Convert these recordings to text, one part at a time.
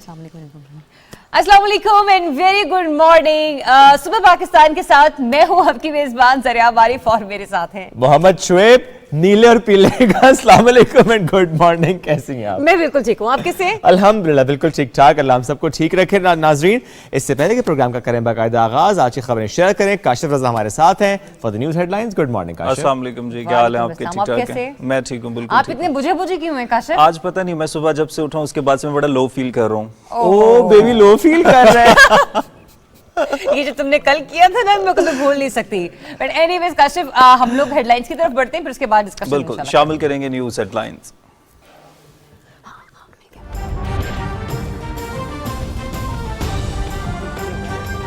अस्सलाम वालेकुम and very good morning. सुबह पाकिस्तान के साथ मैं हूं आपकी मेजबान जरिया वारिफ और मेरे साथ हैं मोहम्मद शुएब नीले और पीले का। अस्सलाम वालेकुम एंड गुड मॉर्निंग, कैसी हैं आप? मैं बिल्कुल ठीक हूं, आप कैसे? अल्हम्दुलिल्लाह बिल्कुल ठीक ठाक। अल्लाह हम सबको ठीक रखे। नाजरीन, इससे पहले के प्रोग्राम का करें बाकायदा आगाज, आज की खबरें शेयर करें। काशिफ रजा हमारे साथ हैं for the news headlines. Good morning Kashif. अस्सलाम वालेकुम जी, क्या हाल है आपके? ठीक ठाक है? मैं ठीक हूं, बिल्कुल। आप इतने बुझे बुझे क्यों हैं काशिफ? आज पता नहीं, मैं सुबह जब से उठा उसके बाद से मैं बड़ा लो फील कर रहा हूं। ओह बेबी, लो फील कर रहे हैं। ये जो तुमने कल किया था ना, मैं कभी भूल नहीं सकती। बट एनीवेज काशिफ, हम लोग हेडलाइंस की तरफ बढ़ते हैं, फिर उसके बाद डिस्कशन बिल्कुल शामिल करेंगे न्यूज़ हेडलाइंस।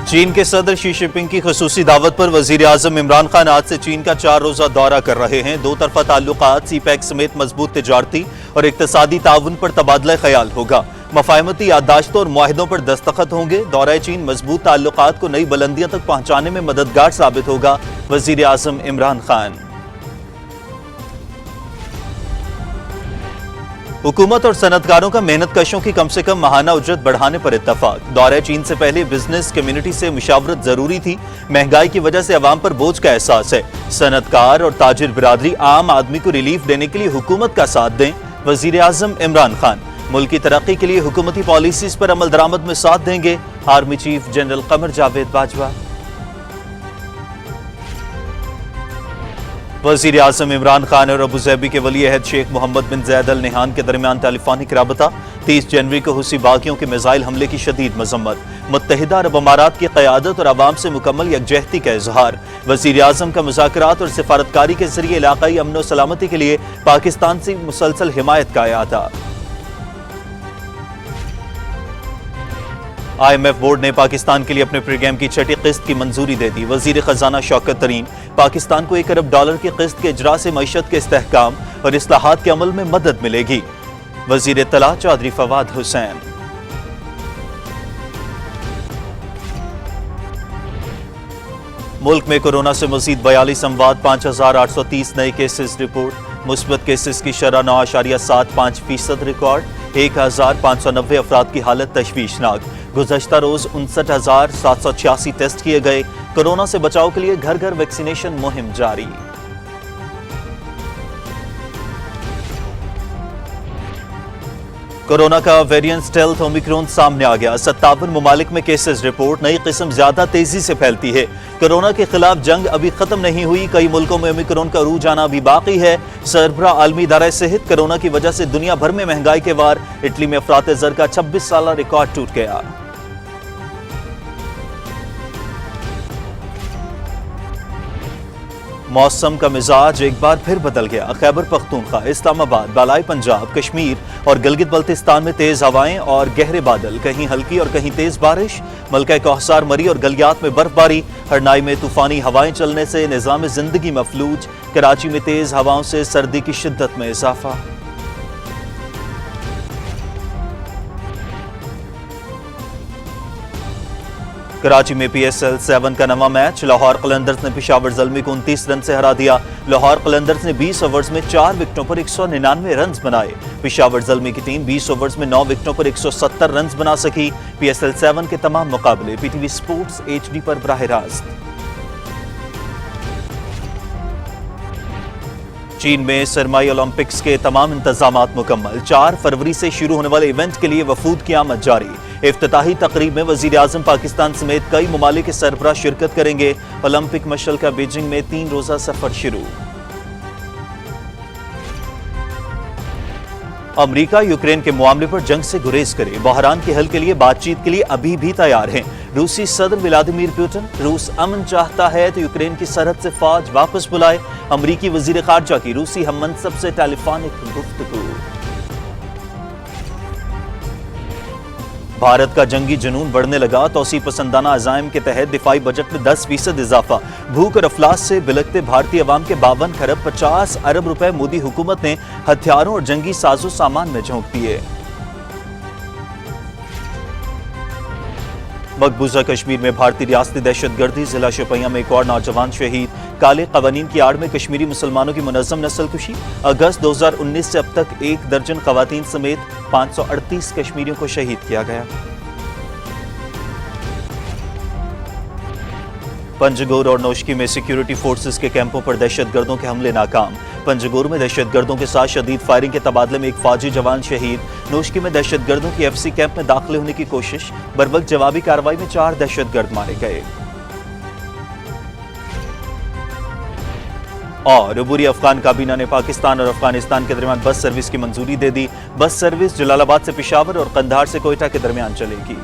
चीन के सदर शी जिनपिंग की खसूसी दावत पर वजीर आजम इमरान खान आज से चीन का 4 रोजा दौरा कर रहे हैं। दो तरफा ताल्लुकात, सीपैक समेत मजबूत तिजारती और इक्तसादी ताउन पर तबादला ख्याल होगा। मफाहमती याददाश्तों और मुआहिदों पर दस्तखत होंगे। दौरा चीन मजबूत ताल्लुकात को नई बुलंदियों तक पहुंचाने में मददगार साबित होगा, वजीर आजम इमरान खान। हुकूमत और सनतकारों का मेहनत कशों की कम से कम माहाना उजरत बढ़ाने पर इत्तफाक। दौरे चीन से पहले बिजनेस कम्युनिटी से मुशावरत जरूरी थी। महंगाई की वजह से अवाम पर बोझ का एहसास है। सनतकार और ताजिर बिरादरी आम आदमी को रिलीफ देने के लिए हुकूमत का साथ दें, वजीर आजम इमरान खान। मुल्क की तरक्की के लिए हुकूमती पॉलिसीज पर अमल दरामद में साथ देंगे, army chief general Qamar Javed Bajwa. वजीर आजम इमरान खान और अबूजैबी के वली अहद शेख मोहम्मद बिन ज़ैद अल नहान के दरमियान टेलीफोनिक राबता। 30 जनवरी को हुसी बागियों के मिसाइल हमले की शदीद मजम्मत। मुत्तहिदा अरब अमारात की क़यादत और अवाम से मुकम्मल यकजहती का इजहार। वजीर आजम का मुज़ाकरात और सिफारतकारी के जरिए इलाकाई अमन व सलामती के लिए पाकिस्तान से मुसलसल हिमायत का अयादा। IMF बोर्ड ने पाकिस्तान के लिए अपने प्रोग्राम की 6ठी किस्त की मंजूरी दे दी। वजीर खजाना शौकत तरीन, पाकिस्तान को $1 अरब की किस्त के इजरा से मईशत के इस्तेहकाम और इस्लाहात के अमल में मदद मिलेगी। वजीर इत्तला चौधरी फवाद हुसैन। मुल्क में कोरोना से मजीद 42 अमवात, 5830 नए केसेस रिपोर्ट। मुस्बत केसेस की शरह 9.75% रिकॉर्ड। 1590 अफराद की हालत तशवीशनाक। गुज़श्ता रोज 59,786 टेस्ट किए गए। कोरोना से बचाव के लिए घर घर वैक्सीनेशन मुहिम जारी। कोरोना का वेरिएंट स्टेल्थ ओमिक्रॉन सामने आ गया। 57 ममालिक में केसेस रिपोर्ट। नई किस्म ज्यादा तेजी से फैलती है। कोरोना के खिलाफ जंग अभी खत्म नहीं हुई। कई मुल्कों में ओमिक्रॉन का रूज आना भी बाकी है। सरबरा आलमी इदारा सेहत, कोरोना की वजह से दुनिया भर में महंगाई के वार। इटली में अफरात ज़र का 26 साला रिकॉर्ड टूट गया। मौसम का मिजाज एक बार फिर बदल गया। खैबर पख्तूनख्वा, इस्लामाबाद, बालाई पंजाब, कश्मीर और गिलगित बल्तिस्तान में तेज हवाएं और गहरे बादल, कहीं हल्की और कहीं तेज बारिश। मलका कौसार, मरी और गलियात में बर्फबारी। हरनाई में तूफानी हवाएं चलने से निज़ाम जिंदगी मफलूज। कराची में तेज हवाओं से सर्दी की शिद्दत में इजाफा। कराची में PSL 7 का नवा मैच। लाहौर कलंदर्स ने पेशावर ज़ल्मी को 29 रन से हरा दिया। लाहौर कलंदर्स ने 20 ओवर्स में 4 विकेटों पर 199 रन बनाए। पेशावर ज़ल्मी की टीम 20 ओवर्स में 9 विकेटों पर 170 रन बना सकी। PSL 7 के तमाम मुकाबले PTV स्पोर्ट्स HD पर बराह रास्त। चीन में सरमाई ओलंपिक्स के तमाम इंतजामात मुकम्मल। 4 फरवरी से शुरू होने वाले इवेंट के लिए वफूद की आमद जारी। इफ्तिताही तकरीब में वजीर आजम पाकिस्तान समेत कई ममालिक के सरबराह शिरकत करेंगे। ओलंपिक मशल का बीजिंग में 3 रोजा सफर शुरू। अमेरिका यूक्रेन के मामले पर जंग से गुरेज करे। बहरान के हल के लिए बातचीत के लिए अभी भी तैयार हैं। रूसी सदर व्लादिमीर पुतिन, रूस अमन चाहता है तो यूक्रेन की सरहद से फौज वापस बुलाए। अमरीकी वजीर खारजा की रूसी हम मनसब से टेलीफोनिक गुफ्तगू। भारत का जंगी जुनून बढ़ने लगा। तौसी पसंदाना अज़ाइम के तहत दिफाई बजट में 10% इजाफा। भूख और अफलास से बिलखते भारतीय अवाम के 52 खरब 50 अरब रुपए मोदी हुकूमत ने हथियारों और जंगी साजो सामान में झोंक दिए। मकबूजा कश्मीर में भारतीय रियासती दहशतगर्दी, जिला शोपियां में एक और नौजवान शहीद। काले कवानीन की आड़ में कश्मीरी मुसलमानों की मुनज़्ज़म नस्लकुशी। अगस्त 2019 से अब तक 1 दर्जन खवातीन समेत 538 कश्मीरियों को शहीद किया गया। पंजगोर और नौशकी में सिक्योरिटी फोर्सेस के कैंपों पर दहशतगर्दों के हमले नाकाम। पंजगोर में दहशतगर्दों के साथ शदीद फायरिंग के तबादले में एक फौजी जवान शहीद। नौशकी में दहशतगर्दों की FC कैंप में दाखिल होने की कोशिश। बरवक्त जवाबी कार्रवाई में 4 दहशतगर्द मारे गए। और अबूरी अफगान काबीना ने पाकिस्तान और अफगानिस्तान के दरमियान बस सर्विस की मंजूरी दे दी। बस सर्विस जलालाबाद से पेशावर और कंधार से कोयटा के दरमियान चलेगी।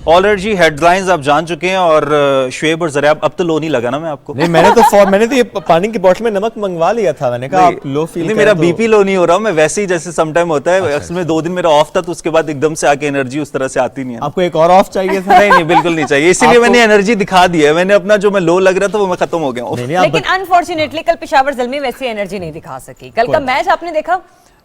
ऑलरेडी जी हेडलाइंस आप जान चुके हैं और शुएब और जरिया अब तो लो नहीं लगा ना मैं आपको? नहीं, मैंने तो ये पानी की बोतल में नमक मंगवा लिया था। मैंने कहा आप लो फील नहीं, मेरा बीपी लो नहीं हो रहा। मैं वैसे ही जैसे सम टाइम होता है। असल में 2 दिन मेरा ऑफ था तो उसके बाद एकदम से आके एनर्जी उस तरह से आती नहीं है। आपको एक और ऑफ चाहिए था? नहीं बिल्कुल नहीं चाहिए, इसीलिए मैंने एनर्जी दिखा दी है। मैंने अपना जो मैं लो लग रहा था वो मैं खत्म हो गया। लेकिन अनफॉर्चुनेटली कल पेशावर ज़ल्मी वैसी एनर्जी नहीं दिखा सकी। कल का मैच आपने देखा?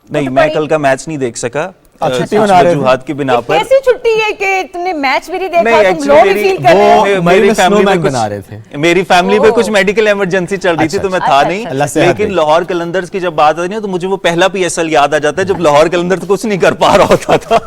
नहीं, मैं कल का मैच नहीं देख सका छुट्टी मना रहे वजूहात की बिना पर। कैसी छुट्टी है कि तुमने मैच भी नहीं देखा? नहीं, तुम लो भी फील कर रहे हो? मेरी फैमिली में बना रहे थे। मेरी फैमिली में कुछ मेडिकल इमरजेंसी चल रही थी तो मैं था नहीं। लेकिन लाहौर कलंदर्स की जब बात आती है तो मुझे वो पहला PSL याद आ जाता है जब लाहौर कलंदर्स कुछ नहीं कर पा रहा होता था।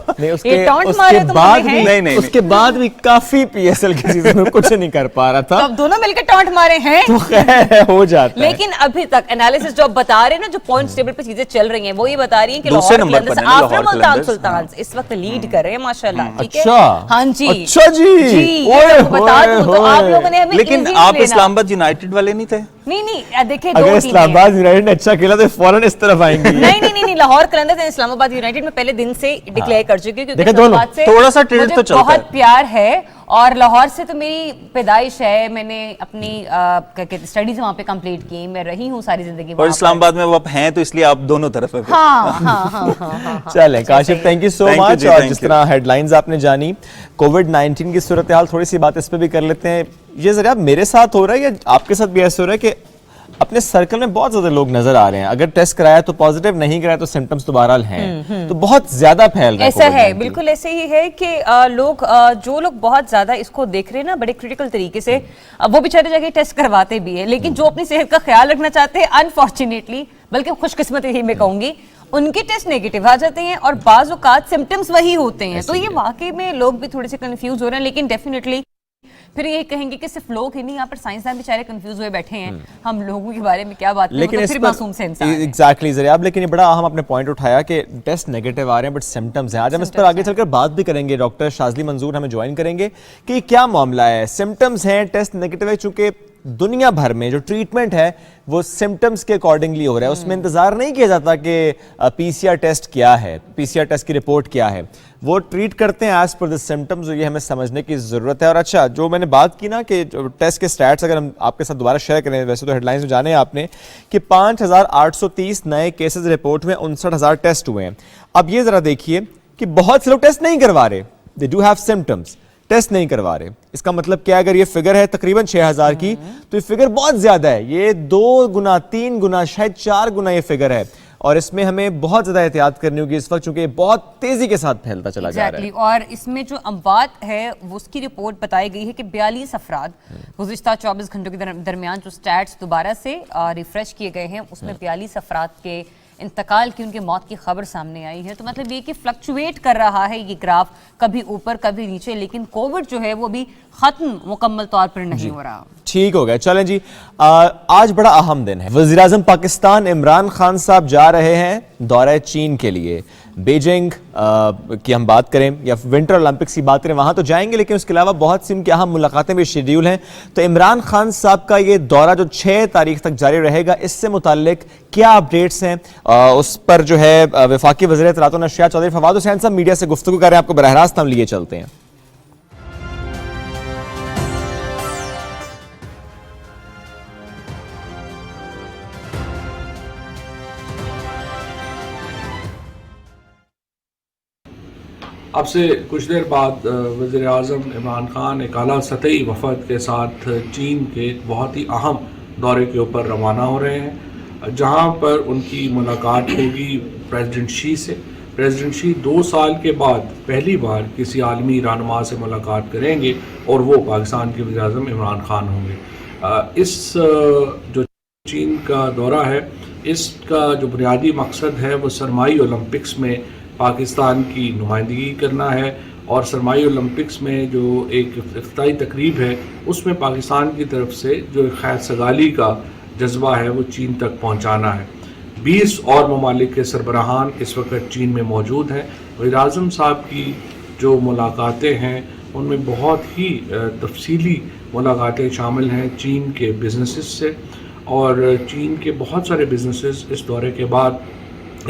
उसके बाद भी काफी PSL की सीजन में कुछ नहीं कर पा रहा था। अब दोनों मिलकर टॉन्ट मारे हैं तो खैर हो जाता है। लेकिन अभी तक एनालिसिस जो बता रहे हैं ना, जो पॉइंट्स टेबल पे चीजें चल रही हैं वो ये बता रही हैं कि दूसरे नंबर पर आफ्टर मुल्तान सुल्तान इस वक्त लीड कर रहे हैं माशाल्लाह। ठीक है, अच्छा, हाँ जी, अच्छा जी, ये आपको बता दूं तो आप लोगों ने हमें लेकिन आप इस्लामाबाद यूनाइटेड वाले नहीं थे? नहीं देखिए, अगर इस्लामाबाद यूनाइटेड ने अच्छा खेला तो फौरन इस तरफ आएंगे। नहीं, लाहौर कलंदर्स ने इस्लामाबाद यूनाइटेड में पहले दिन से डिक्लेयर कर चुके हैं क्योंकि इस्लामाबाद से थोड़ा सा ट्रेड तो चलता बहुत प्यार है और लाहौर से तो मेरी पैदाइश है। मैंने अपनी स्टडीज वहाँ पे कंप्लीट की, मैं रही हूँ सारी जिंदगी। और इस्लामाबाद में वो आप हैं तो इसलिए आप दोनों तरफ है। हाँ। चलें Kashif, thank you so much. और जिस तरह हेडलाइंस आपने जानी, कोविड-19 की सूरत हाल, थोड़ी सी बात इस पे भी कर लेते हैं। ये जरा मेरे साथ हो रहा है या आपके साथ भी ऐसे हो रहा है कि अपने सर्कल में बहुत ज्यादा लोग नजर आ रहे हैं, अगर टेस्ट कराया तो पॉजिटिव, नहीं कराया तो सिम्टम्स दोबारा हैं, तो बहुत ज्यादा फैल रहा है। ऐसा है, बिल्कुल ऐसे ही है कि जो लोग बहुत ज्यादा इसको देख रहे हैं ना बड़े क्रिटिकल तरीके से, वो बेचारे जाके टेस्ट करवाते भी है। लेकिन जो अपनी सेहत का ख्याल रखना चाहते हैं, अनफॉर्चुनेटली, बल्कि खुशकिस्मती ही मैं कहूंगी, उनके टेस्ट नेगेटिव आ जाते हैं और बाज़ औक़ात सिम्टम्स वही होते हैं। तो ये वाकई में लोग भी थोड़े से कंफ्यूज हो रहे हैं। लेकिन डेफिनेटली फिर ये कहेंगे कि सिर्फ लोग ही नहीं, यहाँ पर साइंसदान बेचारे कंफ्यूज हुए बैठे हैं। हम लोगों के बारे में क्या बात करें, लेकिन तो फिर मासूम से इंसान है। एग्जैक्टली जरिया, लेकिन ये बड़ा अहम आपने पॉइंट उठाया कि टेस्ट नेगेटिव आ रहे हैं बट सिम्टम्स हैं। आज हम इस पर आगे चलकर बात भी करेंगे। डॉक्टर शाज़ली मंजूर हमें ज्वाइन करेंगे कि क्या मामला है। सिम्टम्स हैं, टेस्ट नेगेटिव है, चूंकि दुनिया भर में जो ट्रीटमेंट है वो सिम्टम्स के अकॉर्डिंगली हो रहा है, उसमें इंतजार नहीं किया जाता कि PCR टेस्ट क्या है, PCR टेस्ट की रिपोर्ट क्या है, वो ट्रीट करते हैं एज पर द सिम्टम्स। ये हमें समझने की जरूरत है। और अच्छा, जो मैंने बात की ना कि टेस्ट के स्टैट्स अगर हम आपके साथ दोबारा शेयर करें, वैसे तो हेडलाइंस में जाने हैं आपने कि 5,830 नए केसेस रिपोर्ट हुए, 59,000 टेस्ट हुए हैं। अब ये जरा देखिए कि बहुत से लोग टेस्ट नहीं करवा रहे, they do have symptoms, test नहीं करवा रहे। इसका मतलब क्या, अगर ये फिगर है तकरीबन 6,000 की, तो ये फिगर बहुत ज्यादा है। ये 2 गुना, 3 गुना, शायद 4 गुना ये फिगर है। और इसमें हमें बहुत ज्यादा एहतियात करनी होगी इस वक्त, चूंकि बहुत तेजी के साथ फैलता चला जा रहा है। और इसमें जो अमवात है उसकी रिपोर्ट बताई गई है कि 42 अफराद गुज़िश्ता 24 घंटों के दरमियान जो स्टैट्स दोबारा से रिफ्रेश किए गए हैं, उसमें 42 अफराद के इंतकाल की, उनके मौत की खबर सामने आई है। तो मतलब ये कि फ्लक्चुएट कर रहा है ये ग्राफ, कभी ऊपर कभी नीचे, लेकिन कोविड जो है वो भी खत्म मुकम्मल तौर पर नहीं हो रहा। ठीक हो गया, चलें जी। आज बड़ा अहम दिन है। वज़ीर-ए-आज़म पाकिस्तान इमरान खान साहब जा रहे हैं दौरे चीन के लिए। बीजिंग की हम बात करें या विंटर ओलंपिक्स की बात करें, वहां तो जाएंगे, लेकिन उसके अलावा बहुत सी उनकी अहम मुलाकातें भी शेड्यूल हैं। तो इमरान खान साहब का ये दौरा जो 6 तारीख तक जारी रहेगा, इससे मुताल्लिक क्या अपडेट्स हैं, उस पर जो है वफाकी वज़ीर इत्तलात व नशरियात चौधरी फवाद हुसैन साहब मीडिया से गुफ्तगू कर रहे हैं। आपको बराह रास्त हम लिए चलते हैं। अब से कुछ देर बाद वज़ीर आज़म इमरान खान एक आला सतही वफ़द के साथ चीन के एक बहुत ही अहम दौरे के ऊपर रवाना हो रहे हैं, जहां पर उनकी मुलाकात होगी प्रेसिडेंट शी से। प्रेसिडेंट शी 2 साल के बाद पहली बार किसी आलमी रहनुमा से मुलाकात करेंगे और वो पाकिस्तान के वज़ीर आज़म इमरान खान होंगे। इस जो चीन का दौरा है, इसका जो बुनियादी मकसद है वो सरमाई ओलंपिक्स में पाकिस्तान की नुमाइंदगी करना है, और सरमाई ओलंपिक्स में जो एक इफ्तिताई तकरीब है उसमें पाकिस्तान की तरफ से जो खैर सगाली का जज्बा है वो चीन तक पहुंचाना है। 20 और ममालिक के सरबराहान इस वक्त चीन में मौजूद हैं। वज़ीर आज़म साहब की जो मुलाकातें हैं उनमें बहुत ही तफसीली मुलाकातें शामिल हैं चीन के बिजनेसेस से, और चीन के बहुत सारे बिजनेसेस इस दौरे के बाद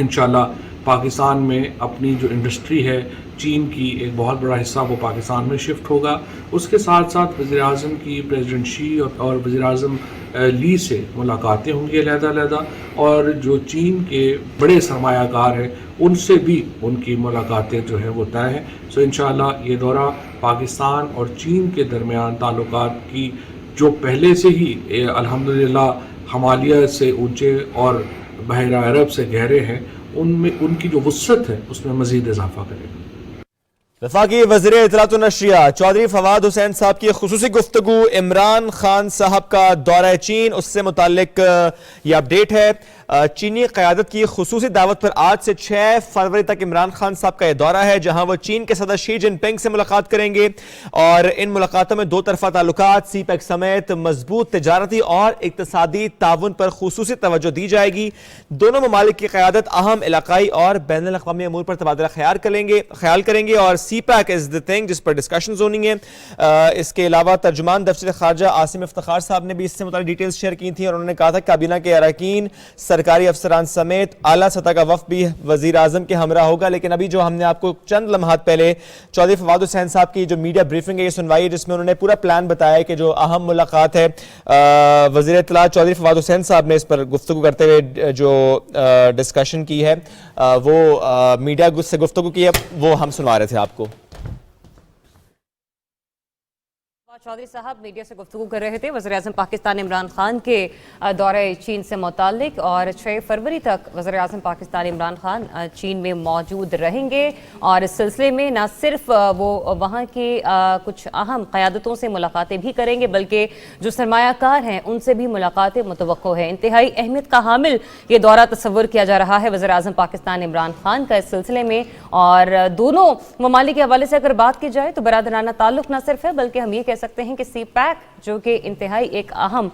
इंशाल्लाह पाकिस्तान में अपनी जो इंडस्ट्री है चीन की एक बहुत बड़ा हिस्सा वो पाकिस्तान में शिफ्ट होगा। उसके साथ साथ वज़ीर आज़म की प्रेसिडेंट शी और वज़ीर आज़म ली से मुलाकातें होंगी अलहदा-अलहदा, और जो चीन के बड़े सरमायाकार हैं उनसे भी उनकी मुलाकातें जो हैं वो तय हैं। सो इंशाल्लाह ये दौरा पाकिस्तान और चीन के दरमियान ताल्लुकात की जो पहले से ही अल्हम्दुलिल्लाह हिमालय से ऊंचे और बहरा अरब से गहरे हैं, उनमें उनकी जो वुसअत है उसमें मज़ीद इजाफा करेगा। वफाकी वज़ीर इत्तलात व नशरियात चौधरी फवाद हुसैन साहब की खुसूसी गुफ्तगू, इमरान खान साहब का दौरा चीन, उससे मुतालिक ये अपडेट है। चीनी क़यादत की खुसूसी दावत पर आज से 6 फरवरी तक इमरान खान साहब का यह दौरा है, जहां वो चीन के सदर शी जिनपिंग से मुलाकात करेंगे, और इन मुलाकातों में 2 तरफा ताल्लुकात, सीपैक समेत मजबूत तजारती और इक्तसादी ताउन पर खुसूसी तवज्जो दी जाएगी। दोनों ममालिक की क़यादत अहम इलाकाई और बैनुल अक़वामी अमूर पर तबादला ख्याल करेंगे, और सीपैक इज द थिंग जिस पर डिस्कशन होनी है। इसके अलावा तर्जुमान दफ्तर ख़ारजा आसिम इफ्तिखार साहब ने भी इससे मुताल्लिक़ डिटेल्स शेयर की थी, और उन्होंने कहा था काबीना के अरकान, सरकारी अफसरान समेत आला सतह का वफ़द भी वज़ीर आज़म के हमरा होगा। लेकिन अभी जो हमने आपको चंद लम्हात पहले चौधरी फवाद हुसैन साहब की जो मीडिया ब्रीफिंग है ये सुनवाई, जिसमें उन्होंने पूरा प्लान बताया कि जो अहम मुलाकात है वज़ीर इत्तलात चौधरी फवाद हुसैन साहब ने इस पर गुफ्तगू करते हुए जो डिस्कशन की है वो मीडिया से गुफ्तगू की है, वो हम सुनवा रहे थे आपको। चौधरी साहब मीडिया से गुफ्तगू कर रहे थे वज़ीर आज़म पाकिस्तान इमरान खान के दौरे चीन से मुताल्लिक, और 6 फरवरी तक वज़ीर आज़म पाकिस्तान इमरान खान चीन में मौजूद रहेंगे, और इस सिलसिले में न सिर्फ वो वहाँ की कुछ अहम क़यादतों से मुलाकातें भी करेंगे, बल्कि जो सरमायाकार हैं उनसे भी मुलाकातें मुतवक्को है। इंतहाई अहमियत का हामिल ये दौरा तस्वुर किया जा रहा है वज़ीर आज़म पाकिस्तान इमरान खान का इस सिलसिले में, और दोनों ममालिक के हवाले से अगर बात की जाए तो बरादराना ताल्लुक़ न सिर्फ है, बल्कि हम ये कह सकते हैं कि सीपैक जो कि इंतहाई एक अहम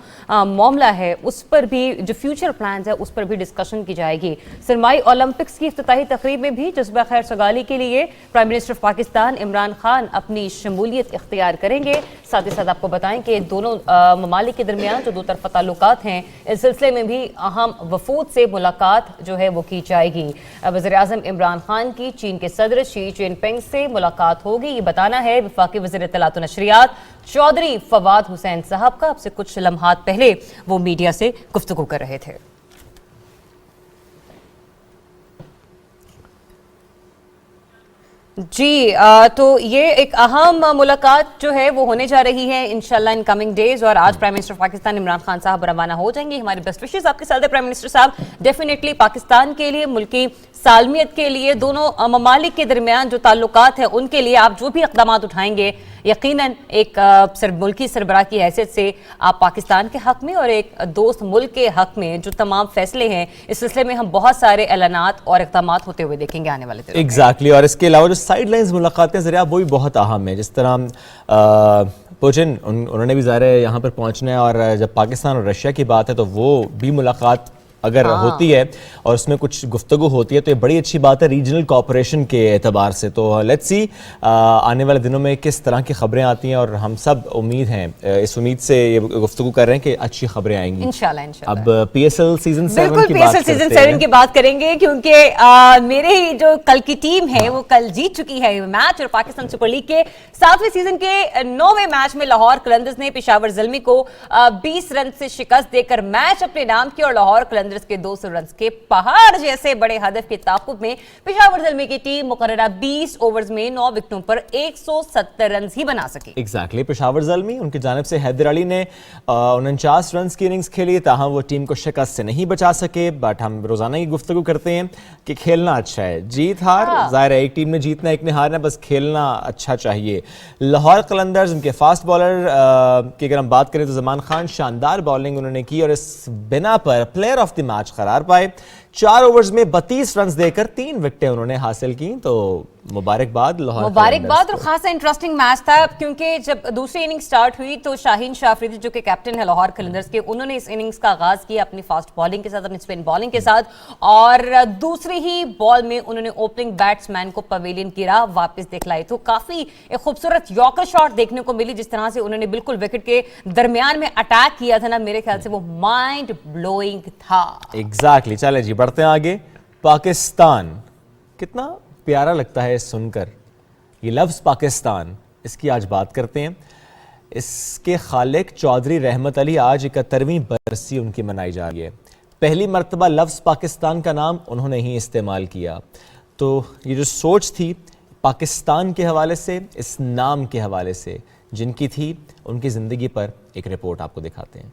मामला है, उस पर भी जो फ्यूचर प्लान्स है उस पर भी डिस्कशन की जाएगी। सरमाई ओलंपिक्स की इफ्तिताही तकरीब में भी जज्बा खैर सगाली के लिए prime minister of Pakistan Imran Khan अपनी शमूलियत इख्तियार करेंगे। साथ ही साथ आपको बताएं कि दोनों ममालिक के दरमियान जो 2 तरफा ताल्लुकात हैं, इस सिलसिले में भी अहम वफूद से मुलाकात जो है वो की जाएगी। वज़ीर आज़म इमरान खान की चीन के सदर शी जिनपिंग से मुलाकात होगी, ये बताना है वफाकी वज़ीर इत्तलात व नशरियात चौधरी फवाद हुसैन साहब का। अब से कुछ लम्हात पहले वो मीडिया से गुफ्तगू कर रहे थे। जी तो ये एक अहम मुलाकात जो है वो होने जा रही है इंशाल्लाह इन कमिंग डेज, और आज प्राइम मिनिस्टर पाकिस्तान इमरान खान साहब रवाना हो जाएंगे। हमारी बेस्ट विशेस आपके साथ है प्राइम मिनिस्टर साहब। डेफिनेटली पाकिस्तान के लिए, मुल्की सालमियत के लिए, दोनों ममालिक के दरमियान जो ताल्लुकात हैं उनके लिए आप जो भी इक़दाम उठाएंगे, यकीनन एक मुल्की सरबराह की हैसियत से आप पाकिस्तान के हक़ में और एक दोस्त मुल्क के हक़ में जो तमाम फैसले हैं, इस सिलसिले में हम बहुत सारे ऐलानात और इक़दाम होते हुए देखेंगे आने वाले दिनों में। एग्जैक्टली, और इसके अलावा जो साइड लाइन्स मुलाकातें ज़रिया वो भी बहुत अहम है। जिस तरह पुतिन उन्होंने भी ज़ाहिर है यहाँ पर पहुँचना है, और जब पाकिस्तान और रशिया की बात है तो वो भी मुलाकात अगर होती है और उसमें कुछ गुफ्तगू होती है तो ये बड़ी अच्छी बात है रीजनल कोऑपरेशन के एतबार से। तो लेट्स सी आने वाले दिनों में किस तरह की खबरें आती हैं, और हम सब उम्मीद हैं, इस उम्मीद से ये गुफ्तगू कर रहे हैं कि अच्छी खबरें आएंगी इंशाल्लाह। अब PSL सीजन 7 की बात करेंगे, क्योंकि मेरे ही जो कल की टीम है वो कल जीत चुकी है मैच, और पाकिस्तान सुपर लीग के 7वें सीजन के 9वें मैच में लाहौर कलंदर्स ने पेशावर ज़ल्मी को 20 रन से शिकस्त देकर मैच अपने नाम की, और लाहौर कलंदर्स कलंदर्स के 200 रन के पहाड़ जैसे बड़े हदफ के ताकुब में पेशावर ज़ल्मी की टीम मुकर्ररा 20 ओवर्स में 9 विकेटों पर 170 रन ही बना सकी। एग्जैक्टली पेशावर ज़ल्मी उनकी जानिब से हैदर अली ने 49 रन की इनिंग्स खेली, ताहम वो टीम को शिकस्त से नहीं बचा सके। बट हम रोजाना की गुफ्तगू करते हैं कि खेलना अच्छा है, जीत हार जाहिर है, एक टीम ने जीतना एक ने हारना, बस खेलना अच्छा चाहिए। लाहौर कलंदर्स उनके फास्ट बॉलर की अगर हम बात करें तो जमान खान शानदार बॉलिंग उन्होंने की और इस बिना पर प्लेयर ऑफ द मैच करार पाए। 4 ओवर्स में 32 रन देकर 3 विकेटें उन्होंने हासिल की। तो मुबारकबाद लाहौर मुबारकबाद। और खासा इंटरेस्टिंग मैच था क्योंकि जब दूसरी इनिंग स्टार्ट हुई तो शाहीन शाह अफरीदी जो कि कैप्टन है लाहौर कलंदर्स के, उन्होंने इस इनिंग्स का आगाज किया अपनी फास्ट बॉलिंग के साथ, अपनी स्पिन बॉलिंग के साथ, और दूसरी ही बॉल में उन्होंने ओपनिंग बैट्समैन को पवेलियन की राह वापस दिखलाई। तो काफी एक खूबसूरत यॉर्कर शॉट देखने को मिली, जिस तरह से उन्होंने बिल्कुल विकेट के दरमियान में अटैक किया था ना, मेरे ख्याल से वो माइंड ब्लोइंग था। एग्जैक्टली। चले जी बढ़ते हैं आगे। पाकिस्तान कितना प्यारा लगता है सुनकर, ये लफ्ज़ पाकिस्तान, इसकी आज बात करते हैं। इसके खालिक चौधरी रहमत अली आज 71वीं बरसी उनकी मनाई जा रही है। पहली मर्तबा लफ्ज़ पाकिस्तान का नाम उन्होंने ही इस्तेमाल किया। तो ये जो सोच थी पाकिस्तान के हवाले से, इस नाम के हवाले से जिनकी थी, उनकी ज़िंदगी पर एक रिपोर्ट आपको दिखाते हैं।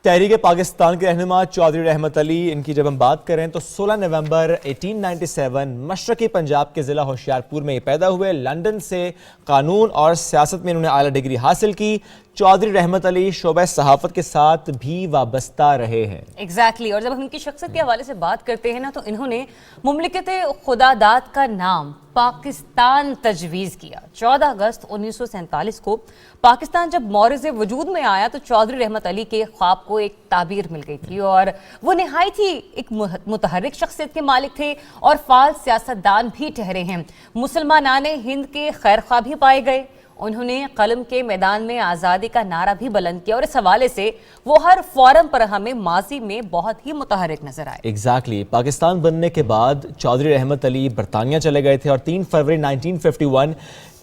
तहरीक पाकिस्तान के रहनुमा चौधरी रहमत अली, इनकी जब हम बात करें तो 16 नवंबर 1897 मशरकी पंजाब के ज़िला होशियारपुर में ये पैदा हुए। लंदन से कानून और सियासत में इन्होंने आला डिग्री हासिल की। चौधरी रहमत अली शोबा सहाफ़त के साथ भी वाबस्ता रहे हैं। एग्जैक्टली। और जब हम इनकी शख्सियत के हवाले से बात करते हैं ना, तो इन्होंने मुमलिकत खुदादाद का नाम पाकिस्तान तजवीज़ किया। 14 अगस्त 1947 को पाकिस्तान जब मौरिज़ वजूद में आया तो चौधरी रहमत अली के ख्वाब को एक ताबीर मिल गई थी, और वो नहायत ही एक मुतहर्रिक शख्सियत के मालिक थे और फाल सियासतदान भी ठहरे हैं। मुसलमानान हिंद के खैरख्वाह भी पाए गए। उन्होंने कलम के मैदान में आज़ादी का नारा भी बुलंद किया और इस हवाले से वो हर फोरम पर हमें माजी में बहुत ही मुतहर्रिक नजर आए। एग्जैक्टली। पाकिस्तान बनने के बाद चौधरी रहमत अली बरतानिया चले गए थे और 3 फरवरी 1951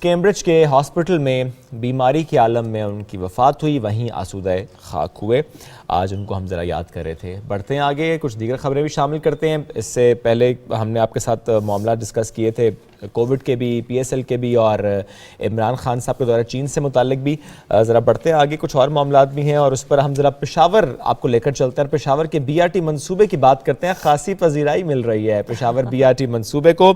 कैम्ब्रिज के हॉस्पिटल में बीमारी के आलम में उनकी वफ़ात हुई, वहीं आसूदा खाक हुए। आज उनको हम ज़रा याद कर रहे थे। बढ़ते हैं आगे, कुछ दीगर खबरें भी शामिल करते हैं। इससे पहले हमने आपके साथ मामला डिस्कस किए थे कोविड के भी, PSL के भी, और इमरान खान साहब के द्वारा चीन से मुतालिक भी। ज़रा बढ़ते हैं आगे, कुछ और मामला भी हैं और उस पर हम ज़रा पेशावर आपको लेकर चलते हैं। पेशावर के BRT मंसूबे की बात करते हैं। खासी पजीराई मिल रही है पेशावर BRT मंसूबे को,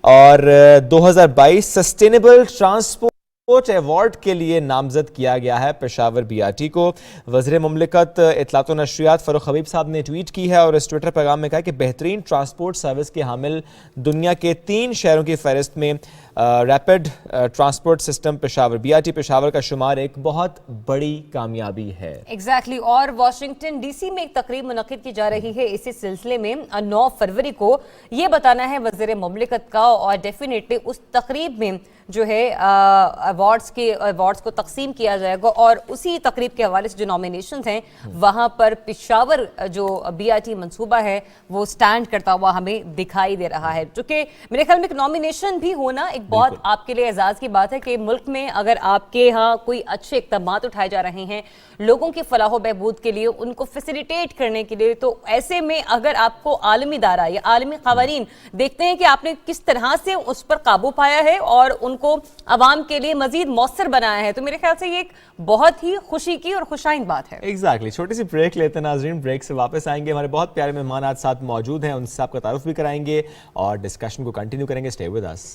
और 2022 सस्टेनेबल ट्रांसपोर्ट अवार्ड के लिए नामजद किया गया है पेशावर BRT को। वज़ीर मुमलिकत इत्तलात व नशरियात फ़ारूक हबीब साहब ने ट्वीट की है और इस ट्विटर पैगाम में कहा कि बेहतरीन ट्रांसपोर्ट सर्विस के हामिल दुनिया के 3 शहरों की फहरिस्त में rapid transport system Peshawar BRT Peshawar का शुमार एक बहुत बड़ी कामयाबी है। एग्जैक्टली। और वाशिंगटन DC में एक तकरीब मुनक्किद की जा रही है इसी सिलसिले में। 9 फरवरी को ये बताना है वज़ीर मुमलिकत का, और डेफिनेटली उस तकरीब में जो है अवार्ड्स को तकसीम किया जाएगा और उसी तकरीब के हवाले से जो नॉमिनेशंस हैं वहां पर पेशावर जो BRT मंसूबा है वो स्टैंड करता हुआ हमें दिखाई दे रहा है, जो कि मेरे ख्याल में एक नॉमिनेशन भी होना एक बहुत आपके लिए एजाज की बात है कि मुल्क में अगर आपके यहाँ कोई अच्छे इक़दामात उठाए जा रहे हैं लोगों की फलाह बहबूद के लिए, उनको फैसिलिटेट करने के लिए, तो ऐसे में अगर आपको आलमी दायरा या आलमी क़वानीन देखते हैं कि आपने किस तरह से उस पर काबू पाया है और उनको अवाम के लिए मजीद मौसर बनाया है, तो मेरे ख्याल से ये एक बहुत ही खुशी की और खुशाइंद बात है। एग्जैक्टली। छोटी सी ब्रेक लेते हैं नाज़रीन, ब्रेक से वापस आएंगे। हमारे बहुत प्यारे मेहमान आज साथ मौजूद हैं, उनसे आपका तारुफ भी कराएंगे और डिस्कशन को कंटिन्यू करेंगे। Stay with us.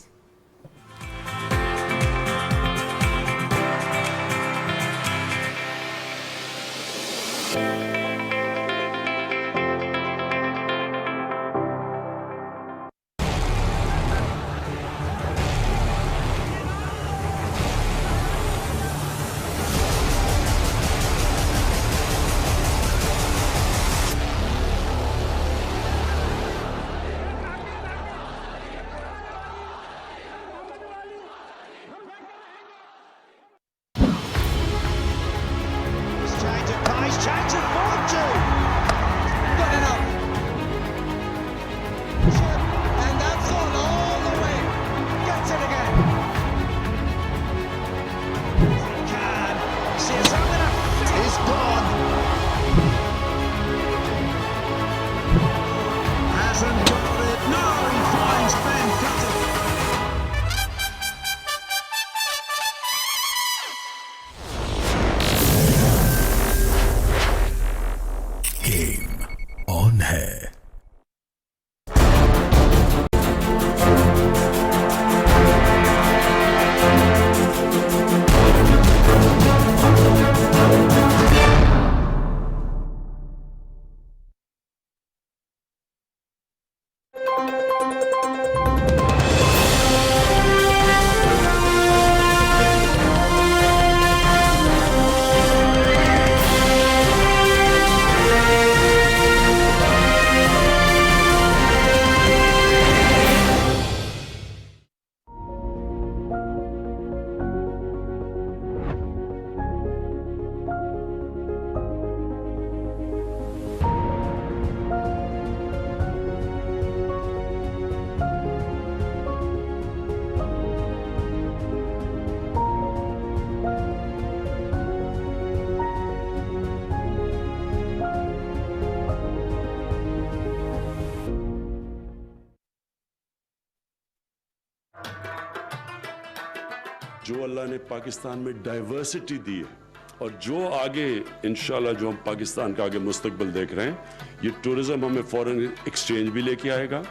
जो अल्लाह ने पाकिस्तान में डाइवर्सिटी दी है और जो आगे इंशाल्लाह जो हम पाकिस्तान का आगे मुस्तकबिल देख रहे हैं, ये टूरिज्म हमें फॉरेन एक्सचेंज भी लेके आएगा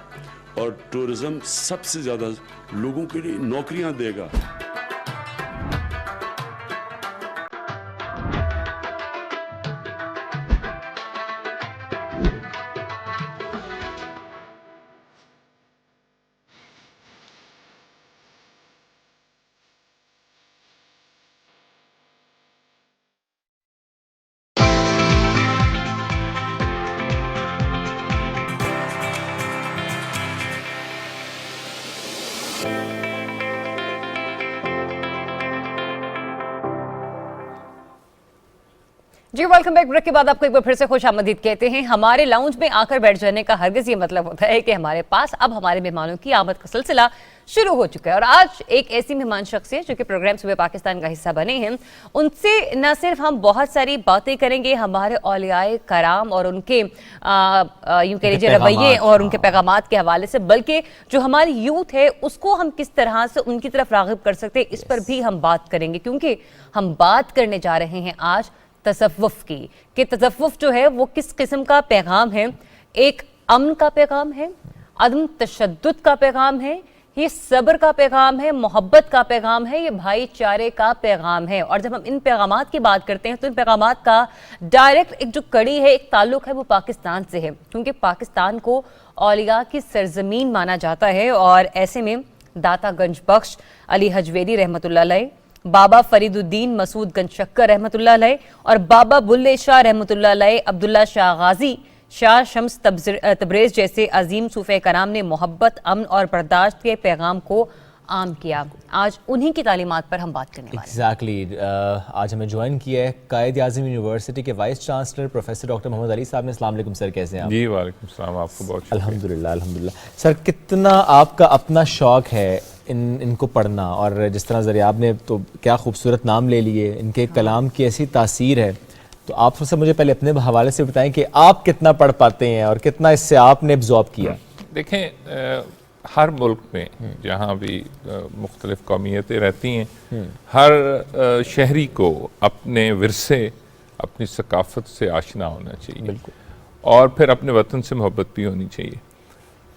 और टूरिज्म सबसे ज़्यादा लोगों के लिए नौकरियां देगा। जी वेलकम बैक। ब्रेक के बाद आपको एक बार फिर से खुशामदीद कहते हैं। हमारे लाउंज में आकर बैठ जाने का हरगिज ये मतलब होता है कि हमारे पास अब हमारे मेहमानों की आमद का सिलसिला शुरू हो चुका है और आज एक ऐसी मेहमान शख्सियत जो कि प्रोग्राम सुबह पाकिस्तान का हिस्सा बने हैं, उनसे न सिर्फ हम बहुत सारी बातें करेंगे हमारे औलियाए कराम और उनके यूं कह लीजिए रवैये और उनके पैगामात के हवाले से, बल्कि जो हमारी यूथ है उसको हम किस तरह से उनकी तरफ राग़िब कर सकते हैं, इस पर भी हम बात करेंगे। क्योंकि हम बात करने जा रहे हैं आज तसव्वुफ की, कि तसव्वुफ जो है वो किस किस्म का पैगाम है। एक अमन का पैगाम है, अदम तशद्दुद का पैगाम है, ये सब्र का पैगाम है, मोहब्बत का पैगाम है, ये भाईचारे का पैगाम है। और जब हम इन पैगामात की बात करते हैं तो इन पैगामात का डायरेक्ट एक जो कड़ी है, एक ताल्लुक है, वो पाकिस्तान से है। क्योंकि पाकिस्तान को औलिया की सरजमीन माना जाता है और ऐसे में दाता गंज बख्श अली हजवेरी रहमतुल्लाह अलैह, बाबा फरीदुद्दीन मसूद गंज शक्कर रहमतुल्लाह अलैह और बाबा बुल्ले शाह रहमतुल्लाह अलैह, अब्दुल्ला शाह गाजी, शाह शम्स तबरेज जैसे अजीम सूफे कराम ने मोहब्बत, अमन और बर्दाश्त के पैगाम को आम किया। आज उन्हीं की तालीमात पर हम बात करने वाले हैं। एग्जैक्टली आज हमें ज्वाइन किया है कायद-ए-आज़म यूनिवर्सिटी के vice chancellor professor doctor Mohammad Ali साहब ने। अस्सलाम वालेकुम सर, कैसे हैं आप? जी वालेकुम सलाम, आपको बहुत शुक्रिया। अल्हम्दुलिल्लाह अल्हम्दुलिल्लाह। सर, कितना आपका अपना शौक़ है इनको पढ़ना, और जिस तरह ज़रिए आपने तो क्या खूबसूरत नाम ले लिए, इनके कलाम की ऐसी तासीर है, तो आप सबसे मुझे पहले अपने हवाले से बताएं कि आप कितना पढ़ पाते हैं और कितना इससे आपने एब्जॉर्ब किया। देखें, हर मुल्क में जहाँ भी मुख्तलिफ कौमियतें रहती हैं, हर शहरी को अपने विरसे, अपनी सकाफत से आशना होना चाहिए और फिर अपने वतन से मोहब्बत भी होनी चाहिए।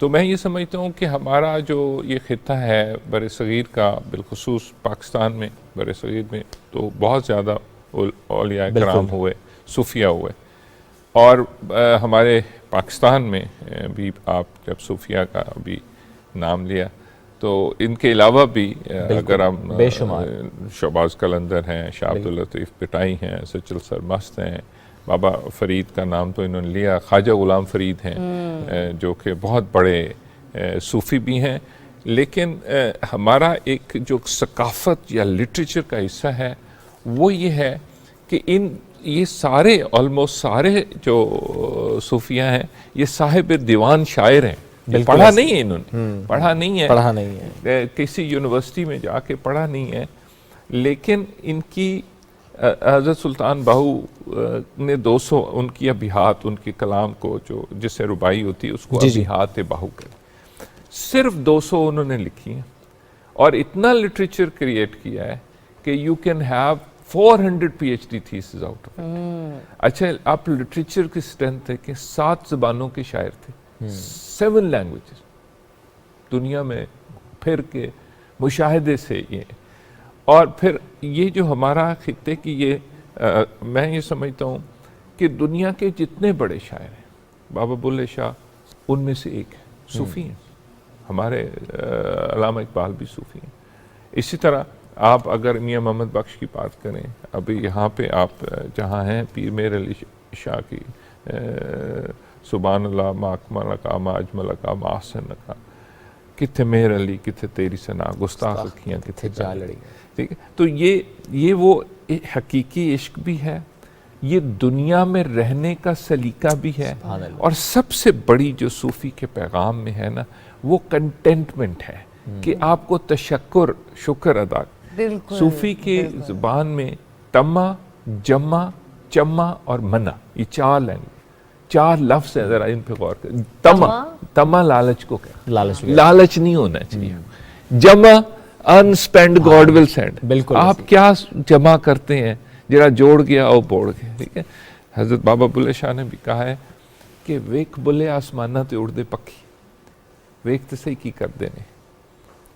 तो मैं ये समझता हूँ कि हमारा जो ये खिता है बर सग़ीर का, बिलखुसूस पाकिस्तान में बर सग़ीर में तो बहुत ज़्यादा औलिया कराम हुए, सूफिया हुए, और हमारे पाकिस्तान में भी आप जब सूफिया का भी नाम लिया तो इनके अलावा भी अगर हम शहबाज कलंदर हैं, शाह अब्दुल लतीफ़ पिटाई हैं, सचल सरमस्त हैं, बाबा फरीद का नाम तो इन्होंने लिया, ख्वाजा गुलाम फरीद हैं जो कि बहुत बड़े सूफ़ी भी हैं। लेकिन हमारा एक जो सकाफ़त या लिटरेचर का हिस्सा है वो ये है कि ये सारे ऑलमोस्ट सारे जो सूफिया हैं ये साहिब दीवान शायर हैं। पढ़ा नहीं है इन्होंने, पढ़ा नहीं है, किसी यूनिवर्सिटी में जाके पढ़ा नहीं है, लेकिन इनकी हज़रत सुल्तान बाहू ने 200 उनकी अबिहात, उनके कलाम को जो जिससे रुबाई होती है उसको अबिहात बाहू कहते, सिर्फ 200 उन्होंने लिखी हैं और इतना लिटरेचर क्रिएट किया है कि you can have 400 PhD thesis out of it. अच्छा, आप लिटरेचर की स्ट्रेंथ है कि 7 ज़बानों के शायर थे, 7 लैंग्वेजेस दुनिया में फिर के मुशाहिदे से ये, और फिर ये जो हमारा खित्ते की ये मैं ये समझता हूँ कि दुनिया के जितने बड़े शायर हैं, बाबा बुल्ले शाह उनमें से एक है, सूफ़ी हैं, हमारे अल्लामा इकबाल भी सूफ़ी हैं। इसी तरह आप अगर मियाँ मोहम्मद बख्श की बात करें, अभी यहाँ पे आप जहाँ हैं, पीर मेर अली शाह की सुभान अल्लाह मा अकमल का मा अजमल का मा अहसन का, किथे मेर अली किथे तेरी सना, गुस्ताख अखियाँ किथे जा लड़ी। ठीक है, तो ये वो हकीकी इश्क भी है, ये दुनिया में रहने का सलीका भी है, और सबसे बड़ी जो सूफ़ी के पैगाम में है ना, वो कंटेंटमेंट है कि आपको तशक्कुर, शुक्र अदा। सूफ़ी की ज़ुबान में तम्मा, जम्मा, चम्मा और मना, ये 4 लैंग्वेज, 4 लफ्ज़ है, ज़रा इन पे गौर करें। तम्मा लालच को कहते हैं, लालच नहीं होना चाहिए। जमा अनस्पेंड गॉड विल सेंड। बिल्कुल आप क्या जमा करते हैं, जरा जोड़ गया और बोड़ गया, ठीक है। हजरत बाबा बुल्ले शाह ने भी कहा है कि वेख बुले आसमाना ते उड़दे पक्षी, वेख तो सही की करते ने,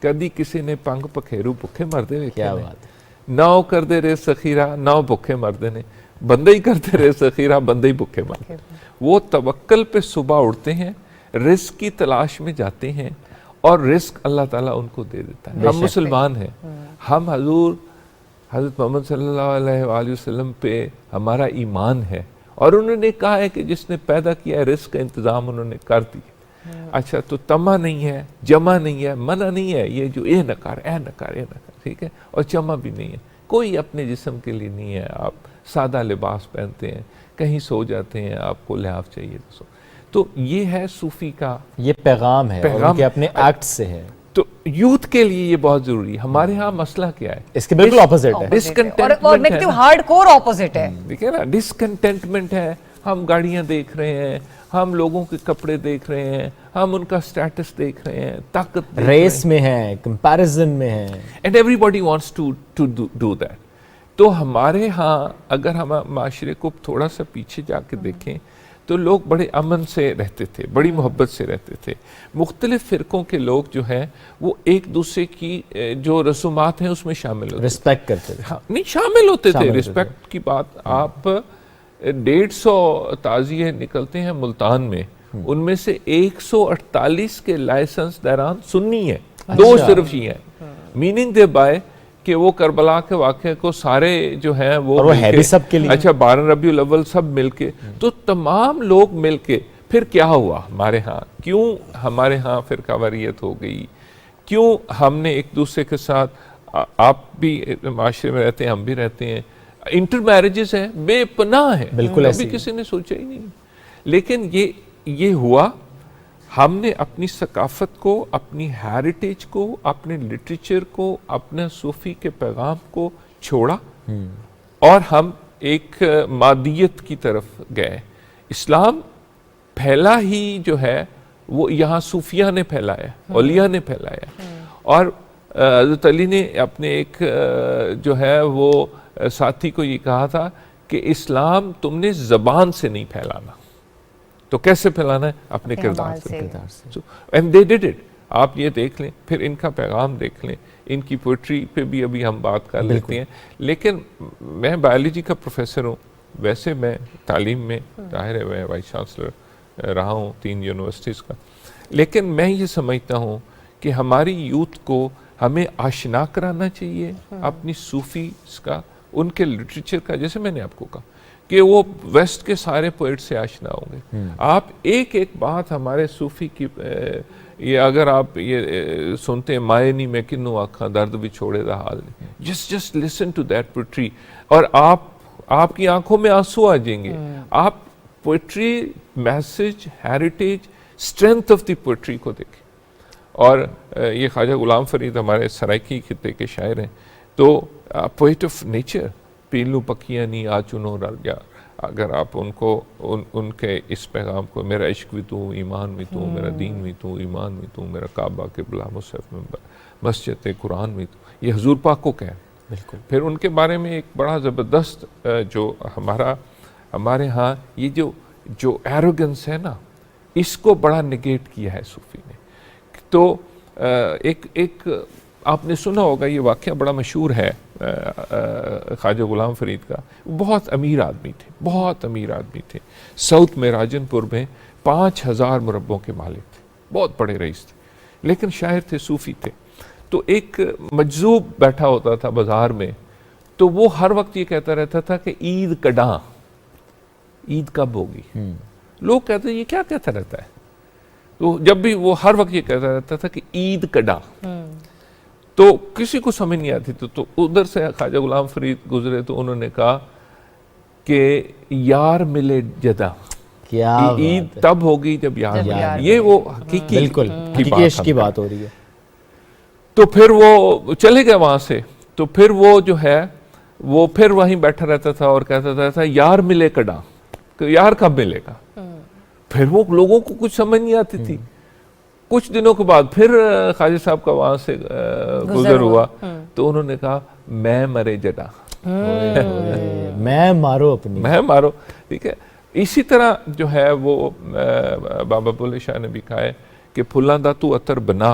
कदी किसी ने पंग पखेरू भुखे मरदे वेखे क्या ने, बात है। ना वो करते रहे सखीरा ना वो भुखे मरते ने, बंदे ही करते रहे सखीरा, बंदे ही भुखे मरते। वो तवक्कल पे सुबह उठते हैं, रिस्क की तलाश में जाते हैं और रिस्क अल्लाह ताला उनको दे देता है। हम मुसलमान हैं, हम हजरत मोहम्मद सल्लल्लाहु अलैहि वसल्लम पे हमारा ईमान है और उन्होंने कहा है कि जिसने पैदा किया है रिस्क का इंतजाम उन्होंने कर दिया। अच्छा, तो तमा नहीं है, जमा नहीं है, मना नहीं है, ये जो ए नकार ए नकार ए नकार, ठीक है, और जमा भी नहीं है, कोई अपने जिस्म के लिए नहीं है। आप सादा लिबास पहनते हैं, कहीं सो जाते हैं, आपको लिहाफ चाहिए तो सो। तो ये है सूफी का ये पैगाम है, और उनके अपने एक्ट से है। तो यूथ के लिए ये बहुत जरूरी है। हमारे यहाँ मसला क्या है, इसके बिल्कुल ऑपोजिट है। और नेगेटिव हार्डकोर ऑपोजिट है। देखिए ना, डिसकंटेंटमेंट है। हम गाड़ियां देख रहे हैं, हम लोगों के कपड़े देख रहे हैं, हम उनका स्टेटस देख रहे हैं, ताकत देख रेस में है, कंपैरिजन में है, and everybody wants to do that. तो हमारे यहाँ अगर हम माशरे को थोड़ा सा पीछे जाके देखें तो लोग बड़े अमन से रहते थे, बड़ी मोहब्बत से रहते थे। मुख्तलिफ फ़िरक़ों के लोग जो हैं वो एक दूसरे की जो रसूमात हैं उसमें शामिल होते, रिस्पेक्ट करते थे। हाँ, नहीं, शामिल होते थे। रिस्पेक्ट की बात, आप 150 ताज़िए निकलते हैं मुल्तान में, उनमें से 148 के लाइसेंस दौरान सुन्नी है, 2 सिर्फ ही हैं। मीनिंग दे बाय कि वो करबला के वाक़े को सारे जो हैं वो है भी सबके लिए। अच्छा, 12 रबीउल अव्वल सब मिलके, तो तमाम लोग मिलके फिर क्या हुआ हमारे यहाँ, क्यों हमारे यहाँ फ़िरकावारियत हो गई, क्यों हमने एक दूसरे के साथ, आप भी माशरे में रहते हैं, हम भी रहते हैं, इंटर मैरिजेस हैं, बेपनाह है, बिल्कुल अभी किसी ने सोचा ही नहीं। लेकिन ये हुआ, हमने अपनी सकाफत को, अपनी हेरिटेज को, अपने लिटरेचर को, अपने सूफी के पैगाम को छोड़ा और हम एक मादियत की तरफ गए। इस्लाम फैला ही जो है वो यहाँ सूफिया ने फैलाया, औलिया ने फैलाया। और हज़रत अली ने अपने एक जो है वो साथी को ये कहा था कि इस्लाम तुमने ज़बान से नहीं फैलाना, तो कैसे फैलाना है, अपने किरदार से। And they did it. आप ये देख लें, फिर इनका पैगाम देख लें, इनकी पोइट्री पे भी अभी हम बात कर लेते हैं। लेकिन मैं बायोलॉजी का प्रोफेसर हूँ, वैसे मैं तालीम में जाहिर है मैं वाइस चांसलर रहा हूँ 3 यूनिवर्सिटीज़ का। लेकिन मैं ये समझता हूँ कि हमारी यूथ को हमें आशना कराना चाहिए अपनी सूफी का, उनके लिटरेचर का। जैसे मैंने आपको कहा कि वो वेस्ट के सारे पोइट से आशना होंगे। आप एक एक बात हमारे सूफी की, ये अगर आप ये सुनते हैं, मायनी में किन्नू आखा दर्द भी छोड़े दा हाल नहीं, just listen to that poetry, और आपकी आंखों में आंसू आ जाएंगे। आप poetry, message, heritage, strength of the poetry को देखें। और ये ख्वाजा गुलाम फरीद हमारे सराइकी खिते के शायर हैं, तो पोइट ऑफ नेचर, पीलू पकियाँ नहीं आ चुनो राजा। अगर आप उनको उनके इस पैगाम को, मेरा इश्क भी तू, ईमान भी तू, मेरा दीन भी तू, ईमान भी तू, मेरा काबा किबला मुसहफ में मस्जिद कुरान भी तू, ये हुजूर पाक को कह। बिल्कुल। फिर उनके बारे में एक बड़ा ज़बरदस्त जो हमारे यहाँ ये जो एरोगेंस है ना, इसको बड़ा निगेट किया है सूफी ने। तो एक आपने सुना होगा, ये वाक़या बड़ा मशहूर है ख्वाजा गुलाम फरीद का। बहुत अमीर आदमी थे, बहुत अमीर आदमी थे। साउथ में राजनपुर में 5000 मुरब्बों के मालिक थे, बहुत बड़े रईस थे, लेकिन शायर थे, सूफ़ी थे। तो एक मजजूब बैठा होता था बाज़ार में, तो वो हर वक्त ये कहता रहता था कि ईद कड़ा, ईद कब होगी। लोग कहते ये क्या कहता रहता है, तो जब भी वो हर वक्त ये कहता रहता था कि ईद कड़ा, तो किसी को समझ नहीं आती। तो उधर से ख्वाजा गुलाम फरीद गुजरे, तो उन्होंने कहा कि यार मिले जदा, ईद तब होगी जब यार। ये वो हकीकी, बिल्कुल हकीकी बात हो रही है। तो फिर वो चले गए वहां से, तो फिर वो जो है वो फिर वहीं बैठा रहता था और कहता था यार मिले कड़ा, तो यार कब मिलेगा। फिर वो लोगों को कुछ समझ नहीं आती थी, कुछ दिनों के बाद फिर ख्वाजा साहब का वहां से गुजर हुआ, तो उन्होंने कहा मैं मरे जड़ा, मैं मारो अपनी, मैं मारो। ठीक है, इसी तरह जो है वो बाबा बुल्ले शाह ने भी कहा है कि फुल्लां दा तू अतर बना,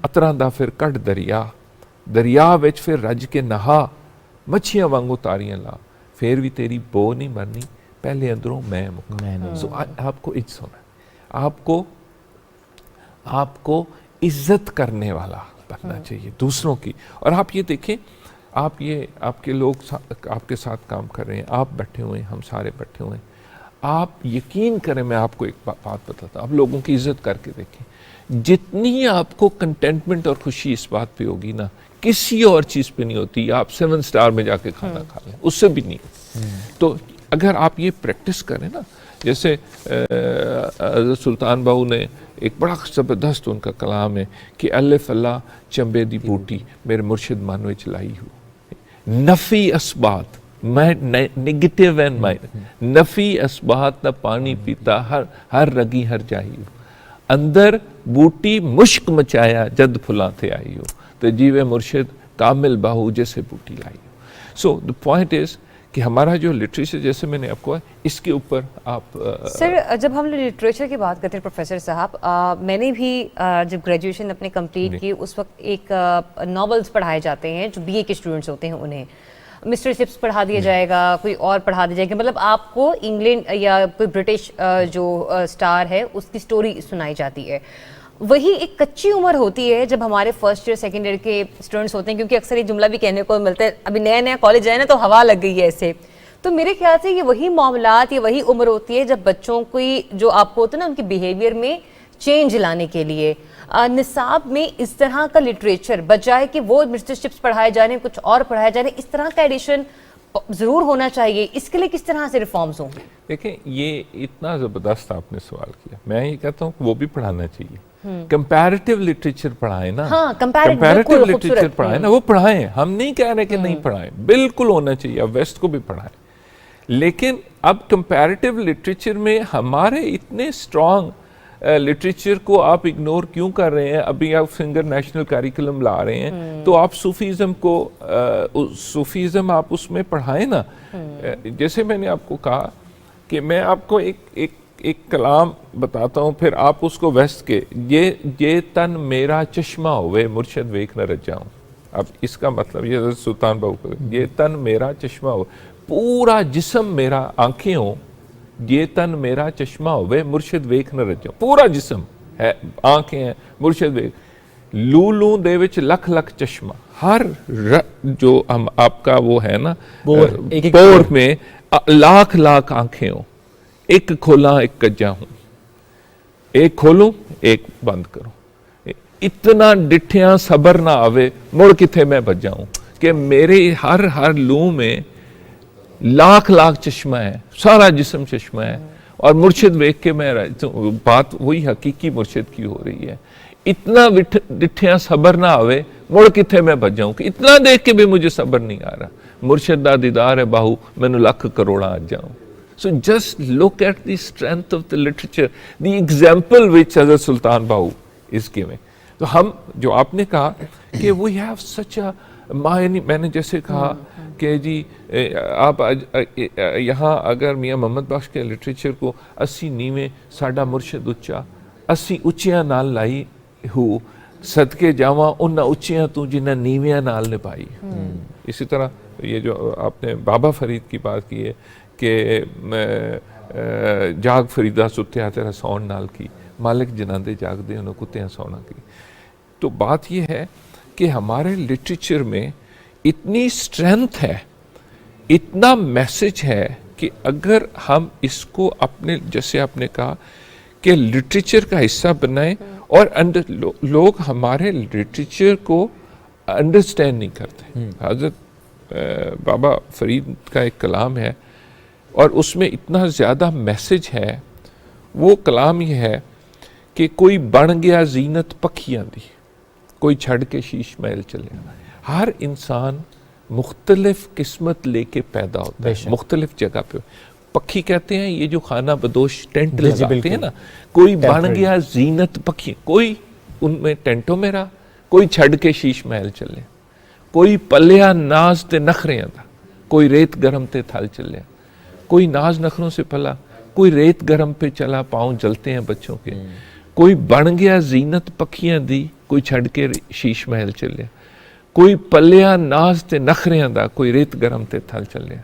अतरां दा फिर कढ़ दरिया, दरिया विच फिर रज के नहा, मच्छियां वांगू तारियां ला, फिर भी तेरी बो नहीं मरनी, पहले अंदरों मैं मुका। सो आपको इज्जत होना है, आपको इज्जत करने वाला बनना चाहिए दूसरों की। और आप ये देखें, आप ये आपके लोग आपके साथ काम कर रहे हैं, आप बैठे हुए हैं, हम सारे बैठे हुए हैं, आप यकीन करें, मैं आपको एक बात बताता हूँ, आप लोगों की इज्जत करके देखें, जितनी आपको कंटेंटमेंट और खुशी इस बात पे होगी ना, किसी और चीज़ पे नहीं होती। आप 7 स्टार में जाके खाना खा लें, उससे भी नहीं। तो अगर आप ये प्रैक्टिस करें ना, जैसे सुल्तान बाहू ने एक बड़ा ज़बरदस्त उनका कलाम है कि अल्लाह अल्लाह चंबे दी बूटी मेरे मुर्शिद मन विच लाई हो, नफ़ी असबात मैं नेगेटिव एंड माइनस, नफ़ी असबात न पानी पीता हर रगी हर जाही हो, अंदर बूटी मुश्क मचाया जद फुला थे आई हो, तो जीवे मुर्शिद कामिल बाहू जैसे बूटी लाई हो। सो द पॉइंट इज़ कि हमारा जो लिटरेचर, जैसे मैंने आपको इसके ऊपर आप सर, जब हम लिटरेचर की बात करते हैं प्रोफेसर साहब, मैंने भी जब ग्रेजुएशन अपने कंप्लीट की उस वक्त एक नॉवेल्स पढ़ाए जाते हैं जो बीए के स्टूडेंट्स होते हैं, उन्हें मिस्टर शिप्स पढ़ा दिया जाएगा, कोई और पढ़ा दिया जाएगा, मतलब आपको इंग्लैंड या कोई ब्रिटिश जो स्टार है उसकी स्टोरी सुनाई जाती है। वही एक कच्ची उम्र होती है जब हमारे फर्स्ट ईयर सेकेंड ईयर के स्टूडेंट्स होते हैं, क्योंकि अक्सर ये जुमला भी कहने को मिलता है, अभी नया नया कॉलेज आए ना तो हवा लग गई है ऐसे। तो मेरे ख्याल से ये वही मामलात, ये वही उम्र होती है जब बच्चों की जो आपको होता है ना, उनके बिहेवियर में चेंज लाने के लिए निसाब में इस तरह का लिटरेचर, बजाय कि वो मिस्टर शिप्स पढ़ाए जा रहे हैं, कुछ और पढ़ाया जा रहे हैं, इस तरह का एडिशन जरूर होना चाहिए। इसके लिए किस तरह से रिफॉर्म्स होंगे? देखें, ये इतना ज़बरदस्त आपने सवाल किया, मैं ये कहता हूँ वो भी पढ़ाना चाहिए। कंपैरेटिव लिटरेचर पढ़ाएं ना, हाँ, कंपैरेटिव लिटरेचर पढ़ाएं ना, वो पढ़ाएं, हम नहीं कह रहे कि नहीं पढ़ाएं, बिल्कुल होना चाहिए, अब वेस्ट को भी पढ़ाएं। लेकिन अब कंपैरेटिव लिटरेचर में हमारे इतने स्ट्रॉन्ग लिटरेचर को आप इग्नोर क्यों कर रहे हैं? अभी आप सिंगर नेशनल करिकुलम ला रहे हैं, तो आप सूफीज़म को सूफीज़म आप उसमें पढ़ाएं ना। जैसे मैंने आपको कहा कि मैं आपको एक कलाम बताता हूँ, फिर आप उसको वेस्ट के, ये तन मेरा चश्मा होवे मुर्शद वेख न रजाऊं। अब इसका मतलब ये सुल्तान बाहू को, ये तन मेरा चश्मा हो, पूरा जिस्म मेरा आंखें हो, ये तन मेरा चश्मा होवे मुर्शिद वेख न रजाऊं। पूरा जिस्म है, आंखें हैं, मुर्शिद वेख, लू दे विच लख लख चश्मा, हर जो हम आपका वो है ना बोर में लाख लाख आंखें हो, एक खोला एक कज्जा हूं, एक खोलूं एक बंद करूं, इतना डिठिया सबर ना आवे मुड़ किथे मैं बजाऊं, कि मेरे हर लू में लाख लाख चश्मा है, सारा जिस्म चश्मा है, और मुर्शिद वेख के मैं तो बात वही हकीकी मुर्शिद की हो रही है। इतना डिठिया सबर ना आवे मुड़ किथे मैं बजाऊं, कि इतना देख के भी मुझे सबर नहीं आ रहा, मुर्शिद दा दीदार है बाहू, मैनू लख करोड़ा आ जाऊं। So just look at the strength of the literature, the example which Hazrat Sultan Bahu is giving. तो हम जो आपने कहा कि we have such a मैंने जैसे कहा कि जी आप यहाँ अगर मियाँ मोहम्मद बख्श के लिटरेचर को 80 नीवें साडा मुर्शिद उच्चा 80 उच्चियां नाल लाई हूँ, सदके जावा उन्ना उच्चियां तू जिन्ना नीवियां नाल निभाई। इसी तरह ये जो आपने बाबा फरीद की बात की है कि जाग फरीदा सुत्या तेरा सौन नाल की, मालिक जनादे जागदे उन्हें कुत्तियां सौना की। तो बात यह है कि हमारे लिटरेचर में इतनी स्ट्रेंथ है, इतना मैसेज है कि अगर हम इसको अपने, जैसे आपने कहा कि लिटरेचर का हिस्सा बनाएं, और लोग हमारे लिटरेचर को अंडरस्टैंड नहीं करते। हज़रत बाबा फरीद का एक कलाम है और उसमें इतना ज़्यादा मैसेज है, वो कलाम ये है कि कोई बन गया जीनत पखियां दी, कोई छड़ के शीश महल चले। हर इंसान मुख्तलिफ किस्मत लेके पैदा होता है, मुख्तलिफ जगह पे। पक्षी कहते हैं ये जो खाना बदोश टेंट लगाते हैं ना, कोई बन गया जीनत पक्षी, कोई उनमें टेंटों में रहा, कोई छड़ के शीश महल चले, कोई पलिया नाज ते नखरियां था, कोई रेत गरम ते थल चले, कोई नाज नखरों से पला, कोई रेत गरम पे चला, पाँव जलते हैं बच्चों के, कोई बन गया जीनत पखियां दी, कोई छड़ के शीश महल चले, कोई पलिया नाज ते नखरियां दा, कोई रेत गरम ते थल चले,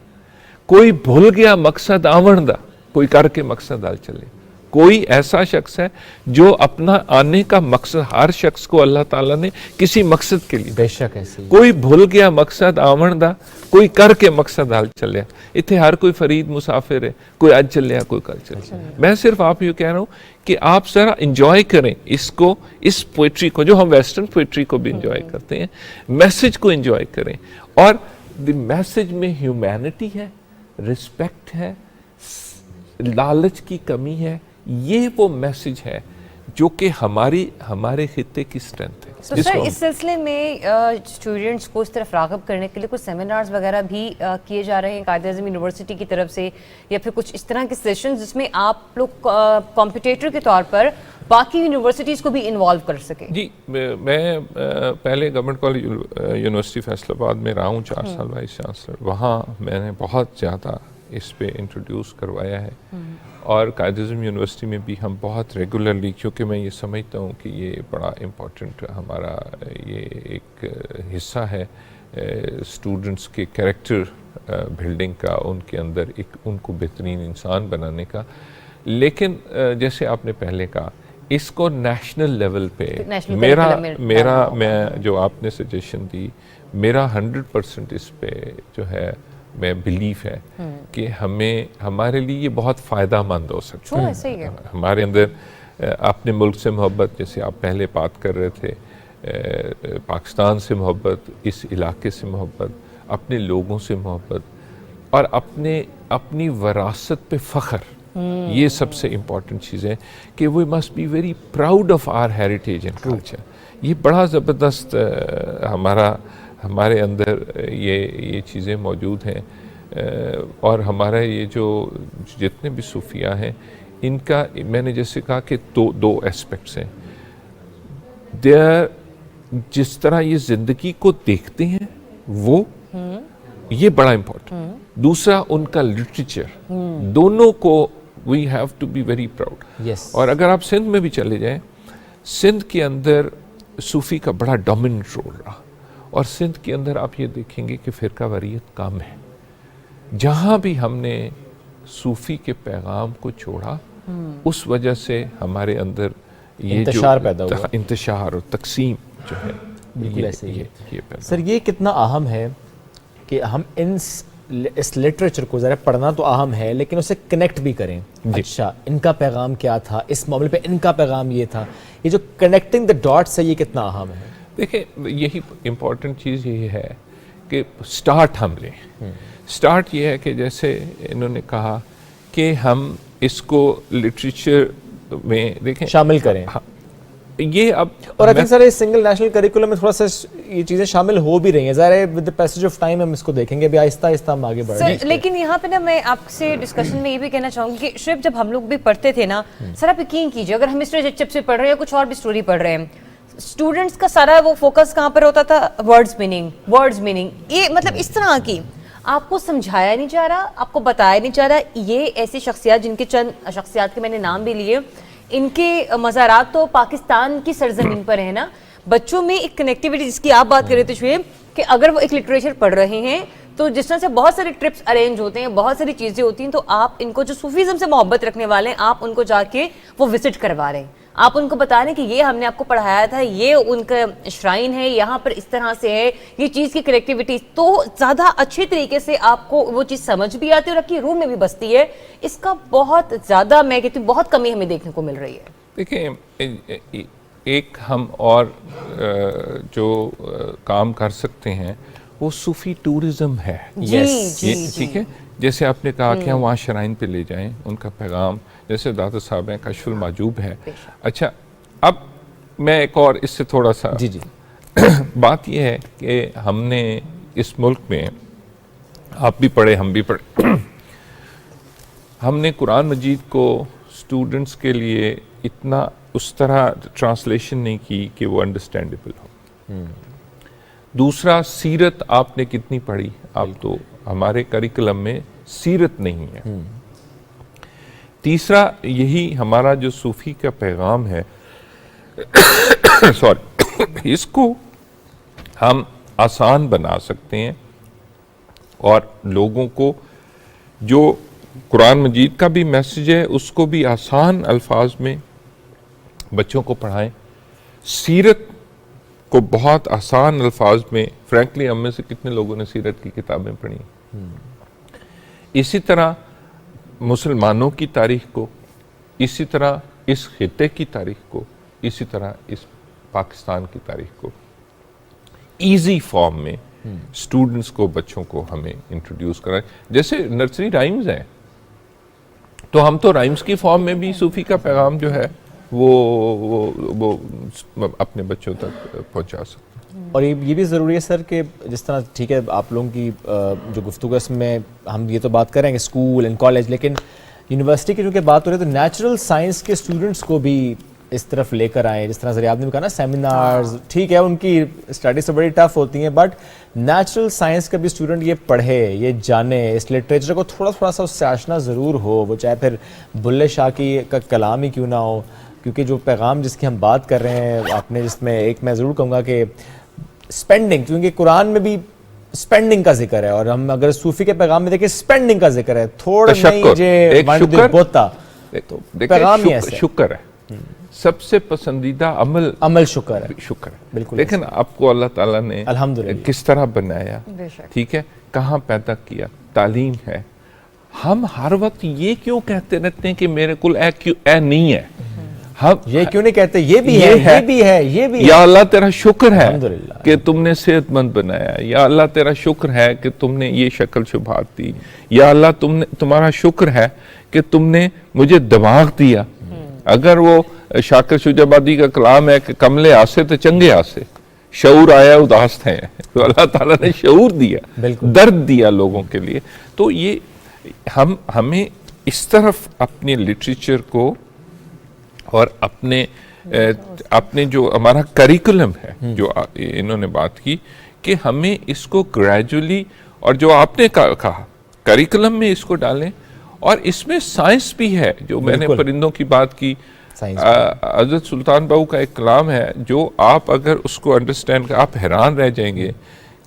कोई भूल गया मकसद आवन दा, कोई करके मकसद आल चले। कोई ऐसा शख्स है जो अपना आने का मकसद, हर शख्स को अल्लाह ताला ने किसी मकसद के लिए, बेशक ऐसी कोई भूल गया मकसद आवन दा, कोई करके मकसद हाल चलिया। इतने हर कोई फरीद मुसाफिर है, कोई अज चलिया कोई कल चलिया। मैं सिर्फ आप ये कह रहा हूँ कि आप जरा इंजॉय करें इसको, इस पोइट्री को, जो हम वेस्टर्न पोइट्री को भी इंजॉय करते हैं, मैसेज को इंजॉय करें। और द मैसेज में ह्यूमैनिटी है, रिस्पेक्ट है, लालच की कमी है, ये वो मैसेज है जो कि हमारे खित्ते की स्ट्रेंथ है। तो सर इस सिलसिले में स्टूडेंट्स को इस तरफ राग़िब करने के लिए कुछ सेमिनार्स वगैरह भी किए जा रहे हैं कायद-ए-आज़म यूनिवर्सिटी की तरफ से, या फिर कुछ इस तरह के सेशन जिसमें आप लोग कॉम्पिटिटर के तौर पर बाकी यूनिवर्सिटीज़ को भी इन्वॉल्व कर सके? जी, मैं पहले गवर्नमेंट कॉलेज यूनिवर्सिटी फैसलाबाद में रहा हूँ 4 साल वाइस चांसलर। वहाँ मैंने बहुत ज़्यादा इस पे इंट्रोड्यूस करवाया है, और कायद-ए-आज़म यूनिवर्सिटी में भी हम बहुत रेगुलरली, क्योंकि मैं ये समझता हूँ कि ये बड़ा इम्पोर्टेंट हमारा ये एक हिस्सा है स्टूडेंट्स के कैरेक्टर बिल्डिंग का, उनके अंदर एक उनको बेहतरीन इंसान बनाने का। लेकिन जैसे आपने पहले कहा, इसको नेशनल लेवल पे मैं जो आपने सजेशन दी, मेरा 100% इस पे जो है मैं बिलीफ है कि हमारे लिए ये बहुत फ़ायदा मंद हो सकता है। सही है। हमारे अंदर अपने मुल्क से मोहब्बत, जैसे आप पहले बात कर रहे थे, पाकिस्तान से मोहब्बत, इस इलाके से मोहब्बत, अपने लोगों से मोहब्बत, और अपनी वरासत पे फ़ख्र, ये सबसे इम्पॉर्टेंट चीज़ है कि we must be very proud of our heritage and culture. ये बड़ा ज़बरदस्त हमारे अंदर ये चीज़ें मौजूद हैं। और हमारा ये जो जितने भी सूफिया हैं, इनका मैंने जैसे कहा कि दो एस्पेक्ट्स हैं। जिस तरह ये ज़िंदगी को देखते हैं वो, ये बड़ा इम्पोर्टेंट। दूसरा उनका लिटरेचर, दोनों को we have to be very proud. और अगर आप सिंध में भी चले जाएं, सिंध के अंदर सूफ़ी का बड़ा डोमिनेंट रोल रहा, और सिंध के अंदर आप ये देखेंगे कि फ़िरका वारियत कम है। जहाँ भी हमने सूफ़ी के पैगाम को छोड़ा, उस वजह से हमारे अंदर ये इंतशार पैदा हुआ, इंतशार और तकसीम जो है, ये सर ये कितना अहम है कि हम इस लिटरेचर को ज़रा पढ़ना तो अहम है, लेकिन उसे कनेक्ट भी करें। अच्छा, इनका पैगाम क्या था, इस मामले पे इनका पैगाम ये था, ये जो कनेक्टिंग द डॉट्स है, ये कितना अहम है। देखिए, यही इम्पॉर्टेंट चीज़ ये है कि स्टार्ट हम लें। स्टार्ट ये है कि जैसे इन्होंने कहा कि हम इसको लिटरेचर में देखें, शामिल करें। हाँ, ये अब और आई थिंक सर इस सिंगल नेशनल करिकुलम में थोड़ा सा ये चीज़ें शामिल हो भी रही हैं। ज़ाहिर है with the passage of time हम इसको देखेंगे, अभी आहिस्ता आहिस्ता हम आगे बढ़ रहे हैं। लेकिन यहाँ पे ना मैं आपसे डिस्कशन में ये भी कहना चाहूँगी कि सिर्फ जब हम लोग भी पढ़ते थे ना, सर आप यकीन कीजिए, अगर हम हिस्ट्री जब से पढ़ रहे हैं, कुछ और भी स्टोरी पढ़ रहे हैं, स्टूडेंट्स का सारा वो फोकस कहाँ पर होता था? वर्ड्स मीनिंग, ये मतलब इस तरह की आपको समझाया नहीं जा रहा, आपको बताया नहीं जा रहा। ये ऐसी शख्सियत, जिनके चंद शख्सियत के मैंने नाम भी लिए, इनके मज़ारात तो पाकिस्तान की सरजमीन पर है ना। बच्चों में एक कनेक्टिविटी जिसकी आप बात कर रहे थे शुएब, कि अगर वो एक लिटरेचर पढ़ रहे हैं तो जिस तरह से बहुत सारे ट्रिप्स अरेंज होते हैं, बहुत सारी चीज़ें होती हैं, तो आप इनको जो सूफीज़म से मोहब्बत रखने वाले हैं, आप उनको जाके वो विजिट करवा रहे हैं, आप उनको बता रहे हैं कि ये हमने आपको पढ़ाया था, ये उनका श्राइन है, यहाँ पर इस तरह से है, ये चीज़ की कनेक्टिविटी, तो ज़्यादा अच्छे तरीके से आपको वो चीज़ समझ भी आती है और आपकी रूह में भी बसती है। इसका बहुत ज़्यादा, मैं कहती हूँ, बहुत कमी हमें देखने को मिल रही है। देखिए, एक हम और जो काम कर सकते हैं वो सूफी टूरिज्म है। ठीक है, जैसे आपने कहा कि हम वहाँ शराइन पे ले जाएं, उनका पैगाम, जैसे दादा साहब हैं, कशफुल माजूब है। अच्छा, अब मैं एक और इससे थोड़ा सा जी बात यह है कि हमने इस मुल्क में, आप भी पढ़े हम भी पढ़े, हमने कुरान मजीद को स्टूडेंट्स के लिए इतना उस तरह ट्रांसलेशन नहीं की कि वो अंडरस्टैंडेबल हो। दूसरा, सीरत आपने कितनी पढ़ी? आप तो हमारे करिकुलम में सीरत नहीं है। तीसरा, यही हमारा जो सूफी का पैगाम है सॉरी, इसको हम आसान बना सकते हैं और लोगों को जो कुरान मजीद का भी मैसेज है उसको भी आसान अल्फाज में बच्चों को पढ़ाएं। सीरत को बहुत आसान अल्फाज में, फ्रैंकली हम में से कितने लोगों ने सीरत की किताबें पढ़ी। इसी तरह मुसलमानों की तारीख को, इसी तरह इस खित्ते की तारीख को, इसी तरह इस पाकिस्तान की तारीख को इजी फॉर्म में स्टूडेंट्स को, बच्चों को हमें इंट्रोड्यूस कराएं। जैसे नर्सरी राइम्स हैं, तो हम तो राइम्स की फॉर्म में भी सूफी का पैगाम जो है वो अपने बच्चों तक पहुंचा सकते हैं। और ये भी ज़रूरी है सर कि जिस तरह, ठीक है, आप लोगों की जो गुफ्तगू इसमें हम ये तो बात करेंगे स्कूल एंड कॉलेज, लेकिन यूनिवर्सिटी की चूँकि बात हो रही है तो नेचुरल साइंस के स्टूडेंट्स को भी इस तरफ लेकर आए। जिस तरह से आपने भी कहा ना, सेमिनार्स, ठीक है, उनकी स्टडीज तो बड़ी टफ होती हैं, बट नेचुरल साइंस का भी स्टूडेंट ये पढ़े, ये जाने, इस लिटरेचर को थोड़ा सा उससे आशना ज़रूर हो, वो चाहे फिर बुल्ले शाह की का कलाम ही क्यों ना हो। क्योंकि जो पैगाम जिसकी हम बात कर रहे हैं आपने, जिसमें एक मैं ज़रूर कहूँगा कि स्पेंडिंग, क्योंकि कुरान में भी स्पेंडिंग का जिक्र है, और हम अगर सूफी के पैगाम में देखें स्पेंडिंग का जिक्र है, थोड़ा नहीं जे बोता, तो पैगाम ही ऐसा शुक्र है। सबसे पसंदीदा अमल शुक्र है। शुक्र है, बिल्कुल। लेकिन आपको अल्लाह ताला ने अल्हम्दुलिल्लाह किस तरह बनाया, ठीक है, कहाँ पैदा किया, तालीम है। हम हर वक्त ये क्यों कहते रहते हैं कि मेरे कुल ए नहीं है? हम ये क्यों नहीं कहते ये भी है, ये भी है, ये भी है। या अल्लाह तेरा शुक्र है कि तुमने सेहतमंद बनाया, या अल्लाह तेरा शुक्र है कि तुमने ये शक्ल शुभात दी, या अल्लाह तुम्हारा शुक्र है कि तुमने मुझे दिमाग दिया। अगर वो शाकिर शुजाबादी का कलाम है कि कमले आसे तो चंगे आसे, शऊर आया उदास थे, तो अल्लाह ताला ने शऊर दिया, दर्द दिया लोगों के लिए। तो ये हमें इस तरफ अपने लिटरेचर को और अपने जो हमारा करिकुलम है, जो इन्होंने बात की, कि हमें इसको ग्रेजुअली, और जो आपने कहा करिकुलम में इसको डालें। और इसमें साइंस भी है, जो मैंने परिंदों की बात की, हज़रत सुल्तान बाहू का एक कलाम है, जो आप अगर उसको अंडरस्टैंड कर, आप हैरान रह जाएंगे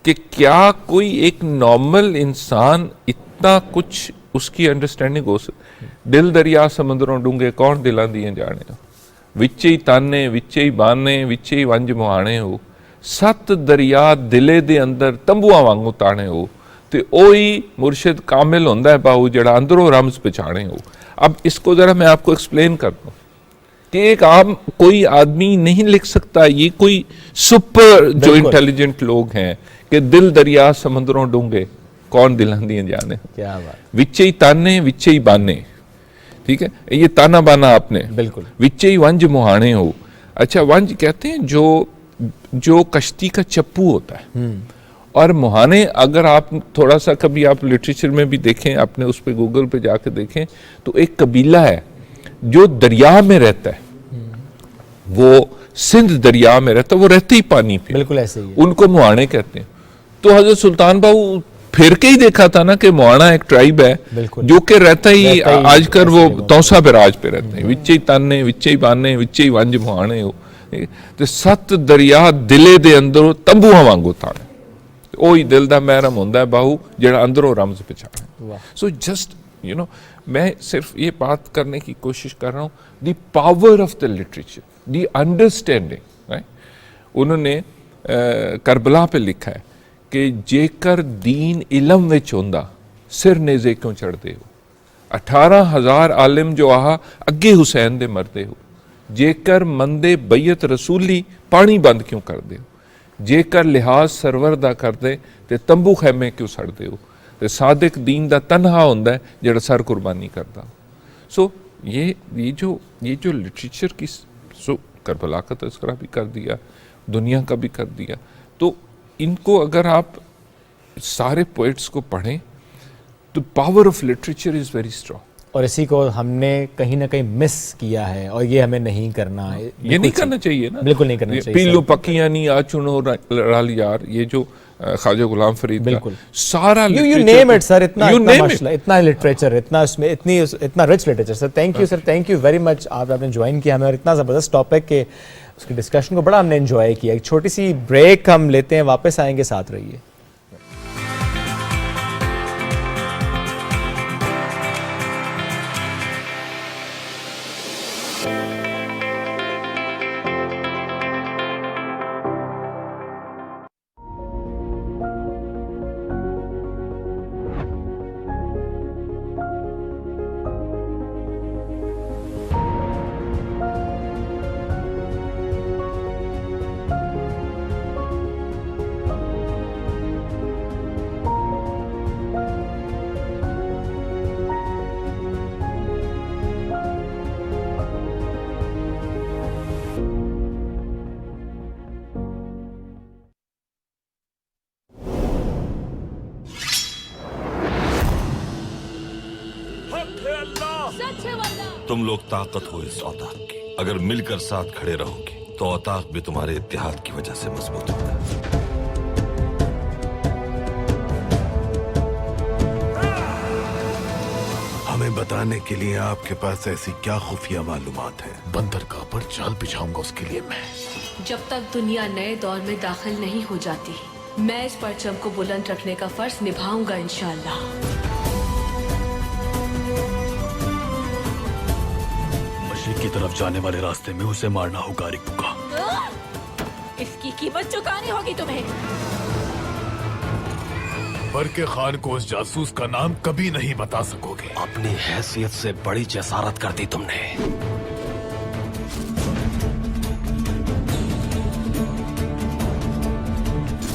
कि क्या कोई एक नॉर्मल इंसान इतना कुछ उसकी अंडरस्टैंडिंग हो सकती। दिल दरिया समुद्रों डूंगे कौन दिलां दिए जाने, विच ही ताने विच ही बाने विच ही वंज मुहाने हो, सत दरिया दिले दे अंदर तंबुआं वांगू ताने हो, ते ओही मुर्शिद कामिल होंदा है बाहू जड़ा अंदरों रमज पछाने हो। अब इसको जरा मैं आपको एक्सप्लेन कर दूं कि एक आम कोई आदमी नहीं लिख सकता, ये कोई सुपर जो इंटेलिजेंट लोग हैं कि दिल दरिया समुद्रों डूंगे कौन दिलां दिए जाने, क्या बात, विच्चे ही ताने विच्चे ही बाने, ठीक है, ये ताना बाना आपने, बिल्कुल, विच्चे ही वंज मुहाने हो। अच्छा, वंज कहते हैं जो कश्ती का चप्पू होता है, और मुहाने अगर आप थोड़ा सा कभी आप लिटरेचर में भी देखें, आपने उस पर गूगल पे जाके देखें, तो एक कबीला है जो दरिया में रहता है, वो सिंध दरिया में रहता है, वो रहते ही पानी पे, बिल्कुल ऐसे ही है। उनको मुहाने कहते हैं। तो हजरत सुल्तान बाहू फिर के ही देखा था ना कि मुहाना एक ट्राइब है जो कि रहता ही आजकल वो तौसा बिराज पे रहते हैं, विच्चे ही ताने विच्चे ही बाने विच्चे ही वंज मुहाने हो, तो सत दरिया दिले दे अंदरों तंबुआं वांगू ताने, ओही दिल दा महरम होंदा है बाहू जेड़ा अंदरों रमज पछाने। सो जस्ट यू नो, मैं सिर्फ ये बात करने की कोशिश कर रहा हूँ, the power of the literature, the understanding. उन्होंने करबला पे लिखा है कि जेकर दीन इलम विच होंदा सिर नेज़े क्यों चढ़ते हो, 18,000 आलिम जो आहा अगे हुसैन दे मरदे हो, जेकर मंदे बैयत रसूली पानी बंद क्यों करते हो, जेकर लिहाज सरवर दा करदे ते तंबू खैमे क्यों सड़ते हो, ते सादिक दीन दा तन्हा होंदा है जेड़ा सर कुर्बानी करता। सो ये जो लिटरेचर की, सो करबला का तज़किरा भी कर दिया, दुनिया का भी कर दिया। तो इनको अगर आप सारे पोइट्स को पढ़ें तो power of literature is very strong. और इसी को हमने कहीं ना कहीं मिस किया है और ये हमें नहीं करना है। ये नहीं करना चाहिए ना, बिल्कुल नहीं करना चाहिए। पी लो पक्कियां नहीं आ चुनो राल यार, ये जो ख्वाजा गुलाम फरीद बिल्कुल का सारा यू नेम इट सर, इतना माशाल्लाह, इतना लिटरेचर, इतना उसमें इतना rich literature sir. Thank you sir, thank you very much. आपने ज्वाइन किया हमें और इतना ज़बरदस्त टॉपिक के उसकी डिस्कशन को बड़ा हमने एंजॉय किया। एक छोटी सी ब्रेक हम लेते हैं, वापस आएंगे, साथ रहिए। तुम लोग ताकत हो इस औताक की, अगर मिलकर साथ खड़े रहोगे तो औताक भी तुम्हारे इत्तेहाद की वजह से मजबूत होगा। हमें बताने के लिए आपके पास ऐसी क्या खुफिया मालूमात है? बंदरगाह पर जाल बिछाऊंगा उसके लिए मैं। जब तक दुनिया नए दौर में दाखिल नहीं हो जाती, मैं इस परचम को बुलंद रखने का फर्ज निभाऊंगा इंशाअल्लाह। मशरिक की तरफ जाने वाले रास्ते में उसे मारना होगा रिपुका। इसकी कीमत चुकानी होगी तुम्हें। बरके खान को उस जासूस का नाम कभी नहीं बता सकोगे। अपनी हैसियत से बड़ी जसारत कर दी तुमने।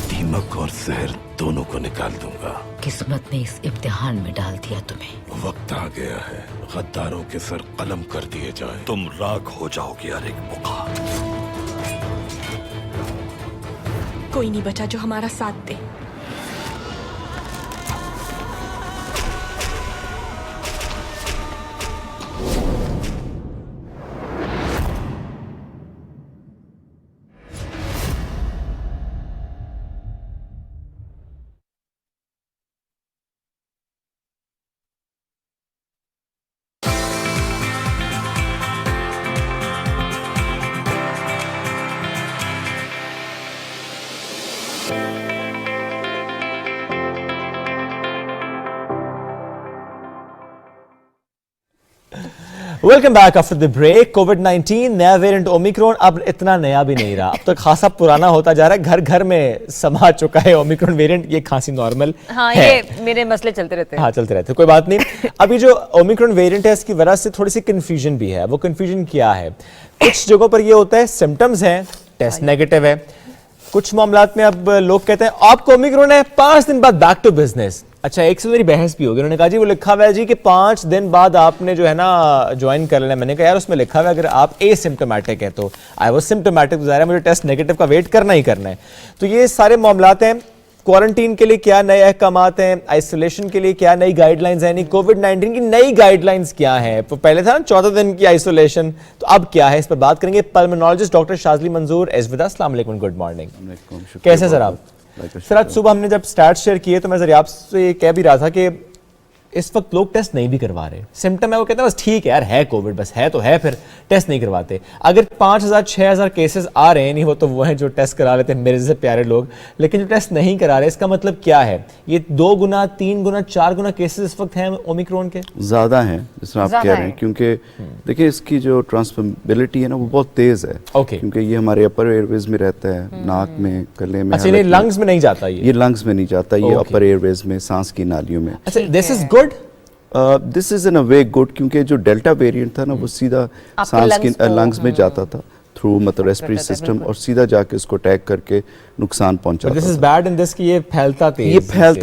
दीमक और जहर दोनों को निकाल दूंगा। किस्मत ने इस इम्तिहान में डाल दिया तुम्हें। वक्त आ गया है, गद्दारों के सर कलम कर दिए जाएं। तुम राख हो जाओगे यार एक मुका। कोई नहीं बचा जो हमारा साथ दे। Welcome back after the break. कोविड-19 नया वेरिएंट ओमिक्रॉन अब इतना नया भी नहीं रहा, अब तो खासा पुराना होता जा रहा है। घर घर में समा चुका है ओमिक्रॉन वेरिएंट। ये खांसी नॉर्मल हाँ, है। ये मेरे मसले चलते रहते हैं। हाँ, चलते रहते हैं, कोई बात नहीं। अभी जो ओमिक्रॉन वेरिएंट है इसकी वजह से थोड़ी सी कंफ्यूजन भी है। वो कंफ्यूजन क्या है? कुछ जगहों पर ये होता है सिम्टम्स हैं, टेस्ट नेगेटिव है। कुछ मामलात में अब लोग कहते हैं आपको ओमिक्रॉन है, 5 दिन बाद बैक टू बिजनेस। अच्छा, एक से मेरी बहस भी होगी। उन्होंने कहा जी वो लिखा हुआ है जी कि 5 दिन बाद आपने जो है ना ज्वाइन कर लेना। मैंने कहा यार उसमें लिखा हुआ है अगर आप एसिम्प्टोमेटिक है तो आई वाज सिम्प्टोमेटिक, तो ज़ाहिर है मुझे टेस्ट नेगेटिव का वेट करना ही करना है। तो ये सारे मामलात हैं। क्वारंटीन के लिए क्या नए अहकामात हैं, आइसोलेशन के लिए क्या नई गाइडलाइंस हैं, कोविड-19 की नई गाइडलाइंस क्या है। तो पहले था ना 14 दिन की आइसोलेशन, तो अब क्या है, इस पर बात करेंगे। पल्मोनोलॉजिस्ट डॉक्टर शाजली मंजूर इज विद अस। अस्सलाम वालेकुम, गुड मॉर्निंग। कैसे सर आप? सर आज सुबह हमने जब स्टैट्स शेयर किए तो मैं जरा आपसे कह भी रहा था कि इस वक्त लोग टेस्ट नहीं भी करवा रहे। सिम्टम है वो कहते हैं बस ठीक है यार है कोविड, बस है तो है, फिर टेस्ट नहीं करवाते। अगर 5000 6000 केसेस आ रहे हैं, नहीं वो तो वो हैं जो टेस्ट करा लेते हैं मेरे जैसे प्यारे लोग, लेकिन जो टेस्ट नहीं करा रहे इसका मतलब क्या है? ये 2 गुना 3 गुना 4 गुना केसेस इस वक्त हैं ओमिक्रॉन के? ज़्यादा हैं जिसमें आप कह रहे हैं, क्योंकि देखिए इसकी जो ट्रांसमिटेबिलिटी है ना वो बहुत तेज़ है। क्योंकि ये हमारे अपर एयरवेज में रहता है, नाक में, गले में। अच्छा, ये लंग्स में नहीं जाता? ये लंग्स में नहीं जाता, ये अपर एयरवेज में, सांस की नालियों में। अच्छा, this is good. This is in a way good, क्योंकि जो डेल्टा वेरिएंट था ना वो सीधा सांस की लंग्स में जाता था थ्रू मतलब रेस्पिरेटरी सिस्टम, और सीधा जाके उसको अटैक करके नुकसान पहुंचाता। This is bad in this कि ये फैलता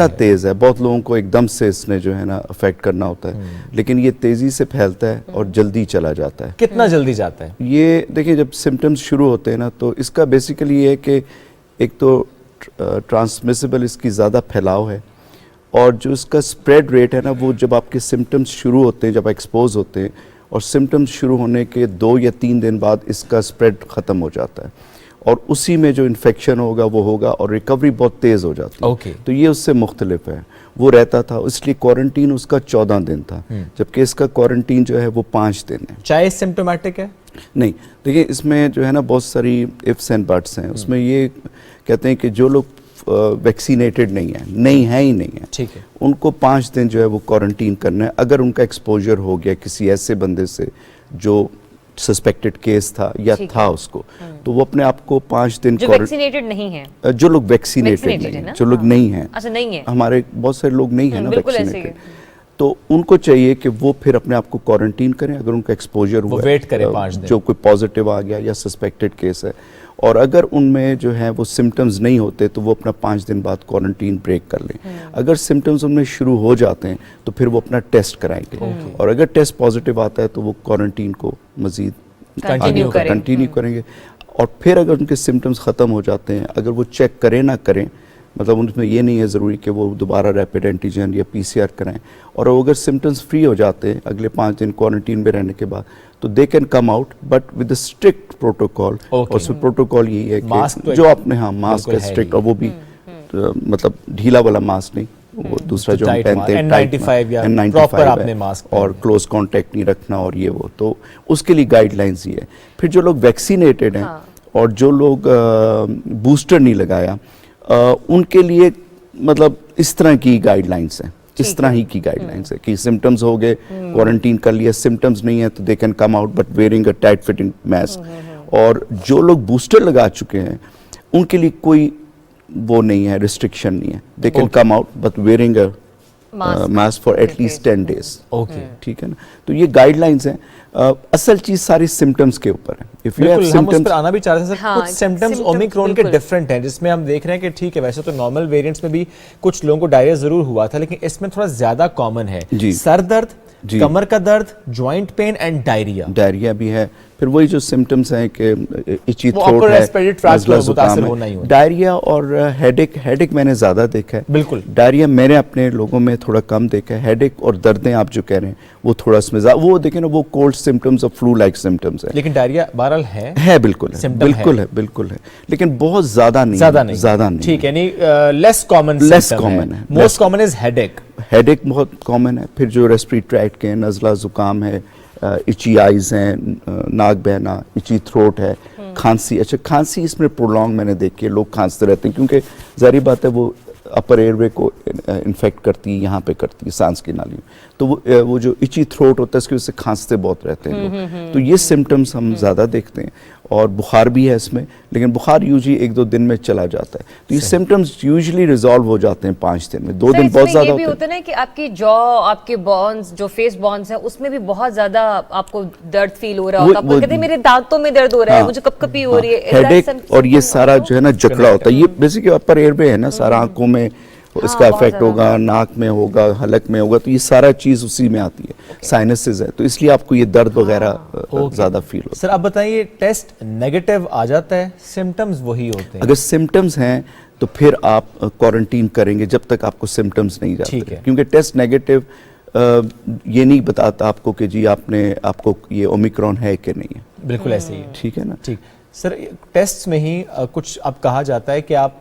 तेज है। बहुत लोगों को एकदम से इसने जो है ना अफेक्ट करना होता है, लेकिन ये तेजी से फैलता है और जल्दी चला जाता है। कितना जल्दी जाता है ये? देखिए जब सिम्टम्स शुरू होते हैं ना तो इसका बेसिकली ये है कि एक तो ट्रांसमिसिबल इसकी ज़्यादा फैलाव है, और जो इसका स्प्रेड रेट है ना, वो जब आपके सिम्टम्स शुरू होते हैं, जब एक्सपोज होते हैं और सिम्टम्स शुरू होने के 2 या 3 दिन बाद इसका स्प्रेड ख़त्म हो जाता है और उसी में जो इन्फेक्शन होगा वो होगा और रिकवरी बहुत तेज़ हो जाती है। Okay. तो ये उससे मुख्तलिफ है। वो रहता था, इसलिए क्वारंटीन उसका 14 दिन था, जबकि इसका क्वारंटीन जो है वो 5 दिन है। चाहे सिम्टोमेटिक है? नहीं, देखिए इसमें जो है ना बहुत सारी इफ्स एंड बट्स हैं। उसमें ये कहते हैं कि जो लोग वैक्सीनेटेड नहीं है ही नहीं है, ठीक है, उनको 5 दिन जो है वो क्वारंटीन करना है। अगर उनका एक्सपोजर हो गया किसी ऐसे बंदे से जो सस्पेक्टेड केस था या था उसको, तो वो अपने आप को 5 दिन जो वैक्सीनेटेड नहीं है, जो लोग वैक्सीनेटेड नहीं है, जो लोग नहीं हैं, अच्छा नहीं है, हमारे बहुत सारे लोग नहीं है ना वैक्सीनेटेड, तो तो उनको चाहिए कि वो फिर अपने आप को क्वारंटीन करें। अगर उनका एक्सपोजर हुआ, वेट करें 5 दिन, जो कोई पॉजिटिव आ गया या सस्पेक्टेड केस है, और अगर उनमें जो है वो सिम्टम्स नहीं होते तो वो अपना 5 दिन बाद क्वारंटीन ब्रेक कर लें। अगर सिम्टम्स उनमें शुरू हो जाते हैं तो फिर वो अपना टेस्ट कराएंगे, और अगर टेस्ट पॉजिटिव आता है तो वो क्वारंटीन को मजीद कंटिन्यू करेंगे। और फिर अगर उनके सिम्टम्स ख़त्म हो जाते हैं, अगर वो चेक करें ना करें, मतलब उनमें ये नहीं है ज़रूरी कि वो दोबारा रैपिड एंटीजन या PCR कराएं, और अगर सिम्टम्स फ्री हो जाते हैं अगले 5 दिन क्वारंटीन में रहने के बाद, तो they can come out but with strict protocol. और उसमें प्रोटोकॉल यही है कि जो आपने मास्क है स्ट्रिक्ट, और वो भी मतलब ढीला वाला मास्क नहीं, वो दूसरा जो हम पहनते हैं N95 और क्लोज कांटेक्ट नहीं रखना और ये वो, तो उसके लिए गाइडलाइंस ये है। फिर जो लोग वैक्सीनेटेड हैं और जो लोग बूस्टर नहीं लगाया, उनके लिए मतलब इस तरह की गाइडलाइंस हैं, इस तरह ही की गाइडलाइंस है कि सिम्टम्स हो गए क्वारंटीन कर लिया, सिम्टम्स नहीं है तो they can come out but wearing a tight fitting mask. और जो लोग बूस्टर लगा चुके हैं उनके लिए कोई वो नहीं है, रिस्ट्रिक्शन नहीं है, they can come out but wearing a mask for at least 10 days. ठीक है ना, तो ये गाइडलाइंस हैं। असल चीज सारी सिम्टम्स के ऊपर है। इफ यू हैव सिम्टम्स, हम उस पर आना भी चाह रहे थे सर। कुछ सिम्टम्स ओमिक्रॉन के डिफरेंट हैं, जिसमें हम देख रहे हैं कि ठीक है, वैसे तो नॉर्मल वेरिएंट्स में भी कुछ लोगों को डायरिया जरूर हुआ था, लेकिन इसमें थोड़ा ज्यादा कॉमन है सर दर्द, कमर का दर्द, जॉइंट पेन एंड डायरिया भी है। फिर वही जो सिम्टम्स हैं कि इची थ्रोट है, डायरिया और हेडेक मैंने ज्यादा देखा है। बिल्कुल, डायरिया मैंने अपने लोगों में थोड़ा कम देखा है। हेडेक और दर्दें आप जो कह रहे हैं वो थोड़ा इसमें वो देखें ना, वो कोल्ड सिम्टम्स और फ्लू लाइक सिम्टम्स है, लेकिन डायरिया बहरहाल है बिल्कुल है, लेकिन बहुत ज्यादा नहीं। ठीक है, यानी लेस कॉमन है। मोस्ट कॉमन इज हेडेक बहुत कॉमन है। फिर जो रेस्पिरेटरी ट्रैक्ट के नज़ला जुकाम है, इची आइज हैं, नाक बहना, इची थ्रोट है, खांसी। अच्छा, खांसी इसमें प्रोलॉन्ग मैंने देखी है, लोग खांसते रहते हैं क्योंकि जाहिर बात है वो अपर एयरवे को इन्फेक्ट करती है, यहाँ पे करती है सांस की नाली में, तो वो जो इची थ्रोट होता है इसकी वजह से खांसते बहुत रहते हैं लोग। तो ये सिम्टम्स हम ज़्यादा देखते हैं, और बुखार भी है इसमें, लेकिन बुखार यूजली 1-2 दिन में चला जाता है। तो ये सिम्टम्स यूजली रिजॉल्व हो जाते हैं 5 दिन में। 2 दिन बहुत ज़्यादा होते हैं। होता है ना कि आपकी जॉ, आपके बोन्स, जो फेस बोन्स है, उसमें भी बहुत ज़्यादा आपको दर्द फील हो रहा होगा, आप कहते हैं मेरे दांतों में दर्द हो रहा है, मुझे कपकपी हो रही है, हेडेक, और ये सारा जो है ना जकड़ा होता है, ये बेसिकली अपर एयरवे है ना, सारा आंखों में इसका इफेक्ट होगा, नाक में होगा, हलक में होगा, तो ये सारा चीज उसी में आती है। साइनसेस है, तो इसलिए आपको ये दर्द वगैरह ज्यादा फील होता है। सर आप बताइए, टेस्ट नेगेटिव आ जाता है, सिम्टम्स वही होते हैं? अगर सिम्टम्स हैं तो फिर आप क्वारंटीन करेंगे जब तक आपको सिम्टम्स नहीं जाते, क्योंकि टेस्ट नेगेटिव ये नहीं बताता आपको कि जी आपको ये ओमिक्रॉन है कि नहीं है। बिल्कुल ऐसे ही, ठीक है ना। ठीक सर, टेस्ट में ही कुछ अब कहा जाता है कि आप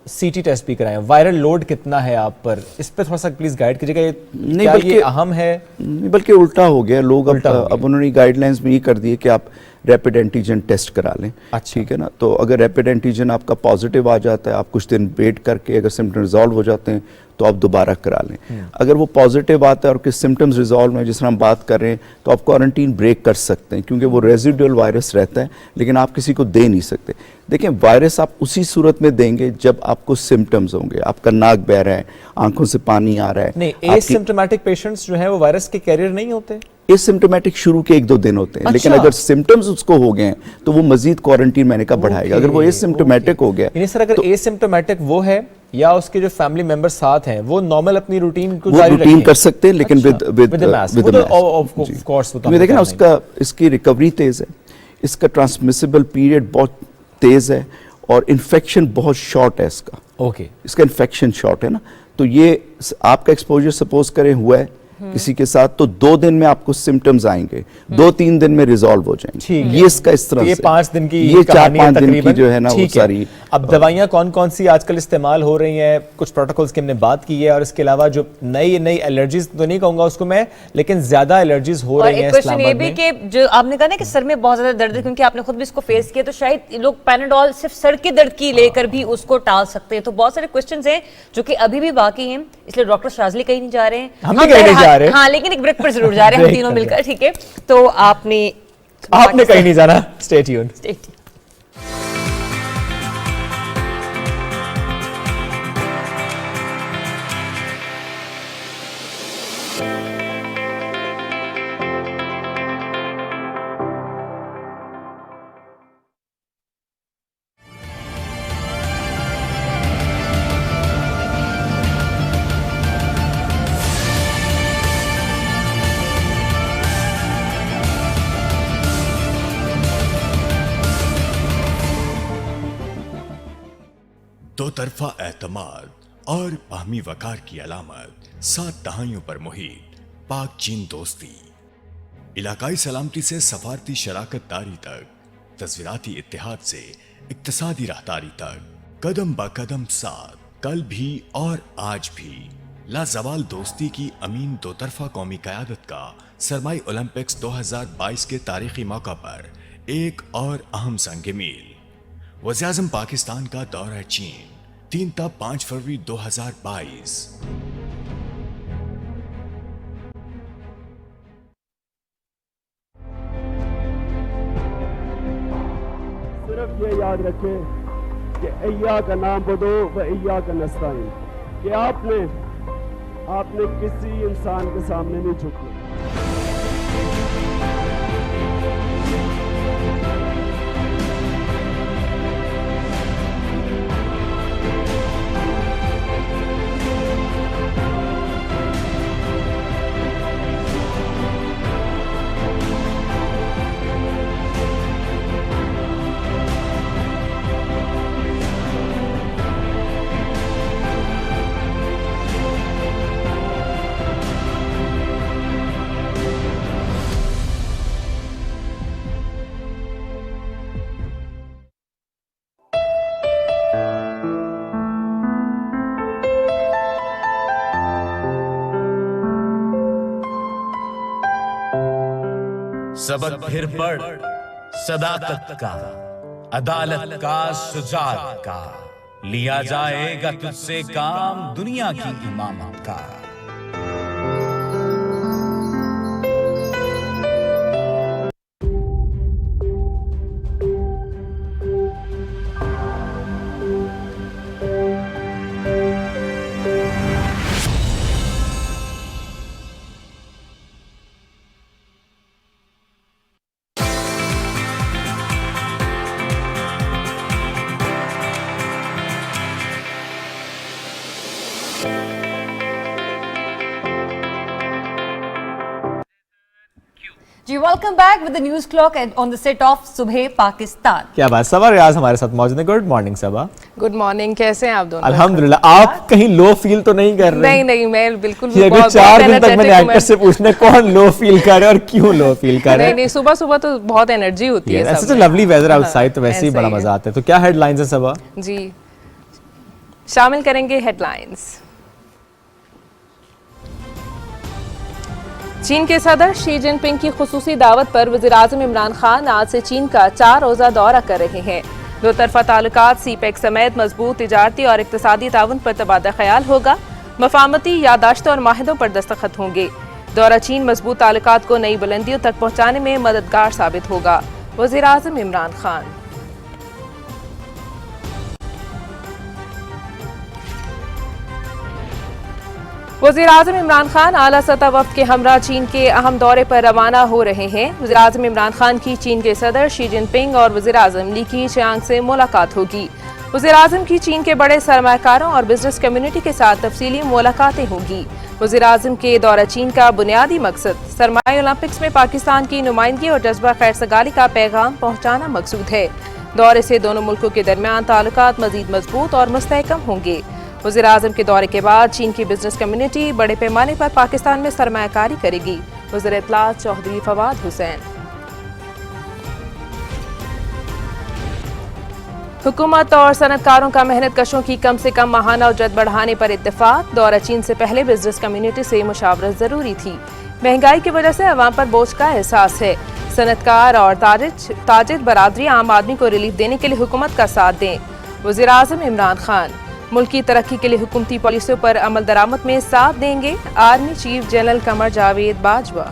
CT टेस्ट भी कराएं, वायरल लोड कितना है आप पर, इस पे थोड़ा सा प्लीज गाइड कीजिएगा। नहीं, बल्कि ये अहम है, नहीं बल्कि उल्टा हो गया। लोग अब उन्होंने गाइडलाइंस में ये कर दिए कि आप रैपिड एंटीजन टेस्ट करा लें। अच्छा, ठीक है ना। तो अगर रैपिड एंटीजन आपका पॉजिटिव आ जाता है, आप कुछ दिन वेट करके अगर सिम्टम रिजॉल्व हो जाते हैं तो आप दोबारा करा लें। अगर वो पॉजिटिव आता है और किस सिम्टम्स रिजॉल्व हैं, जिस तरह हम बात कर रहे हैं, तो आप क्वारंटीन ब्रेक कर सकते हैं, क्योंकि वो रेजिडुअल वायरस रहता है, लेकिन आप किसी को दे नहीं सकते। देखिए, वायरस आप उसी सूरत में देंगे जब आपको सिम्टम्स होंगे, आपका नाक बह रहा है, आंखों से पानी आ रहा है। नहीं, एसिम्प्टोमेटिक पेशेंट्स जो है वो वायरस के कैरियर नहीं होते? एसिम्प्टोमेटिक शुरू के 1-2 दिन होते हैं। अच्छा। लेकिन अगर सिम्टम्स उसको हो गए हैं तो वो मजीद क्वारंटीन मैंने कहा बढ़ाएगा। अगर वो एसिम्प्टोमेटिक हो गया, यानी सर अगर एसिम्प्टोमेटिक वो है या उसके जो फैमिली मेंबर साथ हैं वो नॉर्मल अपनी रूटीन को जारी रूटीन कर सकते हैं, लेकिन विद मास्क। ऑफ कोर्स वो देखिए ना, उसका इसकी रिकवरी तेज है, इसका ट्रांसमिसिबल पीरियड बहुत तेज है, और इन्फेक्शन बहुत शॉर्ट है इसका। ओके इसका इन्फेक्शन शॉट है ना, तो ये आपका एक्सपोजर सपोज करें हुआ है किसी के साथ, तो 2 दिन में आपको सिम्टम्स आएंगे, 2-3 दिन में रिजॉल्व हो जाएंगे। ये इसका इस तरह ये से 5 दिन की ये कहानी है 4-5 दिन की तकरीबन। जो है ना वो ठीक है। सारी। अब दवाइयाँ कौन कौन सी आजकल इस्तेमाल हो रही हैं, कुछ प्रोटोकॉल्स की हमने बात की है, और इसके अलावा जो नई नई एलर्जीज तो नहीं कहूंगा उसको मैं, लेकिन ज्यादा एलर्जीज हो और रही एक हैं क्वेश्चन ये इस्लामाबाद भी में। कि जो आपने कहा ना कि सर में बहुत ज्यादा दर्द है, क्योंकि आपने खुद भी इसको फेस किया, तो शायद लोग पैनाडोल सिर्फ सर के दर्द की लेकर भी उसको टाल सकते हैं। तो बहुत सारे क्वेश्चंस हैं जो कि अभी भी बाकी हैं, इसलिए डॉक्टर शाजली कहीं नहीं जा रहे हैं, हम भी कहीं नहीं जा रहे। हाँ, लेकिन एक ब्रेक पर जरूर जा रहे हैं हम तीनों मिलकर, ठीक है। तो आपने कहीं नहीं जाना, स्टे ट्यून्ड। दो तरफा एतमाद और बाहमी वकार की अलामत, 7 दहाइयों पर मुहित पाक चीन दोस्ती, इलाकाई सलामती से सफारती शराकत दारी तक, तस्वीराती इत्तेहाद से इक्तसादी राहदारी तक, कदम ब कदम साथ, कल भी और आज भी लाजवाल दोस्ती की अमीन दो तरफा कौमी क़यादत का सरमाई ओलंपिक्स 2022 के तारीखी मौका पर एक और अहम संग मील। वज़ीर-ए-आज़म पाकिस्तान का दौरा चीन 3 ता 5 फरवरी 2022। सिर्फ ये याद रखें कि अय्या का नाम बदो व अय्या का नस्ताइन, कि आपने किसी इंसान के सामने नहीं झुकना। सबक फिर पढ़ सदाकत का, अदालत का, सुजात का, लिया जाएगा तुझसे काम दुनिया की इमामत का। जी welcome back with the news clock on the set of Subah Pakistan. क्या बात, सबा रियाज हमारे साथ मौजूद है। गुड मॉर्निंग सबा। गुड मॉर्निंग, कैसे हैं आप दोनों? अल्हम्दुलिल्लाह। आप कहीं लो फील तो नहीं कर रहे? नहीं, मैं बिल्कुल भी अगर 4 दिन तक मैंने एक्टर से पूछने कौन लो फील कर रहा है और क्यों लो फील कर रहा है। नहीं, सुबह तो बहुत एनर्जी होती है। ऐसे तो लवली वेदर आउटसाइड, तो वैसे ही बड़ा मजा आता है। तो क्या हेडलाइंस है सबा? जी शामिल करेंगे हेडलाइंस। चीन के सदर शी जिनपिंग की खुसूसी दावत पर वज़ीर-ए-आज़म इमरान खान आज से चीन का 4 रोज़ा दौरा कर रहे हैं। दो तरफा ताल्लुकात, सीपेक समेत मजबूत तिजारती और इक्तिसादी ताउन पर तबादला ख्याल होगा। मफाहमती यादाश्तों और माहिदों पर दस्तखत होंगे। दौरा चीन मजबूत ताल्लुकात को नई बुलंदियों तक पहुँचाने में मददगार साबित होगा। वज़ीर-ए-आज़म इमरान खान। वज़ीर-ए-आज़म इमरान खान आला सतह वफ्द के हमरा चीन के अहम दौरे पर रवाना हो रहे हैं। वज़ीर-ए-आज़म इमरान खान की चीन के सदर शी जिनपिंग और वज़ीर-ए-आज़म ली कीचियांग से मुलाकात होगी। वज़ीर-ए-आज़म की चीन के बड़े सरमायाकारों और बिजनेस कम्युनिटी के साथ तफसीली मुलाकातें होंगी। वज़ीर-ए-आज़म के दौरा चीन का बुनियादी मकसद सरमाई ओलंपिक्स में पाकिस्तान की नुमाइंदगी और जज्बा खैर सगाली का पैगाम पहुँचाना मकसूद है। दौरे से दोनों मुल्कों के दरमियान ताल्लुकात मजीद मजबूत और मुस्तहकम होंगे। वज़ीर-ए-आज़म के दौरे के बाद चीन की बिजनेस कम्युनिटी बड़े पैमाने पर पाकिस्तान में सरमायाकारी करेगी। वज़ीर इत्तलात चौधरी फवाद हुसैन। हुकूमत और सनतकारों का मेहनत कशों की कम से कम माहाना उजरत बढ़ाने पर इत्तेफाक। दौरा चीन से पहले बिजनेस कम्युनिटी से मुशावरत जरूरी थी। महंगाई की वजह से अवाम पर बोझ का एहसास है। सनतकार और ताजिर बरादरी आम आदमी को रिलीफ देने के लिए हुकूमत का साथ दें। वज़ीर-ए-आज़म इमरान खान मुल्क की तरक्की के लिए हुकूमती पॉलिसियों पर अमल दरामद में साथ देंगे। Army chief general Qamar Javed Bajwa.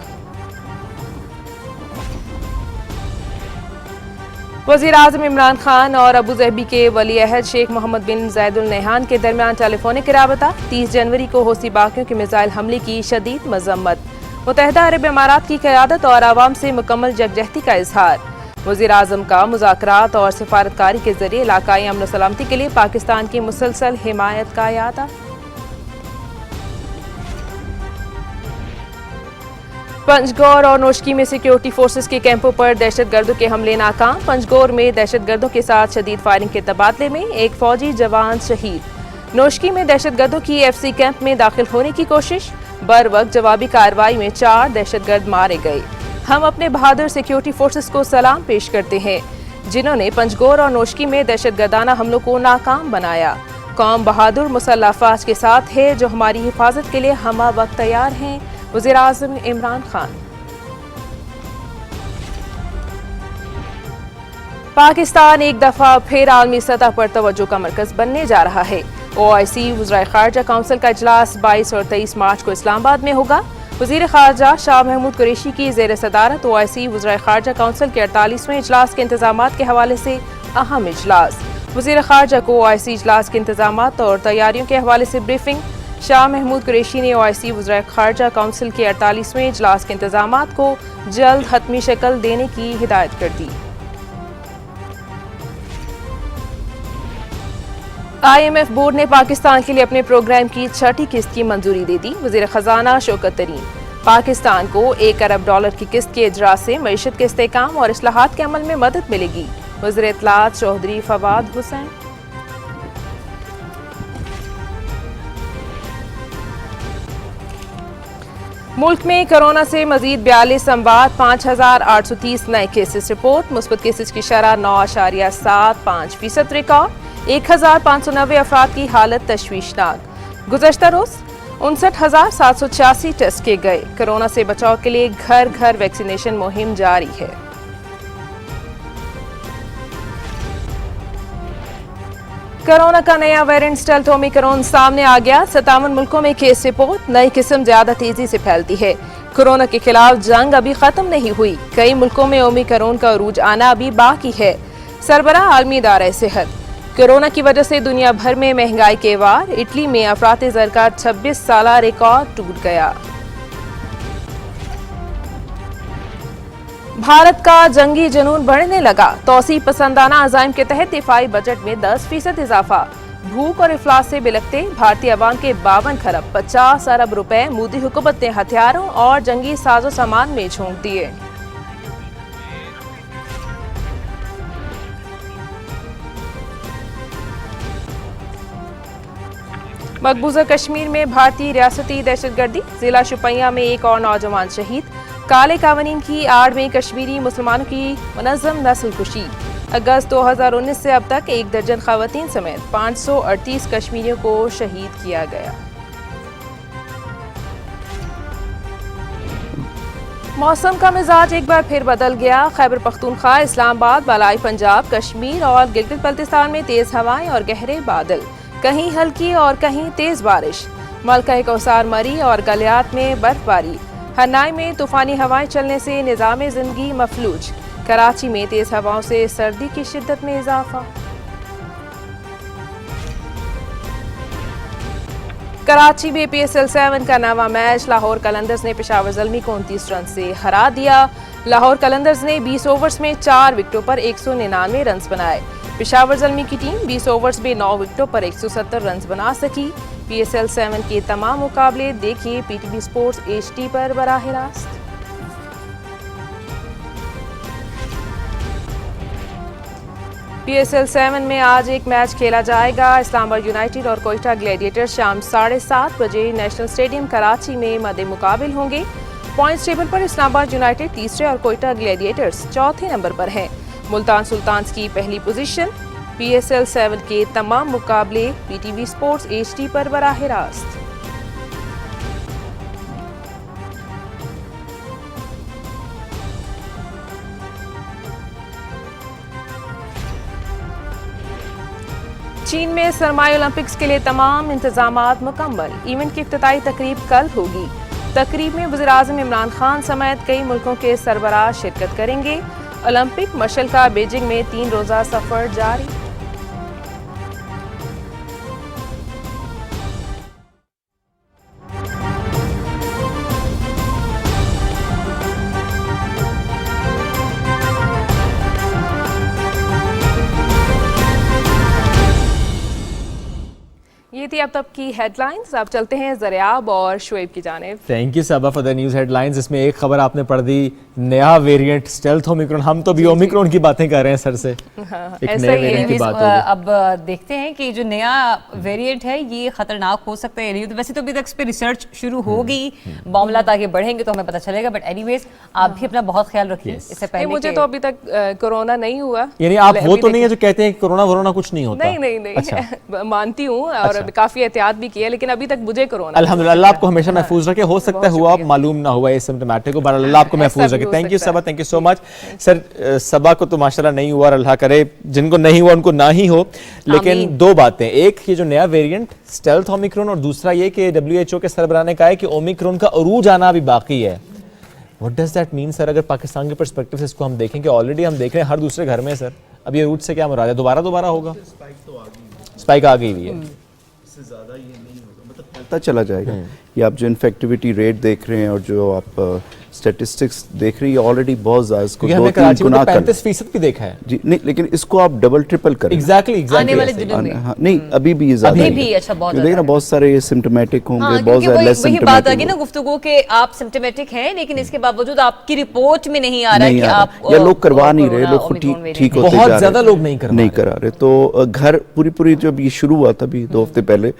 वज़ीर-ए-आज़म इमरान खान और अबू ज़हबी के वली अहद शेख मोहम्मद बिन ज़ायदुल नहयान के दरमियान टेलीफोनिक राबता। 30 जनवरी को हौसी बाकियों के मिसाइल हमले की शदीद मजम्मत। मुत्तहिदा अरब इमारात की क़यादत और आवाम से मुकम्मल यकजहती का इजहार। वज़ीर-ए-आज़म का मुज़ाकरात और सिफारतकारी के जरिए इलाकाई अमन सलामती के लिए पाकिस्तान की मुसलसल हिमायत का यादा। पंजगौर और नोशकी में सिक्योरिटी फोर्सेस के कैंपों पर दहशतगर्दों के हमले नाकाम। पंजगौर में दहशतगर्दों के साथ शदीद फायरिंग के तबादले में एक फौजी जवान शहीद। नोशकी में दहशतगर्दों की FC कैंप में दाखिल होने की कोशिश। बर वक्त जवाबी कार्रवाई में 4 दहशतगर्द मारे गए। हम अपने बहादुर सिक्योरिटी फोर्सेस को सलाम पेश करते हैं जिन्होंने पंजगौर और नोशकी में दहशतगर्दाना हमलों को नाकाम बनाया। कौम बहादुर मुसल्लह अफवाज के साथ है जो हमारी हिफाजत के लिए हमा वक्त तैयार हैं। वज़ीर-ए-आज़म इमरान खान। पाकिस्तान एक दफा फिर आलमी सतह पर तवज्जो का मरकज बनने जा रहा है। OIC वज़राए ख़ारजा काउंसिल का इजलास 22 और 23 मार्च को इस्लामाबाद में होगा। वज़ीर ख़ारजा शाह महमूद कुरैशी की ज़ेर सदारत OIC वज़राए ख़ारजा काउंसिल के 48वें इजलास के इंतजामात के हवाले से अहम इजलास। वज़ीर ख़ारजा को OIC इजलास के इंतजामात और तैयारियों के हवाले से ब्रीफिंग। शाह महमूद कुरैशी ने OIC वज़राए ख़ारजा काउंसिल के 48वें इजलास के इंतजामात को जल्द हतमी शक्ल देने की हिदायत कर दी। IMF बोर्ड ने पाकिस्तान के लिए अपने प्रोग्राम की 6ठी किस्त की मंजूरी दे दी। वज़ीर ख़जाना शौकत तरीन। पाकिस्तान को $1 अरब की किस्त के इजरा से मईशत के इस्तेहकाम और इस्लाहात के अमल में मदद मिलेगी। वज़ीर इत्तलात चौधरी फवाद हुसैन। मुल्क में कोरोना से मजीद 42 अमवात, 5830 नए केसेस रिपोर्ट। मुस्बत केसेस की शरह 9.75% रिकॉर्ड। 1590 अफराद की हालत तशवीशनाक। गुज़श्ता रोज 59,786 टेस्ट किए गए। कोरोना से बचाव के लिए घर घर वैक्सीनेशन मुहिम जारी है। कोरोना का नया वेरिएंट स्टेल्थ ओमिक्रॉन सामने आ गया। 57 मुल्कों में केस रिपोर्ट। नई किस्म ज्यादा तेजी से फैलती है। कोरोना के खिलाफ जंग अभी खत्म नहीं हुई। कई मुल्कों में ओमिक्रॉन का उरूज आना अभी बाकी है। सरबराह आलमी इदारा सेहत। कोरोना की वजह से दुनिया भर में महंगाई के वार। इटली में अफरात ज़र का 26 साला रिकॉर्ड टूट गया। भारत का जंगी जुनून बढ़ने लगा। तौसी पसंदाना अज़ाइम के तहत दिफाई बजट में 10% इजाफा। भूख और इफलास से बिलखते भारतीय अवाम के 52 खरब 50 अरब रुपए मोदी हुकूमत ने हथियारों और जंगी साजो सामान में झोंक दिए। मकबूजा कश्मीर में भारतीय रियासती दहशतगर्दी। जिला शुपिया में एक और नौजवान शहीद। काले कानून की आड़ में कश्मीरी मुसलमानों की मुनज़्ज़म नस्ल कुशी। अगस्त 2019 से अब तक 1 दर्जन खवातीन समेत 538 कश्मीरियों को शहीद किया गया। मौसम का मिजाज एक बार फिर बदल गया। खैबर पख्तूनख्वा, इस्लामाबाद, बालाई पंजाब, कश्मीर और गिलगित बल्तिस्तान में तेज हवाएं और गहरे बादल। कहीं हल्की और कहीं तेज बारिश। मलका कौसार, मरी और गलियात में बर्फबारी। हन्नाई में तूफानी हवाएं चलने से निज़ाम जिंदगी मफलूज। कराची में तेज हवाओं से सर्दी की शिद्दत में इजाफा। कराची में PSL 7 का नवा मैच। लाहौर कलंदर्स ने पेशावर ज़ल्मी को 29 रन से हरा दिया। लाहौर कलंदर्स ने 20 ओवर्स में 4 विकेटों पर 199 रन बनाए। पेशावर ज़ल्मी की टीम 20 ओवर्स में 9 विकेटों पर 170 रन बना सकी। PSL 7 के तमाम मुकाबले देखिए PTV स्पोर्ट्स HD पर बराह रास्त। PSL 7 में आज एक मैच खेला जाएगा। इस्लामाबाद यूनाइटेड और कोयटा ग्लैडिएटर्स शाम 7:30 बजे नेशनल स्टेडियम कराची में मद्दे मुकाबिल होंगे। पॉइंट्स टेबल पर इस्लामाबाद यूनाइटेड तीसरे और कोयटा ग्लैडिएटर्स चौथे नंबर पर हैं। मुल्तान सुल्तान्स की पहली पोजीशन। PSL 7 के तमाम मुकाबले PTV स्पोर्ट्स HD पर बराह रास्त। चीन में सरमाई ओलंपिक्स के लिए तमाम इंतजामात मुकम्मल। इवेंट की इफ्तिताई तकरीब कल होगी। तकरीब में वज़ीर-ए-आज़म इमरान खान समेत कई मुल्कों के सरबराह शिरकत करेंगे। ओलंपिक मशल का बीजिंग में 3 रोज़ा सफ़र जारी। ये थी अब तक की हेडलाइंस। अब चलते हैं ज़रियाब और शुएब की जानिब। Thank you Saba for the news headlines. इसमें एक खबर आपने पढ़ दी, नया वेरिएंट स्टेल्थ ओमिक्रॉन। हम तो भी ओमिक्रॉन की बातें कर रहे हैं सर से। एक नए वेरिएंट की बात हो गई। अब देखते हैं कि जो नया वेरिएंट है ये खतरनाक हो सकता है। तो वैसे तो अभी तक इस पर रिसर्च शुरू हो गई, मामला आगे बढ़ेंगे तो हमें पता चलेगा। बट एनीवेज आप भी अपना बहुत ख्याल रखिए। इससे पहले मुझे तो अभी तक कोरोना नहीं हुआ। यानी आप वो तो नहीं है जो कहते हैं कोरोना वोरोना कुछ नहीं होता? नहीं अच्छा। मानती हूँ और काफी एहतियात भी किया, लेकिन अभी तक मुझे कोरोना। अल्हम्दुलिल्लाह, अल्लाह आपको हमेशा महफूज रखे। हो सकता है हुआ आप मालूम ना हुआ एसिम्प्टोमेटिक को, बहरहाल अल्लाह आपको महफूज रखे। Thank you Saba, thank you so much sir. Saba को तो माशाल्लाह नहीं हुआ और अल्लाह करे जिनको नहीं हुआ उनको ना ही हो। लेकिन दो बातें, एक ये जो नया वेरिएंट स्टेल्थ ओमिक्रॉन और दूसरा ये कि WHO के सरबराह ने कहा है कि ओमिक्रॉन का अरूज आना अभी बाकी है। What does that mean sir? अगर पाकिस्तान के पर्सपेक्टिव से इसको हम देखें कि ऑलरेडी हम देख रहे हैं हर दूसरे घर में सर, अब ये अरूज से क्या मुराद है? दोबारा होगा? स्पाइक आ गई हुई है। इससे ज़्यादा ये नहीं होगा, मतलब फैलता चला जाएगा। ये आप जो इन्फेक्टिविटी रेट देख रहे हैं और जो आप स्टैटिस्टिक्स देख रही है ऑलरेडी बहुत ज़्यादा, इसको 2-3 गुना 35% भी देखा है जी। नहीं, लेकिन इसको आप डबल ट्रिपल करें। एग्जैक्टली आने वाले दिनों में। हाँ, नहीं अभी भी ये ज़्यादा अभी भी अच्छा बहुत देखना, बहुत सारे सिम्टोमेटिक होंगे, बहुत क्योंकि ज़्यादा वही बात आ गई ना गुफ्तगू के आप सिम्टोमेटिक हैं लेकिन इसके बावजूद आपकी रिपोर्ट में नहीं आ रहा है कि आप या लोग करवा नहीं रहे, लोग खुद ठीक होते जा रहे हैं। बहुत ज्यादा लोग नहीं करा रहे। तो घर पूरी जब ये शुरू हुआ था अभी 2 हफ्ते पहले,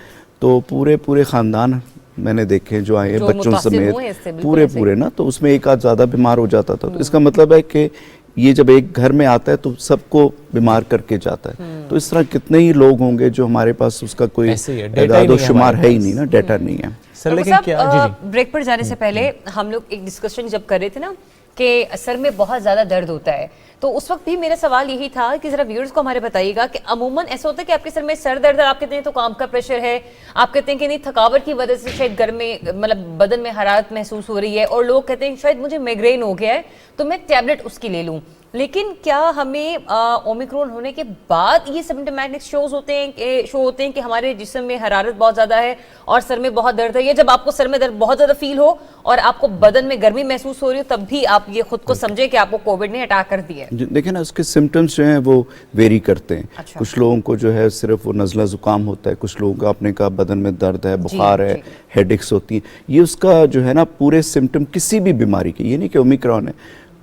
तो पूरे खानदान मैंने देखे जो आए बच्चों समेत पूरे ना, तो उसमें एक आध ज़्यादा बीमार हो जाता था। तो इसका मतलब है कि ये जब एक घर में आता है तो सबको बीमार करके जाता है। तो इस तरह कितने ही लोग होंगे जो हमारे पास उसका कोई एदाद शुमार है ही नहीं ना, डाटा नहीं है सर। लेकिन क्या ब्रेक पर जाने से पहले हम लोग एक डिस्कशन जब कर रहे थे ना कि सर में बहुत ज़्यादा दर्द होता है, तो उस वक्त भी मेरा सवाल यही था कि ज़रा व्यूअर्स को हमारे बताइएगा कि अमूमन ऐसा होता है कि आपके सर में सर दर्द है, आप कहते हैं तो काम का प्रेशर है, आप कहते हैं कि नहीं थकावट की वजह से शायद घर में मतलब बदन में हरारत महसूस हो रही है, और लोग कहते हैं शायद मुझे माइग्रेन हो गया है तो मैं टैबलेट उसकी ले लूँ। लेकिन क्या हमें ओमिक्रॉन होने के बाद ये सिम्पटोमेटिक शो होते हैं कि हमारे जिस्म में हरारत बहुत ज़्यादा है और सर में बहुत दर्द है, या जब आपको सर में दर्द बहुत ज़्यादा फील हो और आपको बदन में गर्मी महसूस हो रही हो तब भी आप ये खुद को समझे कि आपको कोविड ने अटैक कर दिया है? देखिए ना, उसके सिम्टम्स जो हैं वो वेरी करते हैं। अच्छा। कुछ लोगों को जो है सिर्फ वो नज़ला ज़ुकाम होता है, कुछ लोगों का अपने का बदन में दर्द है, बुखार है, हेडेक्स होती हैं। ये उसका जो है ना पूरे सिम्टम किसी भी बीमारी के, ये नहीं कि ओमिक्रॉन है,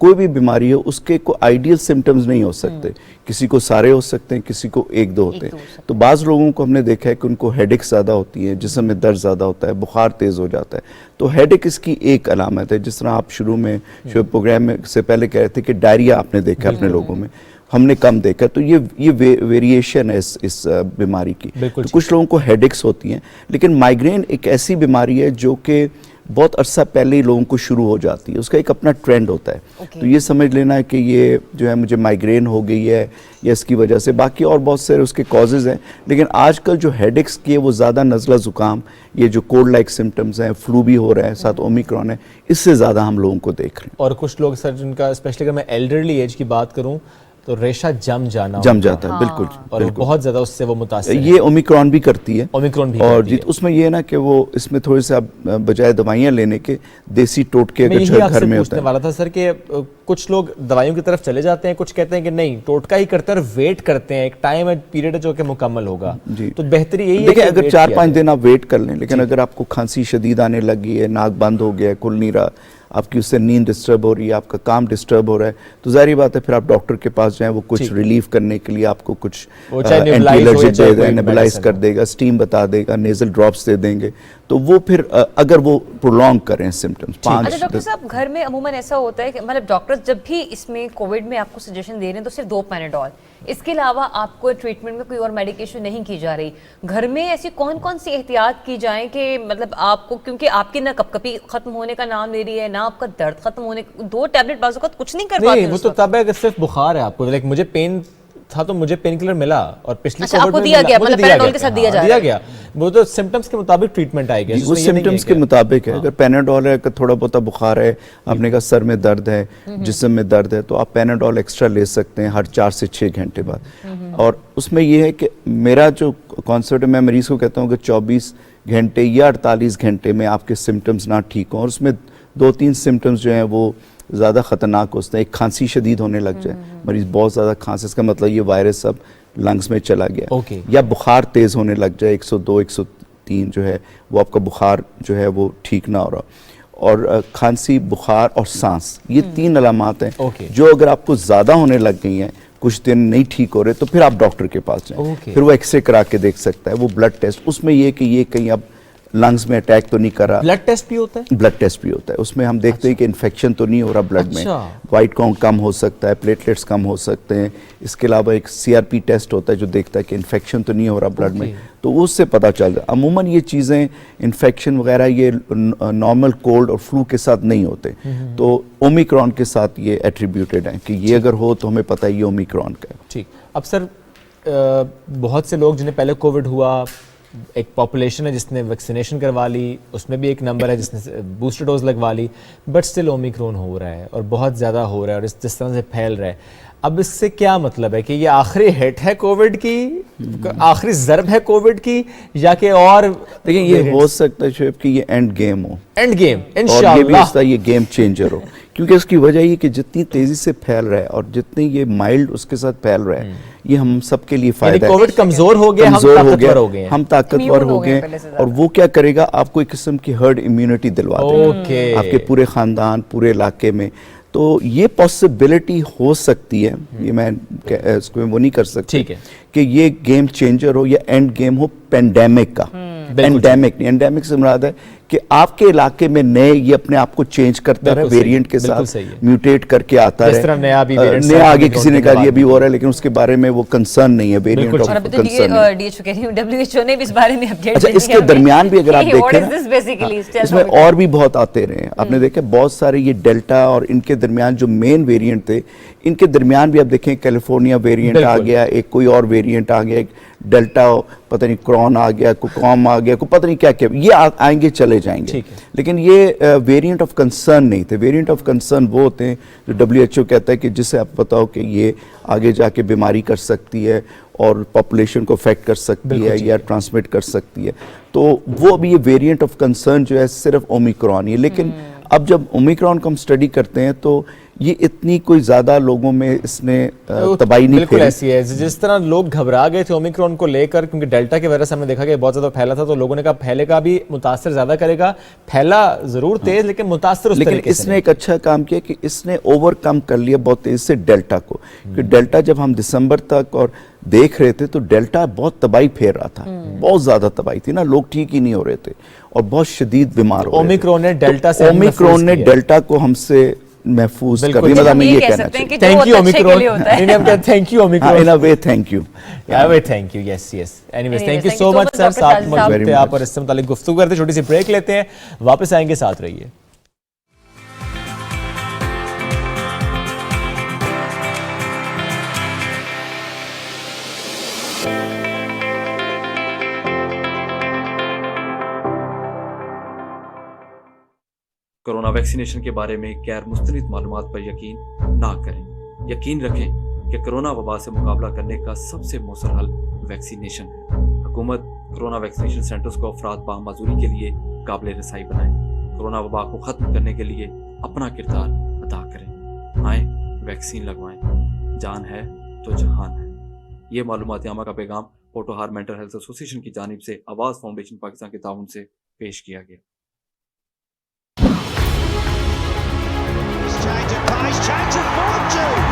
कोई भी बीमारी हो उसके को आइडियल सिम्टम्स नहीं हो सकते। किसी को सारे हो सकते हैं, किसी को 1-2 होते हैं। तो बाज़ लोगों को हमने देखा है कि उनको हेडेक ज़्यादा होती है, जिस्म में दर्द ज़्यादा होता है, बुखार तेज़ हो जाता है। तो हेडेक इसकी एक अलामत है। जिस तरह आप शुरू में प्रोग्राम में से पहले कह रहे थे कि डायरिया आपने देखा अपने लोगों में, हमने कम देखा। तो ये वेरिएशन है इस बीमारी की। तो कुछ लोगों को हेडेक्स होती हैं, लेकिन माइग्रेन एक ऐसी बीमारी है जो कि बहुत अरसा पहले ही लोगों को शुरू हो जाती है, उसका एक अपना ट्रेंड होता है। तो ये समझ लेना है कि ये जो है मुझे माइग्रेन हो गई है या इसकी वजह से, बाकी और बहुत सारे उसके कॉजेज़ हैं। लेकिन आजकल जो हेडेक्स की है वो ज़्यादा नज़ला ज़ुकाम, ये जो कोल्ड लाइक सिम्टम्स हैं, फ्लू भी हो रहा है, साथ ओमिक्रॉन है, इससे ज़्यादा हम लोगों को देख रहे हैं। और कुछ लोग सर जिनका स्पेशली अगर मैं एल्डरली एज की बात करूँ तो रेशा जम जाता है। बिल्कुल, और बहुत ज्यादा उससे वो मुतासिर है। ये ओमिक्रॉन भी करती है, ओमिक्रॉन भी और उसमें ये है ना कि वो इसमें थोड़े से आप बजाय दवाइयाँ लेने के देसी टोटके अगर घर में होता है। वाला था सर कि कुछ लोग दवाइयों की तरफ चले जाते हैं, कुछ कहते हैं कि नहीं टोटका ही करते हैं और वेट करते हैं, एक टाइम है पीरियड है जो कि मुकम्मल होगा। जी, तो बेहतरी यही है। देखिए, अगर 4-5 दिन आप वेट कर लें, लेकिन अगर आपको खांसी शदीद आने लगी है, नाक बंद हो गया, खुल नहीं रहा, आपकी उससे नींद डिस्टर्ब हो रही है, आपका काम डिस्टर्ब हो रहा है, तो जाहिर बात है फिर आप डॉक्टर के पास जाएं, वो कुछ रिलीफ करने के लिए आपको कुछ एंटी एलर्जिक दे देगा, नेबुलाइज कर देगा, स्टीम बता देगा, नेजल ड्रॉप्स दे देंगे, तो वो फिर अगर वो प्रोलॉन्ग करें सिम्टम्स 5। अच्छा डॉक्टर साहब, घर में अमूमन ऐसा होता है कि मतलब डॉक्टर्स जब भी इसमें कोविड में आपको सजेशन दे रहे हैं तो सिर्फ 2 पैनाडोल, इसके अलावा आपको ट्रीटमेंट में कोई और मेडिकेशन नहीं की जा रही। घर में ऐसी कौन कौन सी एहतियात की जाए कि मतलब आपको, क्योंकि आपकी ना कपकपी खत्म होने का नाम ले रही है ना आपका दर्द खत्म होने, 2 टैबलेट बाजू का कुछ नहीं कर पाते। वो तो तब है अगर सिर्फ बुखार है आपको, लाइक मुझे पेन था तो मुझे पेन किलर मिला और पिछली अच्छा, आपको दिया गया, मतलब पैनाडोल के साथ दिया जा रहा है। दिया गया, वो तो सिम्टम्स के मुताबिक ट्रीटमेंट आएगा, वो सिम्टम्स के मुताबिक है। अगर पैनाडोल है, अगर थोड़ा बहुत बुखार है, आपने कहा सर में दर्द है, जिस्म में दर्द है, तो आप पैनाडोल एक्स्ट्रा ले सकते हैं हर 4 से 6 घंटे बाद। और उसमें ये है कि मेरा जो कॉन्सेप्ट है, मैं मरीज को कहता हूँ कि 24 घंटे या 48 घंटे में आपके सिम्टम्स ना ठीक हों, और उसमें 2-3 सिम्टम्स जो हैं वो ज़्यादा ख़तरनाक होते हैं। एक खांसी शदीद होने लग जाए, मरीज़ बहुत ज़्यादा खांसी, इसका मतलब ये वायरस सब लंग्स में चला गया, या बुखार तेज़ होने लग जाए 102-103 जो है वो आपका बुखार जो है वो ठीक ना हो रहा, और खांसी, बुखार और सांस, ये 3 अलामात हैं जो अगर आपको ज़्यादा होने लग गई हैं, कुछ दिन नहीं ठीक हो रहे, तो फिर आप डॉक्टर के पास जाएं। फिर वो एक्सरे करा के देख सकता है, वो ब्लड टेस्ट, उसमें ये कि ये कहीं अब लंग्स में अटैक तो नहीं कर रहा। ब्लड टेस्ट भी होता है? ब्लड टेस्ट भी होता है, उसमें हम देखते हैं कि इन्फेक्शन तो नहीं हो रहा ब्लड में, वाइट काउंट कम हो सकता है, प्लेटलेट्स कम हो सकते हैं। इसके अलावा एक CRP टेस्ट होता है जो देखता है कि इन्फेक्शन तो नहीं हो रहा ब्लड में, तो उससे पता चल जाए। अमूमन ये चीज़ें इन्फेक्शन वगैरह ये नॉर्मल कोल्ड और फ्लू के साथ नहीं होते, तो ओमिक्रॉन के साथ ये एट्रीब्यूटेड है कि ये अगर हो तो हमें पता है ये ओमिक्रॉन का है। ठीक। अब सर बहुत से लोग जिन्हें पहले कोविड हुआ, एक पॉपुलेशन है जिसने वैक्सीनेशन करवा ली, उसमें भी एक नंबर है जिसने बूस्टर डोज लगवा ली, बट स्टिल ओमिक्रॉन हो रहा है और बहुत ज़्यादा हो रहा है और जिस तरह से फैल रहा है। अब इससे क्या मतलब है कि ये आखिरी हिट है कोविड की, आखिरी ज़रब है कोविड की, या कि और देखिए ये हो सकता है शुएब कि ये एंड गेम हो, एंड गेम इंशाअल्लाह, और ये भी इसका ये गेम चेंजर हो, क्योंकि इसकी वजह ये कि जितनी तेजी से फैल रहा है और जितनी ये माइल्ड उसके साथ फैल रहा है, ये हम सबके लिए फायदा है। कोविड कमजोर हो गया, हम ताकतवर हो गए, और वो क्या करेगा, आपको एक किस्म की हर्ड इम्यूनिटी दिलवा देगा आपके पूरे खानदान, पूरे इलाके में। तो ये पॉसिबिलिटी हो सकती है, ये मैं इसको वो नहीं कर सकती कि ये गेम चेंजर हो या एंड गेम हो पेंडेमिक का। एंडेमिक नहीं, एंडेमिक से मुराद है कि आपके इलाके में नए ये अपने आप को चेंज करता रहे, वेरिएंट के साथ म्यूटेट करके आता रहे, नया आगे किसी ने कहा ये भी हो रहा है, लेकिन उसके बारे में वो कंसर्न नहीं है, वेरिएंट ऑफ कंसर्न। WHO ने भी इस बारे में अपडेट। अच्छा, इसके दरमियान भी अगर आप देखें इसमें और भी बहुत आते रहे, आपने देखा बहुत सारे ये डेल्टा और इनके दरमियान जो मेन वेरिएंट थे, इनके दरमियान भी आप देखें कैलिफोर्निया वेरिएंट आ गया, एक कोई और वेरिएंट आ गया, एक डेल्टा पता नहीं क्रॉन आ गया, कोई कॉम आ गया, कोई पता नहीं क्या क्या, ये आएंगे चले जाएंगे, लेकिन ये वेरिएंट ऑफ कंसर्न नहीं थे। वेरिएंट ऑफ कंसर्न वो होते हैं जो WHO कहता है कि जिससे आप बताओ कि ये आगे जाके बीमारी कर सकती है और पॉपुलेशन को अफेक्ट कर सकती है या ट्रांसमिट कर सकती है, तो वो अभी ये वेरिएंट ऑफ कंसर्न जो है सिर्फ ओमिक्रॉन ही है। लेकिन अब जब ओमिक्रॉन को हम स्टडी करते हैं तो ये इतनी कोई ज्यादा लोगों में इसने तबाही नहीं बिल्कुल ऐसी है जिस तरह लोग घबरा गए थे ओमिक्रॉन को लेकर, क्योंकि डेल्टा की वजह से हमने देखा कि बहुत ज्यादा फैला था, तो लोगों ने कहा फैलेगा भी, मुतासर ज्यादा करेगा, फैला जरूर तेज लेकिन मुतासर उस लेकिन तरीके से इसने एक अच्छा काम किया कि इसने ओवरकम कर लिया बहुत तेज से डेल्टा को, क्योंकि डेल्टा जब हम दिसंबर तक और देख रहे थे तो डेल्टा बहुत तबाही फेर रहा था, बहुत ज्यादा तबाही थी ना, लोग ठीक ही नहीं हो रहे थे और बहुत शदीद बीमार हो रहे थे। ओमिक्रॉन ने डेल्टा से ओमिक्रॉन ने डेल्टा को हमसे महफूज कर दिया, मतलब मैं ये कहना चाहिए। Thank you Omicron, thank you Omicron, in a way thank you, thank you, yes yes, anyways thank you so much sir, साथ मौजूद थे आप और इससे मुतालिक गुफ्तगू करते। छोटी सी ब्रेक लेते हैं, वापस आएंगे, साथ रहिए। कोरोना वैक्सीनेशन के बारे में गैर मुस्तनिद मालूमात पर यकीन ना करें। यकीन रखें कि कोरोना वबा से मुकाबला करने का सबसे मौसर हल वैक्सीनेशन है। हुकूमत कोरोना वैक्सीनेशन सेंटर्स को अफराद बामाजूरी के लिए काबिल रसाई बनाए, कोरोना वबा को ख़त्म करने के लिए अपना किरदार अदा करें। आए वैक्सीन लगवाएं, जान है तो जहान है। ये मालूमाती आमा का पैगाम पोटोहार मेंटल हेल्थ एसोसिएशन की जानिब से आवाज़ फाउंडेशन पाकिस्तान के ताउन से पेश किया गया। change of pace, change of fortune.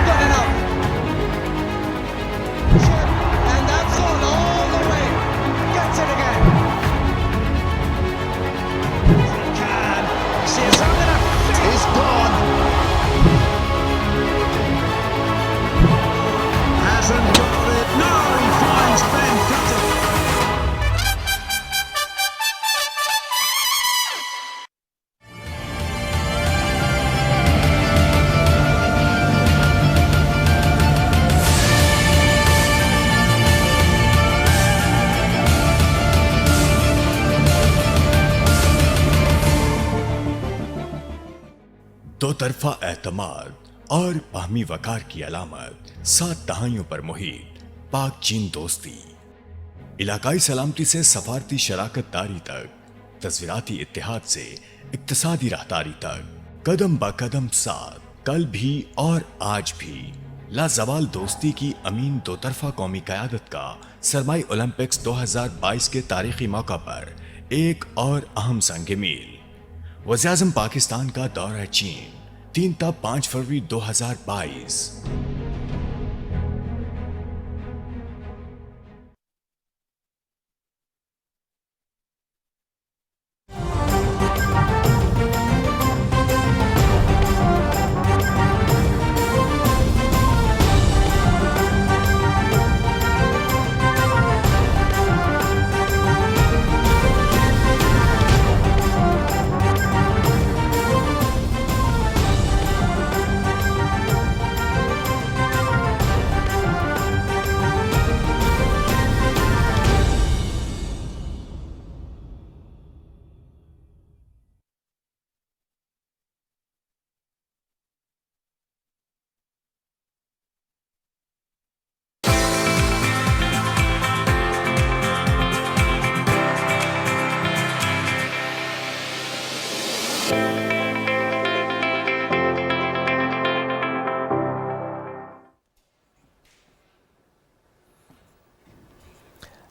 Got it up. And that's all the way. Gets it again. Can. Says I'm gonna. He's gone. Hasn't got it. No, he finds Ben Cutter. दो तरफा एतमाद और बाहमी वकार की अलामत, 7 दहाइयों पर मुहित पाक चीन दोस्ती, इलाकाई सलामती से सफारती शराकत दारी तक, तस्वीराती इत्तेहाद से इक्तिसादी राहदारी तक, कदम ब कदम साथ, कल भी और आज भी लाजवाल दोस्ती की अमीन दो तरफा कौमी क़यादत का सरमाई ओलंपिक्स 2022 के तारीखी मौका पर एक और अहम संग मील। वज़ीर-ए-आज़म पाकिस्तान का दौरा चीन 3 ता 5 फरवरी 2022।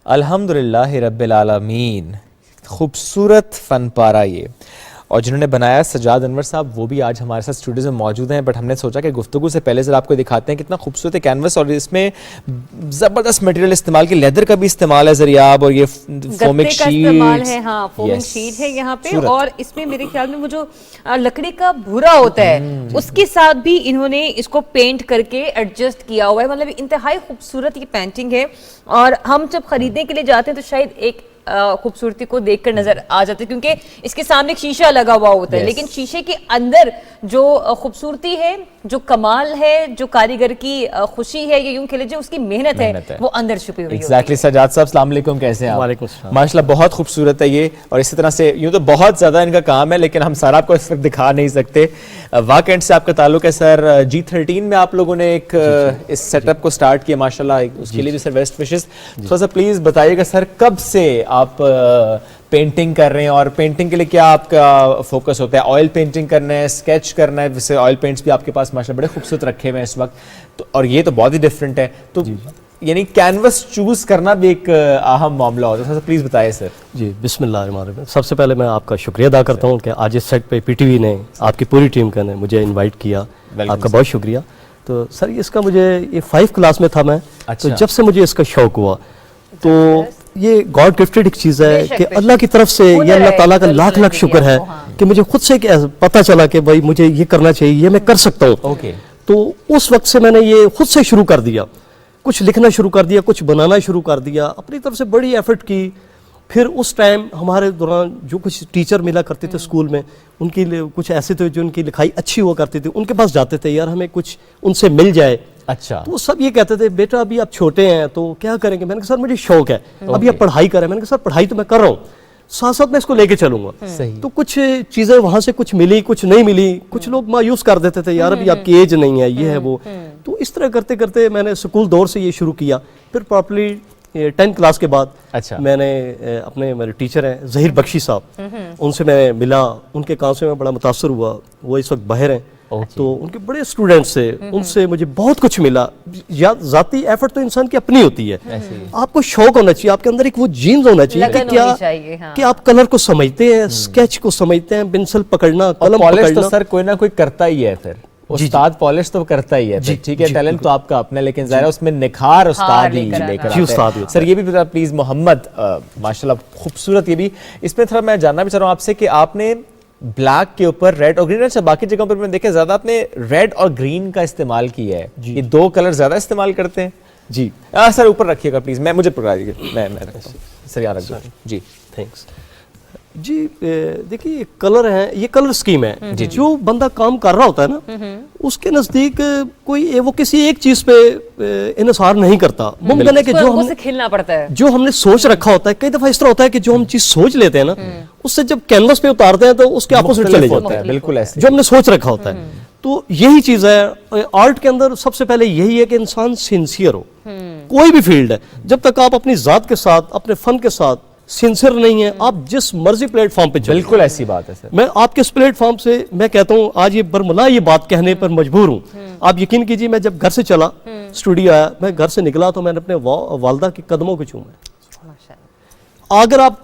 अल्हम्दुलिल्लाह रब्बिल आलमीन। खूबसूरत फ़न पारा ये, और जिन्होंने बनाया सजाद अनवर साहब, वो भी आज हमारे साथ स्टूडियो में मौजूद हैं। बट हमने सोचा कि गुफ्तगू से पहले ज़रा आपको दिखाते हैं कितना खूबसूरत है कैनवस, और इसमें ज़बरदस्त मटेरियल इस्तेमाल की, लेदर का भी इस्तेमाल है, ज़रियाब और ये फोमिक शीट है। हाँ, फोमिक शीट है यहाँ पे, और इसमें मेरे ख्याल में वो जो लकड़ी का भूरा होता है उसके साथ भी इन्होंने इसको पेंट करके एडजस्ट किया हुआ है। मतलब इंतहाई खूबसूरत ये पेंटिंग है, और हम जब खरीदने के लिए जाते हैं तो शायद एक खूबसूरती को देखकर नजर आ जाते हैं, क्योंकि इसके सामने एक शीशा लगा हुआ होता है, लेकिन शीशे के अंदर जो खूबसूरती है, जो कमाल है, जो कारीगर की खुशी है, ये यूं कह लीजिए उसकी मेहनत है, वो अंदर छुपी हुई है। एग्जैक्टली। सजाद साहब अस्सलाम वालेकुम, कैसे हैं आप? वालेकुम सलाम। माशाल्लाह बहुत खूबसूरत है ये, और इसी तरह से यूं तो बहुत ज्यादा इनका काम है, लेकिन हम सारा आपको इस वक्त दिखा नहीं सकते। वाकएंड से आपका ताल्लुक है सर, G13 में आप लोगों ने एक इस सेटअप को स्टार्ट किया, माशाल्लाह, उसके लिए भी सर बेस्ट विशेस। थोड़ा सा प्लीज बताइएगा सर, कब से आप पेंटिंग कर रहे हैं, और पेंटिंग के लिए क्या आपका फोकस होता है? ऑयल पेंटिंग करना है, स्केच करना है? वैसे ऑयल पेंट्स भी आपके पास माशाल्लाह बड़े खूबसूरत रखे हुए हैं इस वक्त, तो और ये तो बहुत ही डिफरेंट है, तो यानी कैनवस चूज करना भी एक अहम मामला होता है। प्लीज बताइए सर। जी, बिस्मिल्लाहिर्रहमानिर्रहीम। सबसे पहले मैं आपका शुक्रिया अदा करता हूँ कि आज इस सेट पे पीटीवी ने, आपकी पूरी टीम का ने मुझे इनवाइट किया, आपका बहुत शुक्रिया। तो सर इसका मुझे ये 5 क्लास में था मैं, तो जब से मुझे इसका शौक हुआ, तो ये गॉड गिफ्टेड एक चीज़ है कि अल्लाह की तरफ से, ये अल्लाह ताला का लाख लाख शुक्र है कि मुझे खुद से पता चला कि भाई मुझे ये करना चाहिए, ये मैं कर सकता हूँ। तो उस वक्त से मैंने ये खुद से शुरू कर दिया, कुछ लिखना शुरू कर दिया, कुछ बनाना शुरू कर दिया, अपनी तरफ से बड़ी एफर्ट की। फिर उस टाइम हमारे दौरान जो कुछ टीचर मिला करते थे स्कूल में, उनकी कुछ ऐसे थे जो उनकी लिखाई अच्छी हुआ करती थी, उनके पास जाते थे, यार हमें कुछ उनसे मिल जाए। अच्छा। तो सब ये कहते थे, बेटा अभी आप छोटे हैं तो क्या करेंगे? मैंने कहा सर मुझे शौक है, अभी आप पढ़ाई करें। मैंने कहा सर पढ़ाई तो मैं कर रहा हूँ, साथ साथ मैं इसको लेके चलूंगा। तो कुछ चीजें वहां से कुछ मिली, कुछ नहीं मिली, कुछ लोग मायूस कर देते थे, यार अभी आपकी एज नहीं है, ये है वो। तो इस तरह करते करते मैंने स्कूल दौर से ये शुरू किया। फिर प्रॉपर्ली 10th क्लास के बाद मैंने अपने मेरे टीचर हैं ज़हीर बख्शी साहब, उनसे मैं मिला, उनके काम से मैं बड़ा मुतासर हुआ। वो इस वक्त बाहर हैं, तो उनके बड़े स्टूडेंट्स थे, उनसे मुझे बहुत कुछ मिला। या जाती एफर्ट तो इंसान की अपनी होती है, आपको शौक होना चाहिए, आपके अंदर एक वो जीन्स होना चाहिए कि क्या कि आप कलर को समझते हैं, स्केच को समझते हैं, पेंसिल पकड़ना, कलम पकड़ना। तो सर कोई ना कोई करता ही है, फिर उस्ताद पॉलिश तो करता ही है, ठीक है, टैलेंट तो आपका अपना, लेकिन ज़ाहिर है उसमें निखार उस्ताद ही लेकर आते हैं। सर ये भी बता प्लीज मोहम्मद, माशाल्लाह खूबसूरत, ये भी इसमें थोड़ा मैं जानना भी चाह रहा हूँ आपसे कि आपने ब्लैक के ऊपर रेड और ग्रीन, अच्छा बाकी जगहों पर मैंने देखा ज्यादा आपने रेड और ग्रीन का इस्तेमाल किया है, ये दो कलर ज्यादा इस्तेमाल करते हैं जी। सर ऊपर रखिएगा प्लीज, मैं मुझे पकड़ा दीजिए, मैं रखता हूँ सर, यहाँ रख दो जी, थैंक्स जी। देखिए कलर है, ये कलर स्कीम है जी। जो बंदा काम कर रहा होता है ना, उसके नजदीक कोई वो किसी एक चीज पे इन्हिसार नहीं करता। मुमकिन है कि जो हम खिलना पड़ता है, जो हमने सोच रखा होता है, कई दफा इस तरह होता है कि जो हम चीज सोच लेते हैं ना, उससे जब कैनवस पे उतारते हैं तो उसके अपोजिट चले जाता है, बिल्कुल ऐसे जो हमने सोच रखा होता है। तो यही चीज है आर्ट के अंदर, सबसे पहले यही है कि इंसान सिंसियर हो, कोई भी फील्ड है। जब तक आप अपनी जात के साथ, अपने फन के साथ सिंसियर नहीं है, आप जिस मर्जी प्लेटफॉर्म पे चले, बिल्कुल ऐसी बात है सर। मैं आपके इस प्लेटफॉर्म से मैं कहता हूँ आज ये बरमला ये बात कहने पर मजबूर हूँ। आप यकीन कीजिए, मैं जब घर से चला, स्टूडियो आया, मैं घर से निकला तो मैंने अपने वालदा के कदमों को चूमा। अगर आप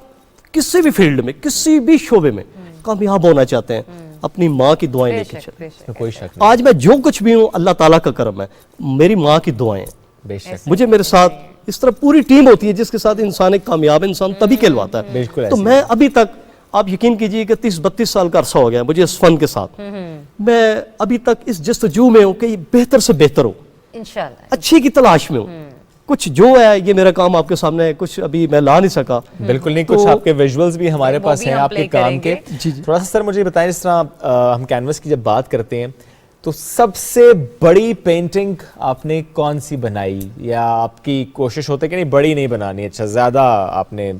किसी भी फील्ड में, किसी भी शोबे में कामयाब होना चाहते हैं, अपनी माँ की दुआएं लेके चले, कोई शक नहीं। आज मैं जो कुछ भी हूँ अल्लाह ताला का करम है, मेरी माँ की दुआएं, बेशक मुझे मेरे साथ इस तरह पूरी टीम होती है जिसके साथ इंसान एक कामयाब इंसान तभी कहलवाता है। बिल्कुल तो मैं अभी तक, आप यकीन कीजिए कि 30-32 साल का अरसा हो गया मुझे इस फन के साथ, मैं अभी तक इस जस्तजू में हूँ कि बेहतर से बेहतर हो, इंशाल्लाह अच्छे की तलाश में हूँ। कुछ जो है ये मेरा काम आपके सामने है, कुछ अभी मैं ला नहीं सका। बिल्कुल नहीं, कुछ आपके विजुअल्स भी हमारे पास हैं आपके काम के। थोड़ा सा सर मुझे बताएं, जिस तरह हम कैनवस की जब बात करते हैं तो सबसे बड़ी पेंटिंग आपने कौन सी बनाई, या आपकी कोशिश होता है कि नहीं बड़ी नहीं बनानी, अच्छा ज्यादा आपने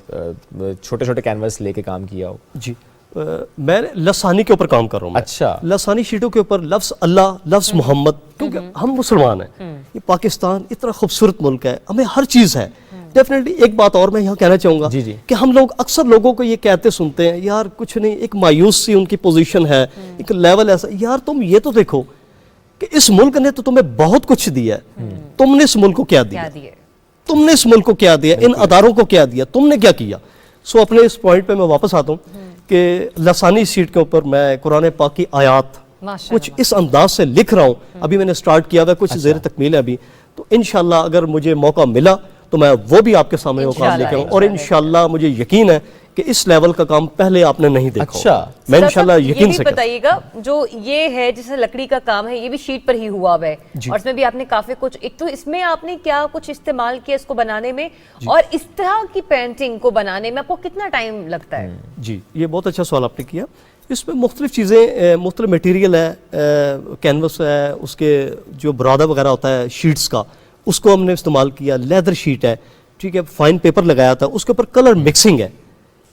छोटे छोटे कैनवस लेके काम किया हो? जी मैं लसानी के ऊपर काम कर रहा हूँ। अच्छा, लसानी शीटों के ऊपर लफ्ज अल्लाह, लफ्ज मोहम्मद, क्योंकि हम मुसलमान हैं, ये पाकिस्तान इतना खूबसूरत मुल्क है, हमें हर चीज़ है। डेफिनेटली एक बात और मैं यहाँ कहना चाहूँगा कि हम लोग अक्सर लोगों को ये कहते सुनते हैं, यार कुछ नहीं, एक मायूस सी उनकी पोजीशन है, एक लेवल ऐसा, यार तुम ये तो देखो कि इस मुल्क ने तो तुम्हें बहुत कुछ दिया है, तुमने इस मुल्क को क्या दिया, तुमने इस मुल्क को क्या दिया, इन अदारों को क्या दिया, तुमने क्या किया। सो अपने इस पॉइंट पे मैं वापस आता हूँ कि लसानी शीट के ऊपर मैं कुरान पाक की आयात कुछ इस अंदाज से लिख रहा हूँ। अभी मैंने स्टार्ट किया हुआ, कुछ ज़ेर तकमील है अभी, तो इंशाल्लाह अगर मुझे मौका मिला तो मैं वो भी आपके सामने वो काम लेकर आऊँ, और इंशाल्लाह मुझे यकीन है कि इस लेवल का काम पहले आपने नहीं देखा। अच्छा, मैं इंशाल्लाह यकीन से बताइएगा, जो ये है जैसे लकड़ी का काम है, ये भी शीट पर ही हुआ है, और इसमें भी आपने काफी कुछ, एक तो इसमें आपने क्या कुछ इस्तेमाल किया इसको बनाने में, और इस तरह की पेंटिंग को बनाने में आपको कितना टाइम लगता है? जी ये बहुत अच्छा सवाल आपने किया। इसमें मुख्तलिफ चीज़ें, मुख्तलिफ मटीरियल है, कैनवस है, उसके जो बुरादा वगैरह होता है शीट्स का, उसको हमने इस्तेमाल किया, लेदर शीट है, ठीक है, फाइन पेपर लगाया था, उसके ऊपर कलर मिक्सिंग है,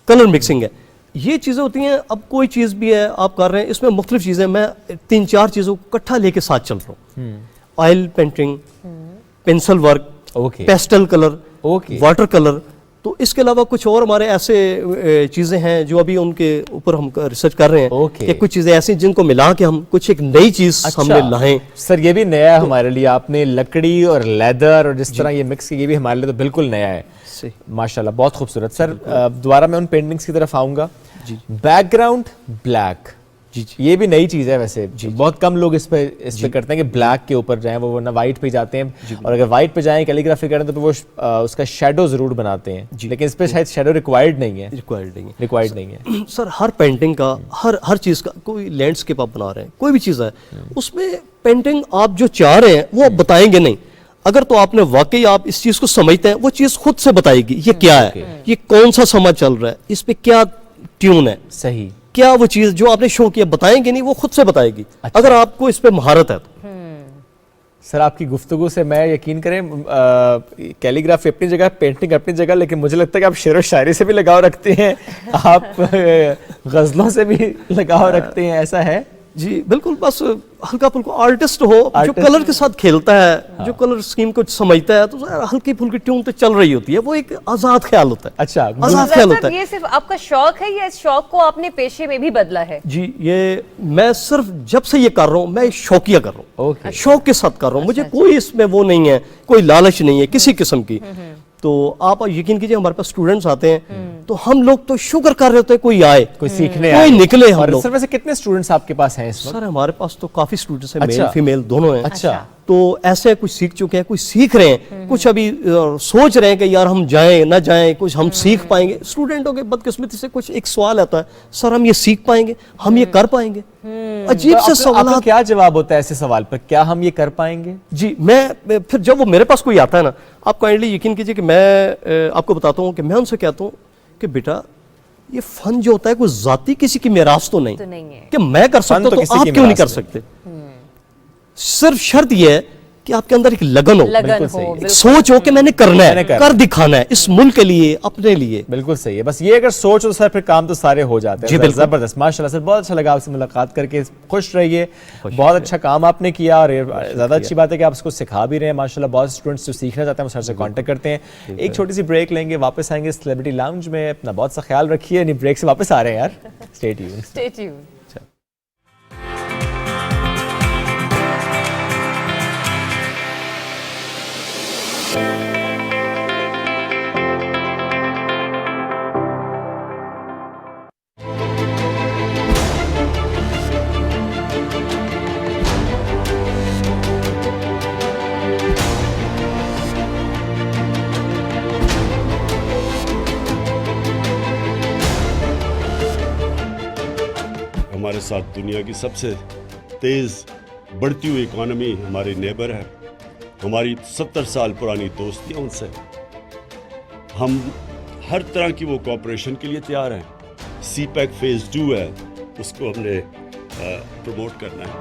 कलर मिक्सिंग है, ये चीज़ें होती हैं। अब कोई चीज़ भी है आप कर रहे हैं, इसमें मुख्तलिफ चीज़ें, मैं 3-4 चीज़ों को इकट्ठा लेके साथ चल रहा हूँ। Oil painting, pencil work, pastel colour, water colour, तो इसके अलावा कुछ और हमारे ऐसे चीज़ें हैं जो अभी उनके ऊपर हम रिसर्च कर रहे हैं कि कुछ चीज़ें ऐसी जिनको मिला के हम कुछ एक नई चीज़ सामने लाएं। सर ये भी नया है हमारे लिए, आपने लकड़ी और लेदर और जिस तरह ये मिक्स की, ये भी हमारे लिए तो बिल्कुल नया है माशाल्लाह, बहुत खूबसूरत। सर दोबारा मैं उन पेंटिंग्स की तरफ आऊँगा। बैकग्राउंड ब्लैक, ये भी नई चीज़ है वैसे, बहुत कम लोग इस पे करते हैं कि ब्लैक के ऊपर जाएं, वो वरना वाइट पे जाते हैं, और अगर वाइट पे जाएं कैलीग्राफी करें तो वो उसका शेडो जरूर बनाते हैं, लेकिन इस पे शायद शेडो रिक्वायर्ड नहीं है। सर हर पेंटिंग का, हर चीज़ का, कोई लैंडस्केप आप बना रहे हैं, कोई भी चीज़ है, उसमें पेंटिंग आप जो चाह रहे हैं वो आप बताएंगे नहीं, अगर तो आपने वाकई आप इस चीज़ को समझते हैं, वो चीज़ खुद से बताएगी ये क्या है, ये कौन सा समा चल रहा है, इस पे क्या ट्यून है, सही क्या वो चीज जो आपने शो किया बताएंगे नहीं, वो खुद से बताएगी। अच्छा। अगर आपको इस पे महारत है तो। सर आपकी गुफ्तगू से मैं यकीन करें, कैलीग्राफी अपनी जगह, पेंटिंग अपनी जगह, लेकिन मुझे लगता है कि आप शेर व शायरी से भी लगाव रखते हैं, आप गजलों से भी लगाव रखते हैं, ऐसा है? जी बिल्कुल, बस हल्का फुल्का आर्टिस्ट हो जो कलर के साथ खेलता है, जो कलर स्कीम को समझता है, तो हल्की फुल्की ट्यून तो चल रही होती है, वो एक आजाद ख्याल होता है। अच्छा, आजाद ख्याल होता है। ये सिर्फ आपका शौक है या इस शौक को आपने पेशे में भी बदला है? जी, ये मैं सिर्फ जब से ये कर रहा हूँ, मैं शौकिया कर रहा हूँ, शौक के साथ कर रहा हूँ। मुझे कोई इसमें वो नहीं है, कोई लालच नहीं है किसी किस्म की। तो आप यकीन कीजिए, हमारे पास स्टूडेंट्स आते हैं तो हम लोग तो शुक्र कर रहे होते हैं कोई आए, कोई सीखने कोई निकले। हम लोग सर वैसे कितने स्टूडेंट्स आपके पास हैं इस वक्त? सर हमारे पास तो काफी स्टूडेंट्स हैं, अच्छा। मेल फीमेल दोनों हैं। अच्छा। तो ऐसे कुछ सीख चुके हैं, कुछ सीख रहे हैं, कुछ अभी सोच रहे हैं कि यार हम जाएं ना जाएं, कुछ हम सीख पाएंगे। स्टूडेंटों के बदकिस्मती से कुछ एक सवाल आता है, सर हम ये सीख पाएंगे, हम ये कर पाएंगे? अजीब तो से सवाल। आपका क्या जवाब होता है ऐसे सवाल पर, क्या हम ये कर पाएंगे? जी मैं फिर जब वो मेरे पास कोई आता है ना, आप काइंडली यकीन कीजिए कि मैं आपको बताता हूँ कि मैं उनसे कहता हूँ कि बेटा ये फन जो होता है कोई जाती किसी की मेरास तो नहीं है कि मैं कर सकता हूं तो आप क्यों नहीं कर सकते। सिर्फ शर्त यह है कि आपके अंदर एक लगन हो, एक सोच हो कि मैंने करना है, कर दिखाना है इस मुल्क के लिए, अपने लिए। बिल्कुल सही है, बस ये अगर सोच हो सर, फिर काम तो सारे हो जाते हैं। जी जबरदस्त, माशाल्लाह सर, बहुत अच्छा लगा आपसे मुलाकात करके। खुश रहिए, बहुत अच्छा काम आपने किया और ज्यादा अच्छी बात है कि आप उसको सिखा भी रहे हैं माशाल्लाह। बहुत स्टूडेंट्स जो सीखना चाहते हैं वो सर से कांटेक्ट करते हैं। एक छोटी सी ब्रेक लेंगे, वापस आएंगे सेलिब्रिटी लाउंज में। अपना बहुत सा ख्याल रखिए, नहीं ब्रेक से वापस आ रहे हैं यार। Stay tuned, stay tuned. हमारे साथ दुनिया की सबसे तेज़ बढ़ती हुई इकॉनमी हमारी नेबर है। हमारी 70 साल पुरानी दोस्ती है उनसे। हम हर तरह की वो कॉपरेशन के लिए तैयार हैं। CPEC फेज़ 2 है, उसको हमने प्रमोट करना है।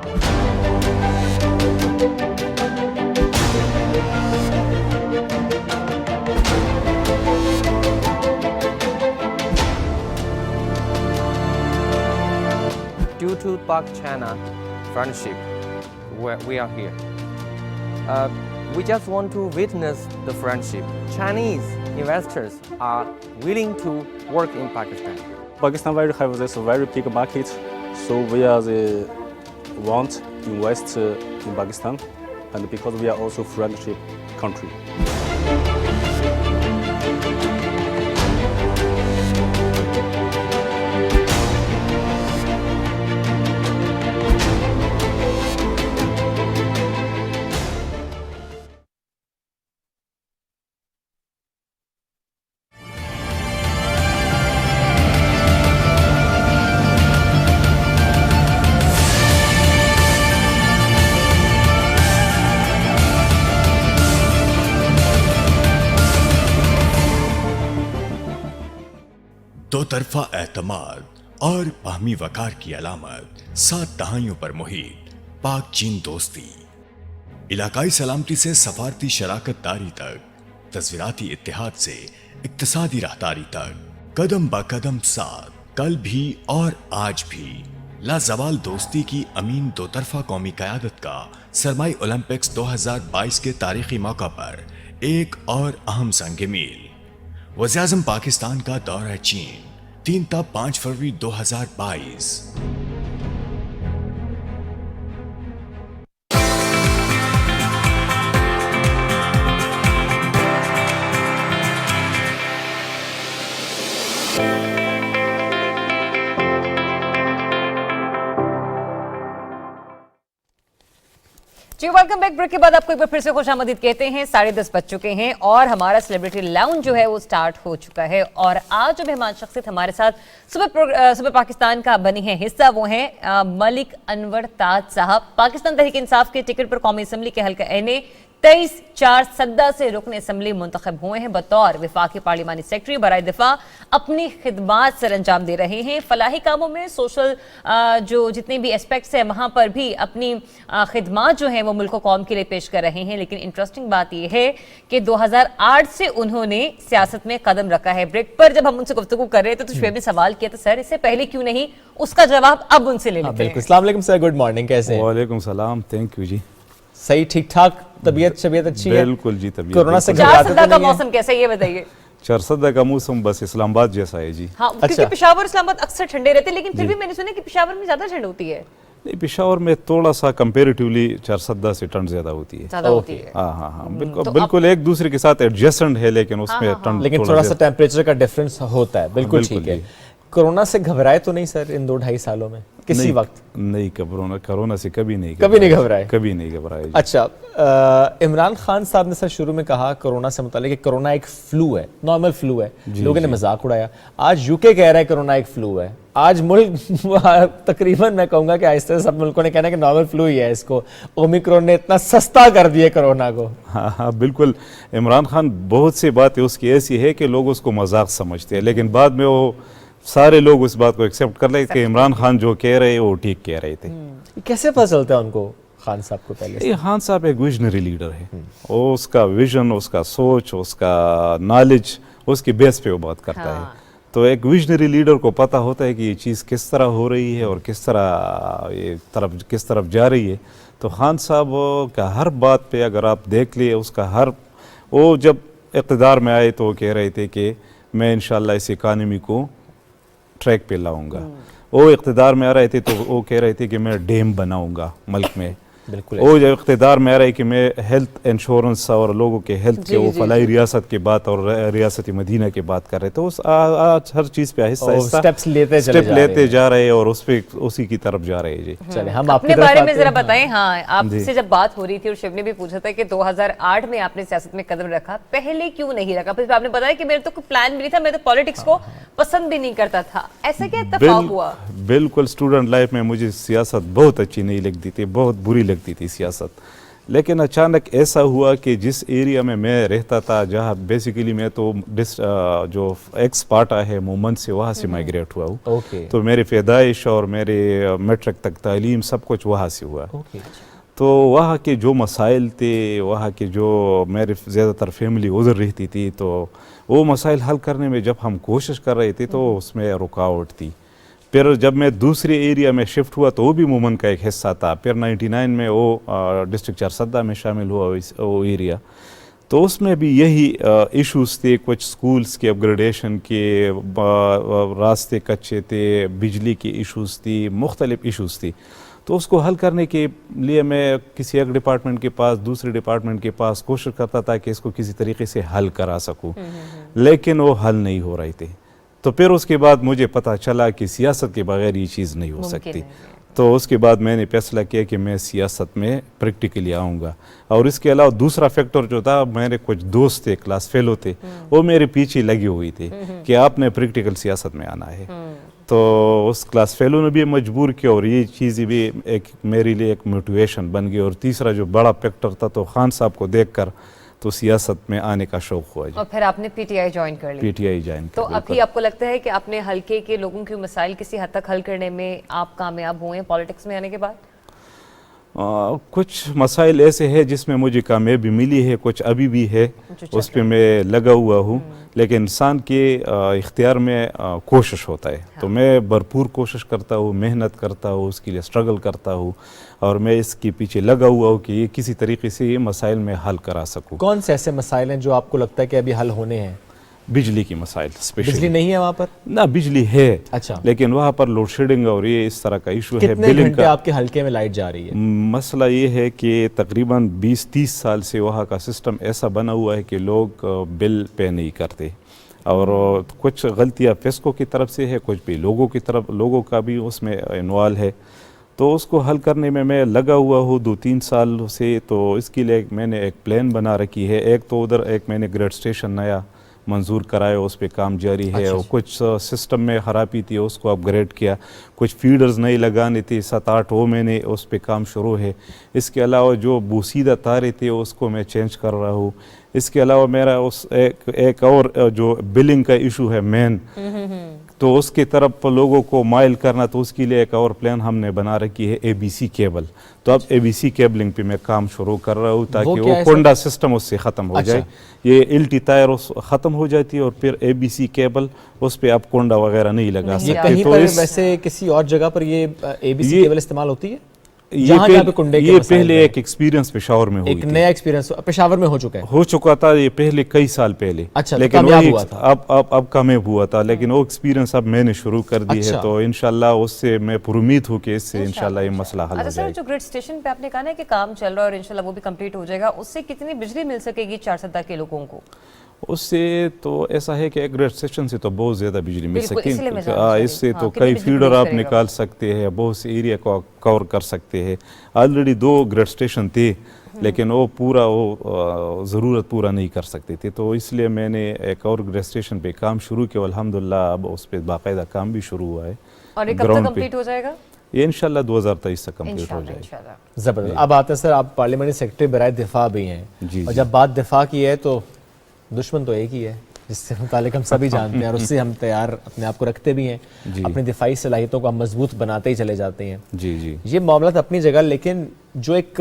Due to Pak-China friendship, we are here. We just want to witness the friendship. Chinese investors are willing to work in Pakistan. Pakistan will have this very big market, so we are the want to invest in Pakistan, and because we are also friendship country. दो तरफा एतमाद और बाहमी वकार की अलामत, 7 दहाइयों पर मुहित पाक चीन दोस्ती, इलाकाई सलामती से सफारती शराकत दारी तक, तस्वीराती इत्तेहाद से इक्तिसादी राहदारी तक, कदम ब कदम साथ, कल भी और आज भी लाजवाल दोस्ती की अमीन दो तरफा कौमी क़यादत का सरमाई ओलंपिक्स 2022 के तारीखी मौका पर एक और अहम संग मील। वज़ीर-ए-आज़म पाकिस्तान का दौरा चीन 3 ता 5 फरवरी 2022। जी वेलकम बैक। ब्रेक के बाद आपको एक बार फिर से खुशामदीद कहते हैं। 10:30 बज चुके हैं और हमारा सेलिब्रिटी लाउंज जो है वो स्टार्ट हो चुका है। और आज जो मेहमान शख्सियत हमारे साथ सुबह पाकिस्तान का बनी है हिस्सा, वो हैं मलिक अनवर ताज साहब। पाकिस्तान तहरीक इंसाफ के टिकट पर कौमी असम्बली के हल्का NA 23/4 सद्दा से रुकन असम्बली मुंतखब हुए हैं। बतौर विफाकी पार्लिमानी सेक्रेटरी बराए दिफा अपनी खिदमात सर अंजाम दे रहे हैं। फलाही कामों में सोशल जो जितने भी एस्पेक्ट्स हैं वहाँ पर भी अपनी खिदमात जो हैं वो मुल्क कौम के लिए पेश कर रहे हैं। लेकिन इंटरेस्टिंग बात यह है कि 2008 से उन्होंने सियासत में कदम रखा है। ब्रेक पर जब हम उनसे गुफ्तगू कर रहे थे तो शुएब ने सवाल किया था, सर इससे पहले क्यों नहीं, उसका जवाब अब उनसे ले लेते हैं। बिल्कुल। अस्सलाम वालेकुम सर, गुड मॉर्निंग, कैसे हैं? वालेकुम सलाम, थैंक यू जी। सही, ठीक ठाक, तबीयत शबीयत अच्छी है? बिल्कुल जी, तबीयत कोरोना से चारसदा का मौसम कैसा है ये बताइए। चारसदा का मौसम बस इस्लामाबाद जैसा है जी। हाँ, क्योंकि पेशावर इस्लामाबाद अक्सर ठंडे रहते हैं, लेकिन फिर भी मैंने सुना कि पेशावर में ज्यादा ठंड होती है। नहीं, पेशावर में थोड़ा सा कंपेरेटिवली चारसदा से ठंड ज्यादा होती है। ज्यादा होती है। हाँ हाँ हाँ, बिल्कुल बिल्कुल एक दूसरे के साथ एडजस्टेंट है, लेकिन उसमें ठंड, लेकिन थोड़ा सा टेम्परेचर का डिफरेंस होता है। बिल्कुल ठीक है। कोरोना से घबराए तो नहीं सर इन 2-2.5 सालों में किसी वक्त? नहीं, कोरोना से कभी नहीं घबराए। कभी नहीं घबराए। अच्छा, इमरान खान साहब ने सर शुरू में कहा कोरोना से मुतालिक कि कोरोना एक फ्लू है, नॉर्मल फ्लू है, लोगों ने मजाक उड़ाया। आज यूके कह रहा है कोरोना एक फ्लू है। आज मुल्क तकरीबन मैं कहूंगा कि आहिस्ते सब मुल्कों ने कहना कि नॉर्मल फ्लू ही है इसको। ओमिक्रॉन ने इतना सस्ता कर दिया कोरोना को। हाँ हाँ बिल्कुल। इमरान खान बहुत सी बातें उसकी ऐसी है कि लोग उसको मजाक समझते हैं, लेकिन बाद में वो सारे लोग उस बात को एक्सेप्ट कर ले कि इमरान खान जो कह रहे वो ठीक कह रहे थे। कैसे पता चलता है उनको खान साहब को? पहले खान साहब एक विजनरी लीडर है, उसका विजन, उसका सोच, उसका नॉलेज, उसकी बेस पे वो बात करता है। तो एक विजनरी लीडर को पता होता है कि ये चीज़ किस तरह हो रही है और किस तरफ जा रही है। तो खान साहब का हर बात पे अगर आप देख लिए उसका वो जब इक़्तिदार में आए तो वो कह रहे थे कि मैं इंशाल्लाह इस इकानमी को ट्रैक पे लाऊंगा। वो इक़्तिदार में आ रहे थे तो वो कह रहे थे कि मैं डैम बनाऊंगा मुल्क में। बिल्कुल। वो जब इक़्तिदार में आ रहे कि मैं हेल्थ इंश्योरेंस और लोगों के हेल्थ के वो फलाई रियासत की बात और रियासती मदीना की बात कर रहे थे। उस आज हर चीज़ पे आहिस्ता स्टेप्स लेते जा रहे हैं और उसी की तरफ जा रहे हैं जी। चले हम अपने बारे में जरा बताएं। हाँ, आपसे जब बात हो रही थी और शिव ने भी पूछा था कि 2008 में आपने सियासत में कदम रखा, पहले क्यों नहीं रखा? फिर आपने बताया कि मेरे तो कोई प्लान भी नहीं था, मैं तो पॉलिटिक्स को पसंद भी नहीं करता था। ऐसा क्या इत्तेफाक हुआ? बिल्कुल, स्टूडेंट लाइफ में मुझे सियासत बहुत अच्छी नहीं लगती थी, बहुत बुरी लगती थी सियासत। लेकिन अचानक ऐसा हुआ कि जिस एरिया में मैं रहता था, जहाँ बेसिकली मैं तो जो एक्स पार्टा है मूवमेंट से, वहाँ से माइग्रेट हुआ हूँ। तो मेरी पैदाइश और मेरे मैट्रिक तक तालीम सब कुछ वहाँ से हुआ। तो वहाँ के जो मसाइल थे, वहाँ के जो मेरे ज़्यादातर फैमिली उधर रहती थी, तो वो मसाइल हल करने में जब हम कोशिश कर रहे थे तो उसमें रुकावट थी। फिर जब मैं दूसरे एरिया में शिफ्ट हुआ तो वो भी मूवमेंट का एक हिस्सा था। फिर 99 में वो डिस्ट्रिक्ट चारसदा में शामिल हुआ वो एरिया। तो उसमें भी यही इश्यूज़ थे, कुछ स्कूल्स के अपग्रेडेशन के, रास्ते कच्चे थे, बिजली की इश्यूज़ थी, मुख्तलिफ इश्यूज़ थी। तो उसको हल करने के लिए मैं किसी एक डिपार्टमेंट के पास, दूसरे डिपार्टमेंट के पास कोशिश करता था कि इसको किसी तरीके से हल करा सकूं, लेकिन वो हल नहीं हो रहे थे। तो फिर उसके बाद मुझे पता चला कि सियासत के बगैर ये चीज़ नहीं हो सकती। तो उसके बाद मैंने फैसला किया कि मैं सियासत में प्रैक्टिकली आऊँगा। और इसके अलावा दूसरा फैक्टर जो था, मेरे कुछ दोस्त थे, क्लास फेलो थे, वो मेरे पीछे लगे हुए थे कि आपने प्रैक्टिकल सियासत में आना है। तो उस क्लास फेलो ने भी मजबूर किया और ये चीज़ भी एक मेरे लिए एक मोटिवेशन बन गई। और तीसरा जो बड़ा फैक्टर था, तो खान साहब को देखकर तो सियासत में आने का शौक हुआ। और फिर आपने पीटीआई ज्वाइन कर ली। पीटीआई ज्वाइन तो अभी आपको लगता है कि अपने हल्के के लोगों के मसाइल किसी हद तक हल करने में आप कामयाब हुए हैं पॉलिटिक्स में आने के बाद? कुछ मसाइल ऐसे हैं जिसमें मुझे कामयाबी मिली है, कुछ अभी भी है, उस पर मैं लगा हुआ हूँ। लेकिन इंसान के इख्तियार में कोशिश होता है। तो मैं भरपूर कोशिश करता हूँ, मेहनत करता हूँ, उसके लिए स्ट्रगल करता हूँ और मैं इसके पीछे लगा हुआ हूँ कि ये किसी तरीके से ये मसाइल में हल करा सकूँ। कौन से ऐसे मसाइल हैं जो आपको लगता है कि अभी हल होने हैं? बिजली की मसाइल, बिजली नहीं है वहाँ पर? ना, बिजली है। अच्छा। लेकिन वहाँ पर लोड शेडिंग और ये इस तरह का इशू है। कितने घंटे आपके हल्के में लाइट जा रही है? मसला ये है कि तकरीबन 20-30 साल से वहाँ का सिस्टम ऐसा बना हुआ है कि लोग बिल पे नहीं करते। और कुछ गलतियाँ फेस्को की तरफ से है, कुछ भी लोगों का भी उसमें इन्वॉल्व है। तो उसको हल करने में मैं लगा हुआ हूँ 2-3 साल से। तो इसके लिए मैंने एक प्लान बना रखी है। एक तो उधर एक मैंने ग्रेड स्टेशन नया मंजूर कराया, उस पर काम जारी है। और कुछ सिस्टम में खराबी थी, उसको अपग्रेड किया। कुछ फीडर्स नई लगानी थी, 7-8 वो मैंने उस पर काम शुरू है। इसके अलावा जो बोसीदा तारें थी उसको मैं चेंज कर रहा हूँ। इसके अलावा मेरा उस एक और जो बिलिंग का इशू है मेन, तो उसकी तरफ लोगों को माइल करना, तो उसके लिए एक और प्लान हमने बना रखी है ABC केबल। तो अब ABC केबलिंग पे मैं काम शुरू कर रहा हूँ ताकि वो कोंडा सिस्टम उससे ख़त्म हो जाए। ये LT तार ख़त्म हो जाती है और फिर ABC केबल उस पर आप कोंडा वगैरह नहीं लगा सकते। कहीं पर वैसे किसी और जगह पर ये ABC केबल इस्तेमाल होती है? ये पहले एक एक्सपीरियंस पेशावर में हुई एक नया एक्सपीरियंस पेशावर में हो चुका है, हो चुका था ये पहले कई साल पहले। अच्छा, लेकिन तो हुआ था। अब कामयाब हुआ था, लेकिन वो एक्सपीरियंस अब मैंने शुरू कर दी है। तो इंशाल्लाह उससे मैं पुरुमीद हूँ कि इससे इंशाल्लाह ये मसला हल हो जाएगा। जो ग्रिड स्टेशन पे आपने कहा ना कि काम चल रहा है और इंशाल्लाह वो भी कंप्लीट हो जाएगा, उससे कितनी बिजली मिल सकेगी 4 के लोगों को? उससे तो ऐसा है कि एक ग्रिड स्टेशन से तो बहुत ज़्यादा बिजली मिल सकती है। इससे तो कई फीडर आप निकाल सकते हैं, बहुत से एरिया को कवर कर सकते हैं। ऑलरेडी 2 ग्रिड स्टेशन थे, लेकिन वो पूरा वो ज़रूरत पूरा नहीं कर सकते थे। तो इसलिए मैंने एक और ग्रिड स्टेशन पे काम शुरू किया। अल्हम्दुलिल्लाह अब उस पर बाकायदा काम भी शुरू हुआ है। और ये कब तक कंप्लीट हो जाएगा? ये इंशाल्लाह 2023 तक कंप्लीट हो जाएगा। ज़बरदस्त। अब आते हैं सर, आप पार्लियामेंट्री सेक्रेटरी बराए दिफा भी हैं, और जब बात दिफा की है तो दुश्मन तो एक ही है जिससे मुतालिक हम सभी जानते हैं, और उससे हम तैयार अपने आप को रखते भी हैं। अपनी दिफाई सलाहियतों को हम मजबूत बनाते ही चले जाते हैं। जी ये मामला तो अपनी जगह, लेकिन जो एक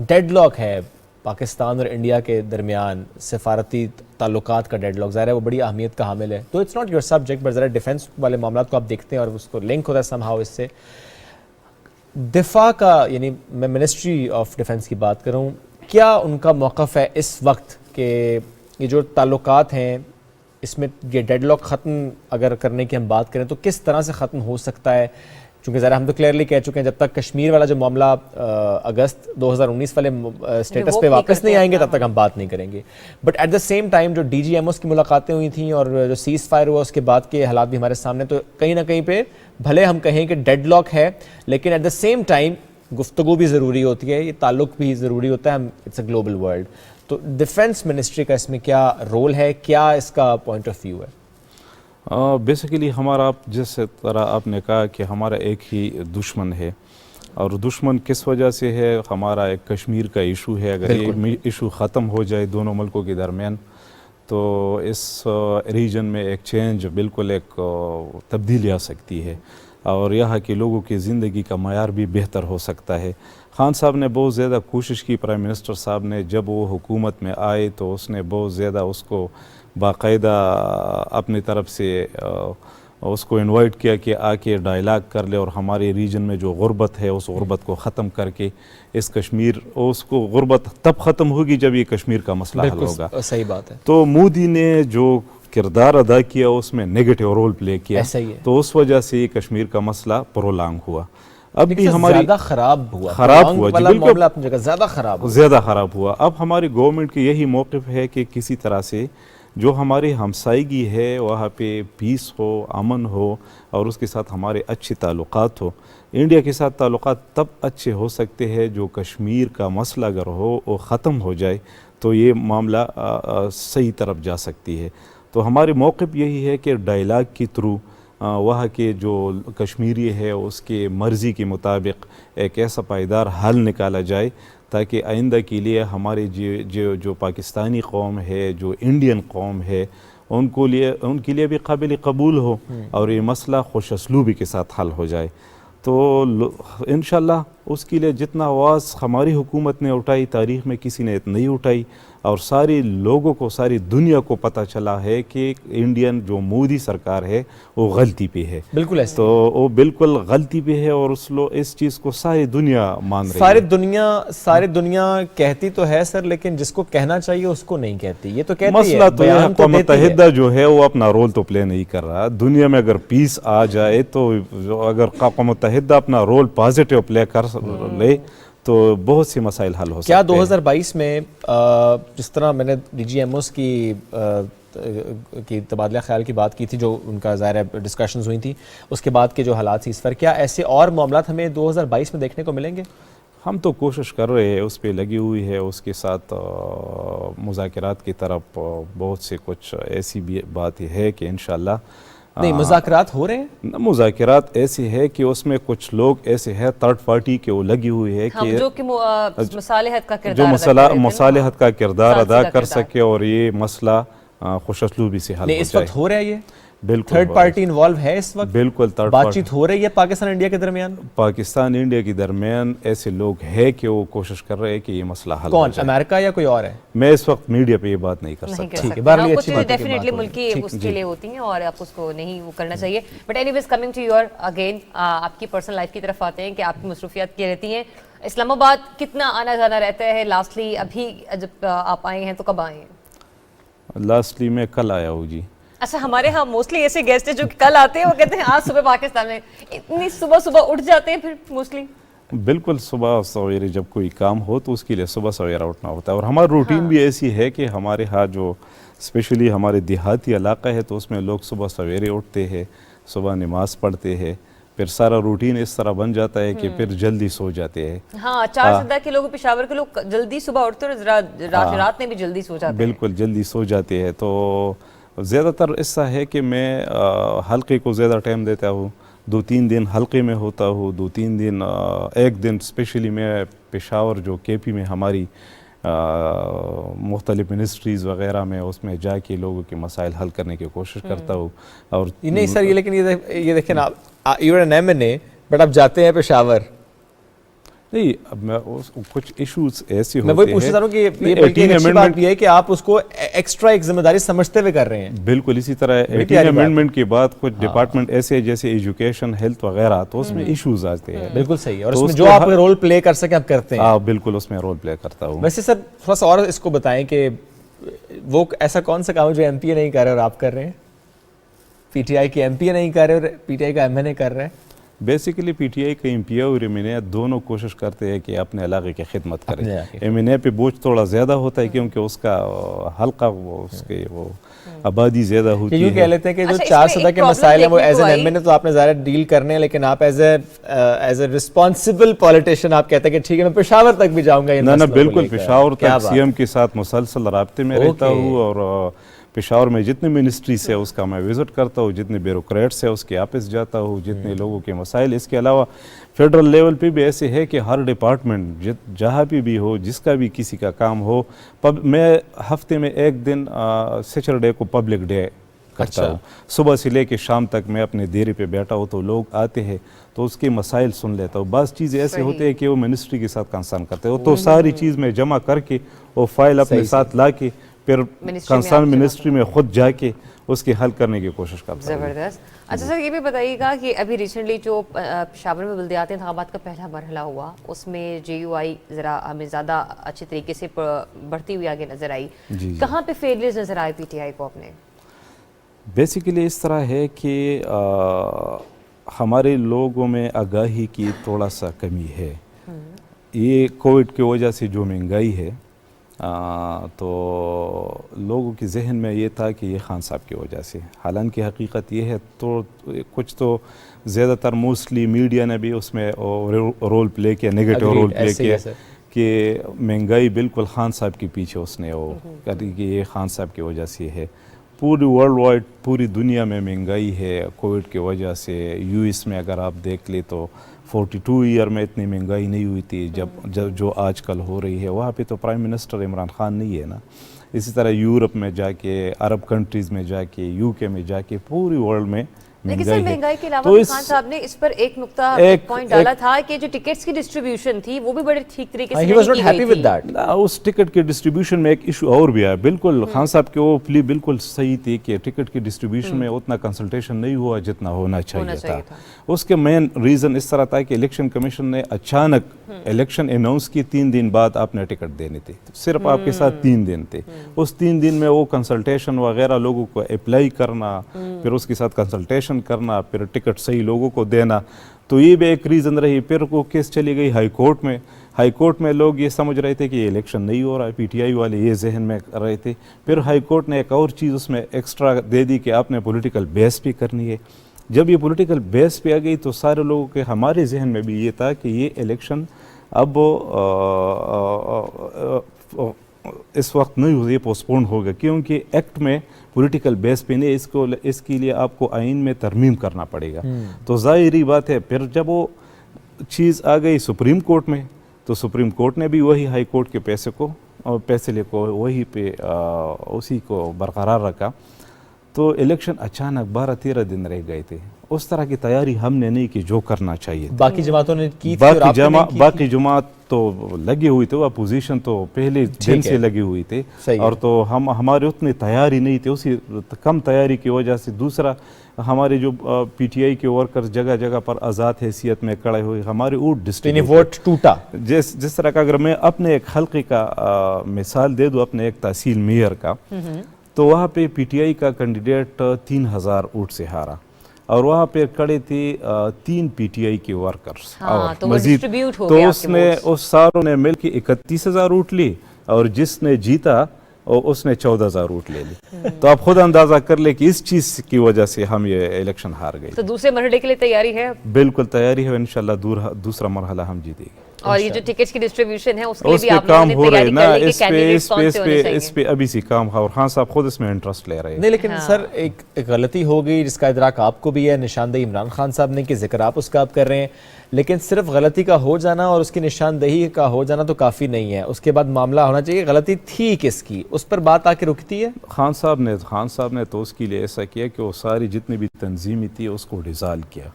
डेडलॉक है पाकिस्तान और इंडिया के दरमियान, सिफारती ताल्लुकात का डेडलॉक, ज़ाहिर है वो बड़ी अहमियत का हामिल है। तो it's not your subject, but ज़रा डिफेंस वाले मामला को आप देखते हैं और उसको लिंक होता है समहाउ इससे। दिफा का, यानी मैं मिनिस्ट्री ऑफ डिफेंस की बात कर रहा हूँ, क्या उनका मौक़िफ़ है इस वक्त कि ये जो ताल्लुकात हैं इसमें ये डेडलॉक ख़त्म अगर करने की हम बात करें तो किस तरह से ख़त्म हो सकता है? क्योंकि ज़रा हम तो क्लियरली कह चुके हैं जब तक कश्मीर वाला जो मामला अगस्त 2019 वाले स्टेटस पे वापस नहीं आएंगे तब तक हम बात नहीं करेंगे। But at the same time जो DGMOs की मुलाकातें हुई थी और जो सीज़ फायर हुआ उसके बाद के हालात भी हमारे सामने, तो कहीं ना कहीं पे भले हम कहें कि डेडलॉक है, लेकिन एट द सेम टाइम गुफ्तगू भी ज़रूरी होती है, ये ताल्लुक भी ज़रूरी होता है। It's a global world. तो डिफेंस मिनिस्ट्री का इसमें क्या रोल है, क्या इसका पॉइंट ऑफ व्यू है? बेसिकली हमारा, जिस तरह आपने कहा कि हमारा एक ही दुश्मन है, और दुश्मन किस वजह से है? हमारा एक कश्मीर का इशू है। अगर ये इशू ख़त्म हो जाए दोनों मुल्कों के दरमियान, तो इस रीजन में एक चेंज, बिल्कुल एक तब्दीली आ सकती है, और यहाँ के लोगों की ज़िंदगी का मयार भी बेहतर हो सकता है। खान साहब ने बहुत ज़्यादा कोशिश की, प्राइम मिनिस्टर साहब ने, जब वो हुकूमत में आए तो उसने बहुत ज़्यादा उसको बाकायदा अपनी तरफ से उसको इनवाइट किया कि आके डायलॉग कर ले और हमारे रीजन में जो गुर्बत है उस गुर्बत को ख़त्म करके इस कश्मीर, उसको गुर्बत तब ख़त्म होगी जब ये कश्मीर का मसला हल होगा। सही बात है। तो मोदी ने जो किरदार अदा किया उसमें नेगेटिव रोल प्ले किया, तो उस वजह से ये कश्मीर का मसला प्रोलॉन्ग हुआ। अब भी हमारी ज़्यादा ख़राब हुआ जी, बिल्कुल अपनी जगह ज़्यादा ख़राब हुआ। अब हमारी गवर्नमेंट की यही मौक़िफ़ है कि किसी तरह से जो हमारी हमसायगी है वहाँ पे पीस हो, अमन हो, और उसके साथ हमारे अच्छे ताल्लुकात हो। इंडिया के साथ ताल्लुकात तब अच्छे हो सकते हैं जो कश्मीर का मसला अगर हो वो ख़त्म हो जाए तो ये मामला सही तरफ जा सकती है। तो हमारी मौक़िफ़ यही है कि डायलॉग के थ्रू वहाँ के जो कश्मीरी है उसके मर्ज़ी के मुताबिक एक ऐसा पायदार हल निकाला जाए ताकि आइंदा के लिए हमारे जो पाकिस्तानी कौम है, जो इंडियन कौम है, उनके लिए भी काबिल कबूल हो और ये मसला खुश असलूबी के साथ हल हो जाए। तो इंशाल्लाह उसके लिए जितना आवाज़ हमारी हुकूमत ने उठाई, तारीख़ में किसी ने नहीं उठाई, और सारे लोगों को, सारी दुनिया को पता चला है कि इंडियन जो मोदी सरकार है वो गलती पे है। बिल्कुल ऐसे, तो वो बिल्कुल गलती पे है, और इस चीज़ को सारी दुनिया मान रही है। सारी दुनिया कहती तो है सर, लेकिन जिसको कहना चाहिए उसको नहीं कहती। ये तो कहती मसला तो यह है, मुत्तहिदा जो है वो अपना रोल तो प्ले नहीं कर रहा। दुनिया में अगर पीस आ जाए तो अगर मुत्तहिदा अपना रोल पॉजिटिव प्ले कर ले तो बहुत से मसाइल हल हो सकते हैं। क्या 2022 में जिस तरह मैंने DGMOs की तबादला ख्याल की बात की थी, जो उनका ज़ाहिर डिस्कशंस हुई थी, उसके बाद के जो हालात सीज़फायर, क्या ऐसे और मामलात हमें 2022 में देखने को मिलेंगे? हम तो कोशिश कर रहे हैं, उस पर लगी हुई है, उसके साथ मुज़ाकरात की तरफ बहुत से कुछ ऐसी भी बात है कि इंशाल्लाह नहीं मुज़ाकरात हो रहे हैं। मुज़ाकरात ऐसी है कि उसमें कुछ लोग ऐसे हैं थर्ड पार्टी के वो लगी हुई है हम कि जो कि मुसालहत का जो किरदार मुसालहत का किरदार साथ अदा का कर किरदार। सके और ये मसला खुशअस्लूबी से हल नहीं हो इस जाए। वक्त हो रहा है ये, बिल्कुल थर्ड पार्टी इन्वॉल्व है इस वक्त, बिल्कुल थर्ड बातचीत हो रही है पाकिस्तान इंडिया के दरमियान। पाकिस्तान इंडिया के दरमियान ऐसे लोग हैं कि वो कोशिश कर रहे हैं कि ये मसला हल हो कौन, जाए। अमेरिका या कोई और है? मैं इस वक्त मीडिया पे ये बात नहीं कर सकता। ठीक है, बाहरली अच्छी बात है कि डेफिनेटली बात हो मुल्की रही है। उसके जी। लिए होती हैं और आप उसको नहीं वो करना चाहिए। But anyways coming to your again आपकी पर्सनल लाइफ की तरफ आते हैं कि आपकी मसरूफियात क्या रहती हैं, इस्लामाबाद कितना आना जाना रहता है? लास्टली अभी जब आप आए हैं तो कब आए हैं? लास्टली मैं कल आया हूँ जी। अच्छा, हमारे यहाँ मोस्टली ऐसे गेस्ट हैं जो कि कल आते हैं, वो कहते हैं आज सुबह पाकिस्तान में, इतनी सुबह सुबह उठ जाते हैं फिर मोस्टली। बिल्कुल, सुबह सवेरे जब कोई काम हो तो उसके लिए सुबह सवेरा उठना होता है और हमारी रूटीन भी ऐसी है कि हमारे यहाँ जो स्पेशली हमारे देहाती इलाका है तो उसमें लोग सुबह सवेरे उठते हैं, सुबह नमाज पढ़ते हैं, फिर सारा रूटीन इस तरह बन जाता है कि फिर जल्दी सो जाते हैं। हाँ, 4 के लोग, पेशावर के लोग जल्दी सुबह उठते हैं और रात में भी जल्दी सो जाते हैं। बिल्कुल जल्दी सो जाते हैं। तो ज़्यादातर ऐसा है कि मैं हल्के को ज़्यादा टाइम देता हूँ, 2-3 दिन हल्के में होता हूँ, 2-3 दिन एक दिन स्पेशली मैं पेशावर जो केपी में हमारी मुख्तलिफ मिनिस्ट्रीज़ वगैरह में उसमें जाके लोगों के मसाइल हल करने की कोशिश करता हूँ। और नहीं सर, ये लेकिन ये देखें ना, you are an MNA but आप जाते हैं पेशावर। नहीं, अब मैं कुछ इश्यूज ऐसे होते हैं। मैं वही पूछता हूँ कि ये बल्कि एक अच्छी बात भी है कि आप उसको एक्स्ट्रा एक जिम्मेदारी समझते हुए कर रहे हैं। बिल्कुल इसी तरह 18 अमेंडमेंट के बाद कुछ डिपार्टमेंट ऐसे हैं जैसे एजुकेशन, हेल्थ वगैरह, तो उसमें इश्यूज आते हैं। बिल्कुल सही है, और उसमें जो आप रोल प्ले कर सके आप करते हैं। हाँ बिल्कुल, उसमें रोल प्ले करता हूँ। वैसे सर थोड़ा सा और इसको बताएं कि वो ऐसा कौन सा काम है जो एमपीए नहीं कर रहे और आप कर रहे हैं? पीटीआई के एमपीए नहीं कर रहे और पीटीआई का एमएनए कर रहे हैं। बेसिकली पीटीआई का एमपीए और एमएनए दोनों कोशिश करते हैं कि अपने इलाके की खिदमत करें। एमएनए पे बोझ थोड़ा ज़्यादा होता है क्योंकि उसका हल्का उसके वो आबादी ज़्यादा होती है। यूँ कह लेते हैं कि जो 4 सदा के मसाइल हैं वो एज एन एमएनए तो आपने ज़्यादा डील करने हैं, लेकिन आप एज ए रिस्पॉन्सिबल पॉलिटिशियन आप कहते हैं कि ठीक है मैं पेशावर तक भी जाऊँगा। ना बिल्कुल, पेशावर तक सीएम के साथ मुसलसल राब्ते में रहता हूँ और पेशावर में जितने मिनिस्ट्रीज है उसका मैं विजिट करता हूँ, जितने ब्यूरोक्रेट्स है उसके ऑफिस जाता हूँ, जितने लोगों के मसाइल। इसके अलावा फेडरल लेवल पे भी ऐसे है कि हर डिपार्टमेंट जहाँ भी हो, जिसका भी किसी का काम हो, मैं हफ्ते में एक दिन सैटरडे को पब्लिक डे करता हूँ। सुबह से लेके शाम तक मैं अपने डेरे पे बैठा हूँ तो लोग आते हैं तो उसके मसाइल सुन लेता हूँ। बस चीज़ें ऐसे होते हैं कि वो मिनिस्ट्री के साथ कंसर्न करते हो तो सारी चीज़ में जमा करके वो फाइल अपने साथ ला के फिर कंसर्न मिनिस्ट्री में खुद जाके उसकी हल करने की कोशिश करता हूँ। ज़बरदस्त। अच्छा सर, ये भी बताइएगा कि अभी रिसेंटली जो पेशावर में बल्दियाती इंतखाबात का पहला मरहला हुआ उसमें जेयूआई ज़रा हमें ज़्यादा अच्छे तरीके से बढ़ती हुई आगे नज़र आई। कहाँ पे फेलियर्स नज़र आए पीटीआई को अपने? बेसिकली इस तरह है कि हमारे लोगों में आगाही की थोड़ा सा कमी है। ये कोविड की वजह से जो महंगाई है तो लोगों के जहन में ये था कि ये खान साहब की वजह से, हालांकि हकीकत ये है तो कुछ तो ज़्यादातर मोस्टली मीडिया ने भी उसमें रोल प्ले किया, नेगेटिव रोल प्ले किया कि महंगाई बिल्कुल खान साहब के पीछे उसने वो करी कि ये खान साहब की वजह से है। पूरी वर्ल्ड वाइड पूरी दुनिया में महंगाई है कोविड की वजह से। यूएस में अगर आप देख ले तो 42 ईयर में इतनी महंगाई नहीं हुई थी जब जो आजकल हो रही है। वहाँ पे तो प्राइम मिनिस्टर इमरान खान नहीं है ना। इसी तरह यूरोप में जाके, अरब कंट्रीज़ में जाके, यूके में जाके, पूरी वर्ल्ड में लेकिन सर महंगाई के अलावा तो खान साहब ने इस पर एक नुक्ता पॉइंट डाला था कि जो टिकट्स की डिस्ट्रीब्यूशन थी वो भी बड़े ठीक तरीके से नहीं की गई थी। उस टिकट के डिस्ट्रीब्यूशन में एक इशू और भी है। बिल्कुल खान साहब के वो प्ली बिल्कुल सही थी कि टिकट की डिस्ट्रीब्यूशन में उतना कंसल्टेशन नहीं हुआ जितना होना चाहिए था। उसके मेन रीज़न इस तरह था कि इलेक्शन कमीशन ने अचानक इलेक्शन अनाउंस की 3 दिन बाद आपने टिकट देने थे, सिर्फ आपके साथ 3 दिन थे। उस 3 दिन में वो कंसल्टेशन वगैरह लोगों को अप्लाई करना, फिर उसके साथ कंसल्टेशन करना, फिर टिकट सही लोगों को देना, तो ये भी एक रीज़न रही। फिर वो केस चली गई हाई कोर्ट में। हाई कोर्ट में लोग ये समझ रहे थे कि ये इलेक्शन नहीं हो रहा है, पीटीआई वाले ये जहन में रहे थे। फिर हाई कोर्ट ने एक और चीज़ उसमें एक्स्ट्रा दे दी कि आपने पॉलिटिकल बेस भी करनी है। जब ये पॉलिटिकल बेस पे आ गई तो सारे लोगों के, हमारे जहन में भी ये था कि ये इलेक्शन अब इस वक्त नहीं हो, ये पोस्टपोन होगा क्योंकि एक्ट में पॉलिटिकल बेस पे नहीं, इसको इसके लिए आपको आइन में तरमीम करना पड़ेगा। तो ज़ाहिरी बात है फिर जब वो चीज़ आ गई सुप्रीम कोर्ट में तो सुप्रीम कोर्ट ने भी वही हाई कोर्ट के फैसले को वही पे उसी को बरकरार रखा। तो इलेक्शन अचानक 12-13 दिन रह गए थे। उस तरह की तैयारी हमने नहीं की जो करना चाहिए। बाकी जमातों ने की थी और आपने नहीं की थी? बाकी जमात तो लगी हुई थी, अपोजिशन तो पहले दिन से लगी हुई थी और तो हमारे उतनी तैयारी नहीं थी। उसी कम तैयारी की वजह से दूसरा हमारे जो पीटीआई के वर्कर्स जगह जगह पर आज़ाद हैसियत में खड़े हुए, हमारे वोट टूटा। जिस तरह का अगर मैं अपने एक हल्के का मिसाल दे दूँ, अपने एक तहसील मेयर का, तो वहाँ पे पीटीआई का कैंडिडेट 3000 वोट से हारा और वहाँ पे खड़े थे 3 पीटीआई के वर्कर्स। और तो मजीद तो उसने उस सारों ने मिलकर 31000 वोट ली और जिसने जीता और उसने 14000 वोट ले ली। तो आप खुद अंदाजा कर ले कि इस चीज की वजह से हम ये इलेक्शन हार गए। तो दूसरे मरहले के लिए तैयारी है? बिल्कुल तैयारी है, इंशाल्लाह दूसरा मरहला हम जीतेंगे। और ये जो टिकट्स की डिस्ट्रीब्यूशन है उसके लिए भी आप काम लोगों हो ने रहे तैयारी ना, कर ली कि कैंडिडेट्स कौन से होने चाहिए? इस पे अभी से काम है और खान साहब खुद इसमें इंटरेस्ट ले रहे हैं। नहीं लेकिन सर एक गलती हो गई जिसका इदराक आपको भी है, निशानदेही इमरान खान साहब ने कि जिक्र आप उसका आप कर रहे हैं, लेकिन सिर्फ गलती का हो जाना और उसकी निशानदेही का हो जाना तो काफ़ी नहीं है। उसके बाद मामला होना चाहिए गलती थी किसकी, उस पर बात आके रुकती है। खान साहब ने तो उसके लिए ऐसा किया कि वो सारी जितनी भी तंजीमी थी उसको डिज़ाल्व किया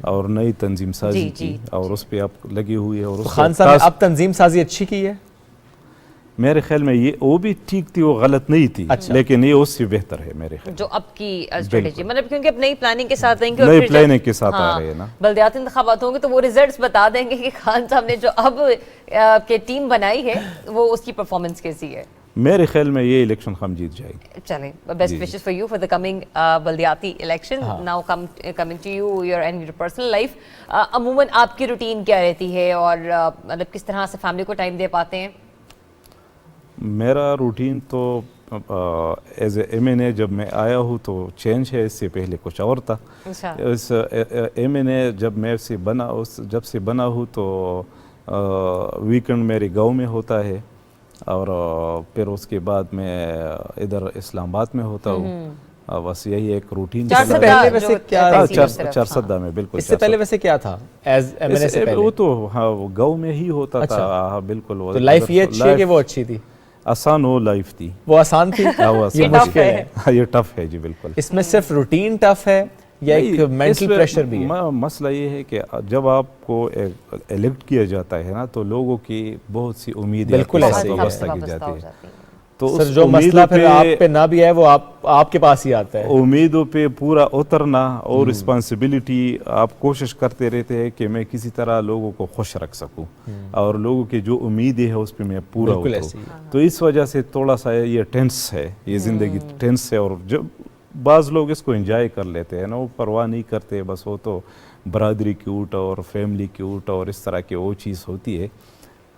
और नई तंजीम साजी की और उस पर आप लगी हुई है। और खान साहब ने अब तंजीम साजी अच्छी की है मेरे ख्याल में। ये वो भी ठीक थी, वो गलत नहीं थी। अच्छा। लेकिन ये उससे बेहतर है मेरे ख्याल जो अब की स्ट्रेटेजी, मतलब क्योंकि अब नई प्लानिंग के साथ रहेंगे, नई प्लानिंग के साथ आ रहे हैं ना, बल्दियाती इंतखाबात होंगे तो वो रिजल्ट्स बता देंगे कि खान साहब ने जो अब के टीम बनाई है वो उसकी परफॉर्मेंस कैसी है। मेरे ख्याल में ये इलेक्शन हम जीत जाएगी। चलें, best wishes for you for the coming बल्दियाती election. Now coming to you your and your personal life, अमूमन आपकी रूटीन क्या रहती है और मतलब किस तरह से फैमिली को टाइम दे पाते हैं? मेरा रूटीन तो एज ए MNA जब मैं आया हूँ तो चेंज है, इससे पहले कुछ और था। अच्छा। इस MNA जब जब से बना हूँ तो वीकेंड मेरे गांव में होता है और फिर उसके बाद मैं इधर इस्लामाबाद में होता हूँ। बस यही एक रूटीन। चारसद्दा में बिल्कुल। इससे पहले वैसे क्या था एज MNA से पहले? वो तो हाँ गांव में ही होता था। हाँ बिल्कुल। तो लाइफ ये अच्छी है कि वो अच्छी थी? आसान हो लाइफ थी। वो आसान थी? ये मुश्किल है। ये टफ है जी बिल्कुल। इसमें सिर्फ रूटीन टफ है या एक मेंटल प्रेशर भी है? मसला ये है कि जब आपको इलेक्ट किया जाता है ना तो लोगों की बहुत सी उम्मीदें बिल्कुल ऐसे वाबस्ता की जाती है। तो सर जो मसला फिर आप पे ना भी है वो आपके पास ही आता है। उम्मीदों पे पूरा उतरना और रिस्पांसिबिलिटी आप कोशिश करते रहते हैं कि मैं किसी तरह लोगों को खुश रख सकूं और लोगों की जो उम्मीदें है उस पर मैं पूरा उतरूं। तो इस वजह से थोड़ा सा ये टेंस है, ये ज़िंदगी टेंस है। और जब बाज़ लोग इसको एंजॉय कर लेते हैं ना, वो परवाह नहीं करते, बस वो तो बरादरी की ऊट और फैमिली की ऊट और इस तरह की वो चीज़ होती है।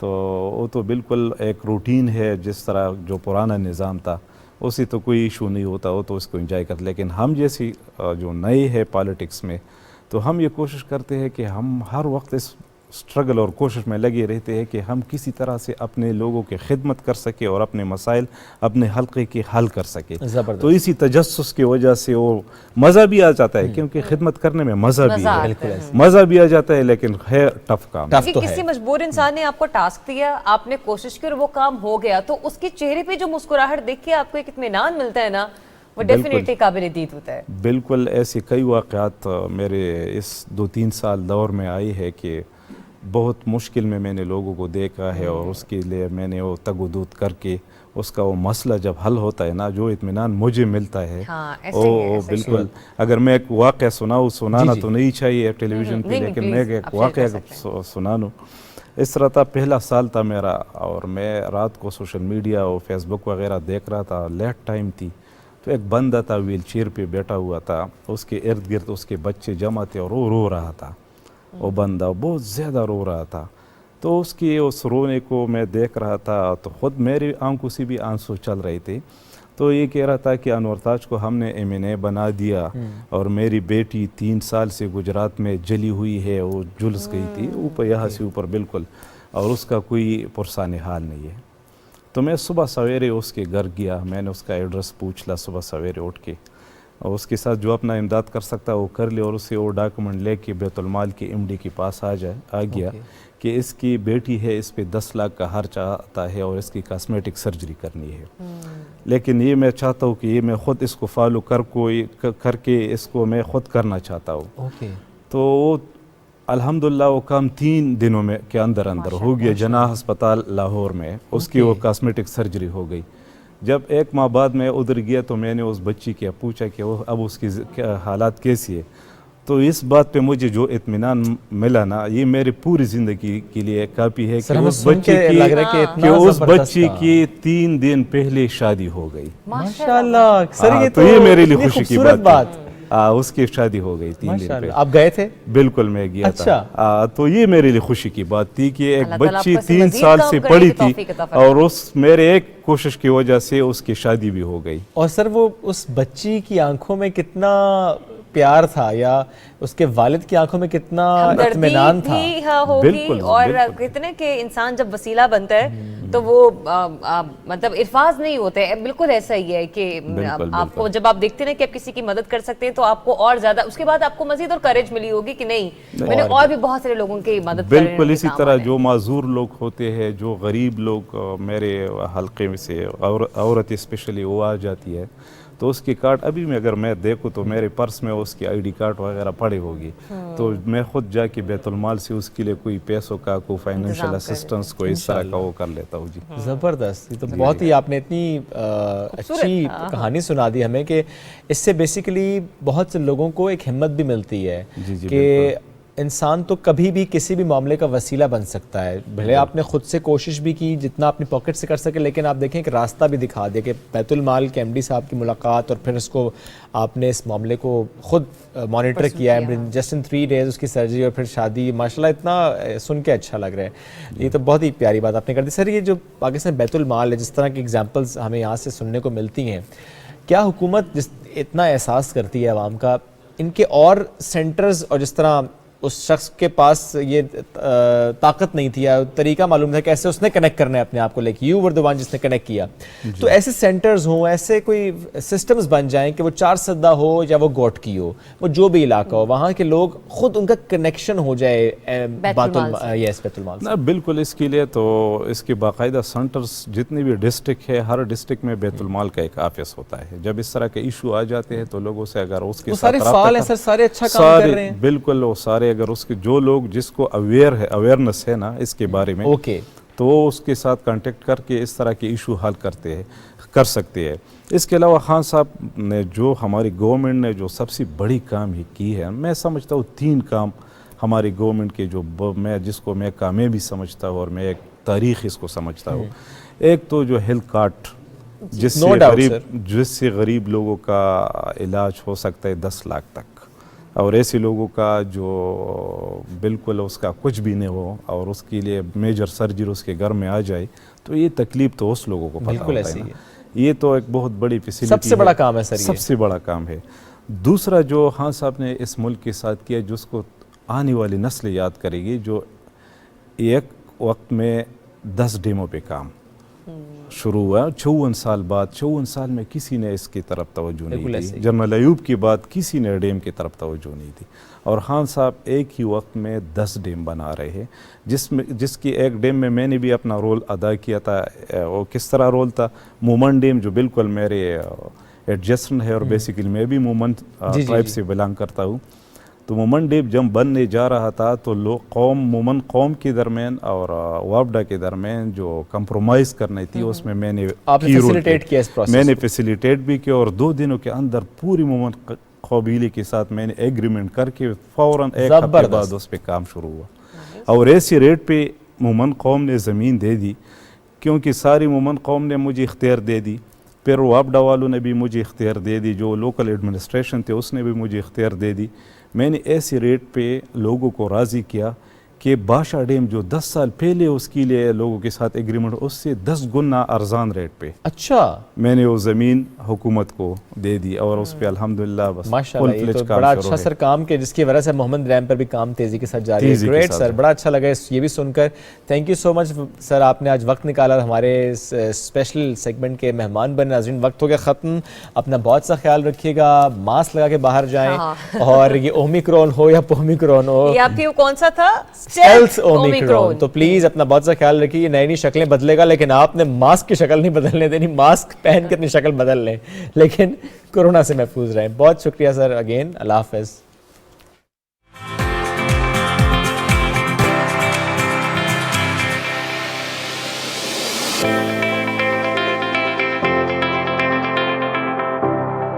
तो वो तो बिल्कुल एक रूटीन है, जिस तरह जो पुराना निज़ाम था उसी तो कोई इशू नहीं होता, वो तो इसको एंजॉय करते। लेकिन हम जैसी जो नए हैं पॉलिटिक्स में, तो हम ये कोशिश करते हैं कि हम हर वक्त इस स्ट्रगल और कोशिश में लगे रहते हैं कि हम किसी तरह से अपने लोगों की खिदमत कर सके और अपने मसाइल अपने हल्के के हल कर सके। तो इसी तजस्सुस की वजह से वो मज़ा भी आ जाता है, क्योंकि खिदमत करने में मज़ा भी है, मज़ा भी आ जाता है, लेकिन है टफ काम। किसी मजबूर इंसान ने आपको टास्क दिया, आपने कोशिश की और वो काम हो गया, तो उसके चेहरे पे जो मुस्कुराहट देख के आपको एक इत्मीनान मिलता है ना, वो डेफिनेटली काबिल दीद होता है। बिल्कुल ऐसे कई वाक़यात मेरे इस 2-3 साल दौर में आई है कि बहुत मुश्किल में मैंने लोगों को देखा है और उसके लिए मैंने वो तगुदूत करके उसका वो मसला जब हल होता है ना, जो इत्मीनान मुझे मिलता है वो बिल्कुल। अगर मैं एक वाक़या सुनाना तो नहीं चाहिए टेलीविज़न पे, लेकिन मैं एक वाक़या सुना दूँ। इस तरह था, पहला साल था मेरा और मैं रात को सोशल मीडिया और फेसबुक वगैरह देख रहा था, लेट टाइम थी, तो एक बंदा था व्हील चेयर पे बैठा हुआ था, उसके इर्द गिर्द उसके बच्चे जमा थे और वो रो रहा था। वो बंदा बहुत ज़्यादा रो रहा था, तो उसकी उस रोने को मैं देख रहा था तो ख़ुद मेरी आंखों से भी आंसू चल रहे थे। तो ये कह रहा था कि अनवर ताज को हमने MNA बना दिया और मेरी बेटी 3 साल से गुजरात में जली हुई है, वो झुलस गई थी ऊपर, यहाँ से ऊपर बिल्कुल। और उसका कोई पुरसान हाल नहीं है। तो मैं सुबह सवेरे उसके घर गया, मैंने उसका एड्रेस पूछ लिया सुबह सवेरे उठ के, और उसके साथ जो अपना इमदाद कर सकता है वो कर ले, और उससे वो डॉक्यूमेंट लेके बैतुलमाल के एमडी के पास आ गया कि इसकी बेटी है, इस पे 10 लाख का खर्चा आता है और इसकी कॉस्मेटिक सर्जरी करनी है। लेकिन ये मैं चाहता हूँ कि ये मैं ख़ुद इसको फॉलो करके इसको मैं ख़ुद करना चाहता हूँ। तो अल्हम्दुलिल्लाह वो काम 3 दिनों में के अंदर हो गया। जना अस्पताल लाहौर में उसकी वो कॉस्मेटिक सर्जरी हो गई। जब 1 माह बाद मैं उधर गया तो मैंने उस बच्ची के पूछा कि वो अब उसकी हालात कैसी है। तो इस बात पे मुझे जो इत्मीनान मिला ना, ये मेरी पूरी ज़िंदगी के लिए काफ़ी है कि उस बच्ची की 3 दिन पहले शादी हो गई। माशाल्लाह सर, ये तो ये मेरे लिए खुशी की बात। उसकी शादी हो गई 3 दिन पहले। आप गए थे? बिल्कुल मैं गया अच्छा। था। तो ये मेरे लिए खुशी की बात थी कि एक बच्ची 3 साल से पड़ी थी और उस मेरे एक कोशिश की वजह से उसकी शादी भी हो गई। और सर वो उस बच्ची की आंखों में कितना प्यार था या उसके वालिद की आंखों में कितना इत्मीनान था। होगी। और कितने के इंसान जब वसीला बनता है तो वो मतलब इल्फाज नहीं होते। बिल्कुल ऐसा ही है कि आपको जब आप देखते हैं कि आप किसी की मदद कर सकते हैं तो आपको और ज्यादा उसके बाद आपको मजीद और करेज मिली होगी कि नहीं मैंने और भी बहुत सारे लोगों की मदद बिल्कुल इसी तरह जो माजूर लोग होते हैं, जो गरीब लोग मेरे हल्के में से औरत स्पेशली वो आ जाती है तो उसकी कार्ड अभी में अगर मैं देखूँ तो मेरे पर्स में उसकी आईडी कार्ड वगैरह पड़े होगी। तो मैं खुद जाके बैतुलमाल से उसके लिए कोई पैसों का कोई फाइनेंशियल असिस्टेंस को इस तरह का वो कर लेता हूँ जी। ज़बरदस्त। ये तो बहुत ही आपने इतनी अच्छी कहानी सुना दी हमें कि इससे बेसिकली बहुत से लोगों को एक हिम्मत भी मिलती है कि इंसान तो कभी भी किसी भी मामले का वसीला बन सकता है। भले आपने खुद से कोशिश भी की जितना अपनी पॉकेट से कर सके, लेकिन आप देखें कि रास्ता भी दिखा दिया कि बैतुलमाल के एमडी साहब की मुलाकात और फिर उसको आपने इस मामले को खुद मॉनिटर किया है। जस्ट इन 3 डेज उसकी सर्जरी और फिर शादी। माशाल्लाह इतना सुन के अच्छा लग रहा है। ये तो बहुत ही प्यारी बात आपने कर दी। सर ये जो पाकिस्तान बैतुलमाल है, जिस तरह की एग्जाम्पल्स हमें यहाँ से सुनने को मिलती हैं, क्या हुकूमत जिस इतना एहसास करती है आवाम का, इनके और सेंटर्स और जिस तरह उस शख्स के पास ये ताकत नहीं थी या तरीका मालूम था कैसे उसने कनेक्ट करना है अपने आप को, लेके यू वर द वन जिसने कनेक्ट किया, तो ऐसे सेंटर्स हों, ऐसे कोई सिस्टम्स बन जाएं कि वो 4 सद्दा हो या वो गोट की हो, वो जो भी इलाका हो, वहाँ के लोग खुद उनका कनेक्शन हो जाए बैतुलमाल से। ना बिल्कुल, इसके लिए तो इसके बाकायदा सेंटर्स जितने भी डिस्ट्रिक्ट है, हर डिस्ट्रिक्ट में बैतुलमाल का एक ऑफिस होता है। जब इस तरह के इशू आ जाते हैं तो लोगों से अगर उसके सारे फाल हैं सर, सारे अच्छा काम कर रहे हैं। बिल्कुल वो सारे अगर उसके जो लोग जिसको अवेयरनेस है ना इसके बारे में, तो उसके साथ कांटेक्ट करके इस तरह के इशू हल कर सकते हैं। इसके अलावा खान साहब ने जो हमारी गवर्नमेंट ने जो सबसे बड़ी काम ही की है, मैं समझता हूँ 3 काम हमारी गवर्नमेंट के जो जिसको मैं कामयाबी समझता हूँ और मैं एक तारीख इसको समझता हूँ। एक तो जो हेल्थ कार्ड जिससे गरीब लोगों का इलाज हो सकता है 10 लाख तक, और ऐसे लोगों का जो बिल्कुल उसका कुछ भी नहीं हो और उसके लिए मेजर सर्जरी उसके घर में आ जाए, तो ये तकलीफ तो उस लोगों को पता होता है ना। ये तो एक बहुत बड़ी फैसिलिटी, सबसे बड़ा काम है सर, सबसे बड़ा काम है। दूसरा जो खान साहब ने इस मुल्क के साथ किया, जिसको आने वाली नस्ल याद करेगी, जो एक वक्त में 10 डेमों पे काम शुरू हुआ 54 साल बाद। 54 साल में किसी ने इसकी तरफ तवज्जो नहीं दी। जनरल अयूब की बात किसी ने डैम की तरफ तवज्जो नहीं दी, और खान साहब एक ही वक्त में 10 डैम बना रहे हैं, जिसकी एक डैम में मैंने भी अपना रोल अदा किया था। वो किस तरह रोल था? मोमन डैम जो बिल्कुल मेरे एडजस्टेंट है और बेसिकली मैं भी मोमन ट्राइब से बिलोंग करता हूँ। तो मोमन डैम जब बनने जा रहा था तो लोग मोमन कौम के दरमियान और वापडा के दरमियान जो कंप्रोमाइज़ करनी थी उसमें मैंने फैसिलिटेट किया इस प्रोसेस। मैंने फैसिलिटेट भी किया और 2 दिनों के अंदर पूरी मोमन कबीले के साथ मैंने एग्रीमेंट करके फ़ौरन 1 हफ्ते बाद उस पर काम शुरू हुआ। और ऐसी रेट पे मोमन कौम ने ज़मीन दे दी, क्योंकि सारी मोमन कौम ने मुझे इख्तियार दे दी। फिर वापडा वालों ने भी मुझे इख्तियार दे दी, जो लोकल एडमिनिस्ट्रेशन थे उसने भी मुझे इख्तियार दे दी। मैंने ऐसी रेट पे लोगों को राज़ी किया कि बादशाह डैम जो 10 साल पहले उसके लिए लोगों के साथ एग्रीमेंट, उससे 10 गुना अरजान रेट पे अच्छा मैंने वो ज़मीन हुकूमत को दे दी और उस पे अल्हम्दुलिल्लाह बस माशाल्लाह, ये तो काम बड़ा शुरू अच्छा है। सर काम के जिसकी वजह से मोहम्मद रैम पर भी काम तेजी के साथ जारी है। तेजी के ग्रेट साथ सर, है। बड़ा अच्छा लगा ये भी सुनकर। Thank you so much sir, आपने आज वक्त निकाला और हमारे इस स्पेशल सेगमेंट के मेहमान बने। नाज़रीन, वक्त हो गया ख़त्म, अपना बहुत सा ख्याल रखिएगा, मास्क लगा के बाहर जाएं और ये ओमिक्रॉन हो या पोमिक्रॉन हो, ये आपकी वो कौन सा था, स्टेल्थ ओमिक्रॉन, तो प्लीज अपना बहुत सा ख्याल रखिए। नई नई शक्लें बदलेगा, लेकिन आपने मास्क की शक्ल नहीं बदलने देनी। मास्क पहन के अपनी शक्ल बदल लें, लेकिन कोरोना से महफूज रहें। बहुत शुक्रिया सर, अगेन अल्लाह हाफ़िज़।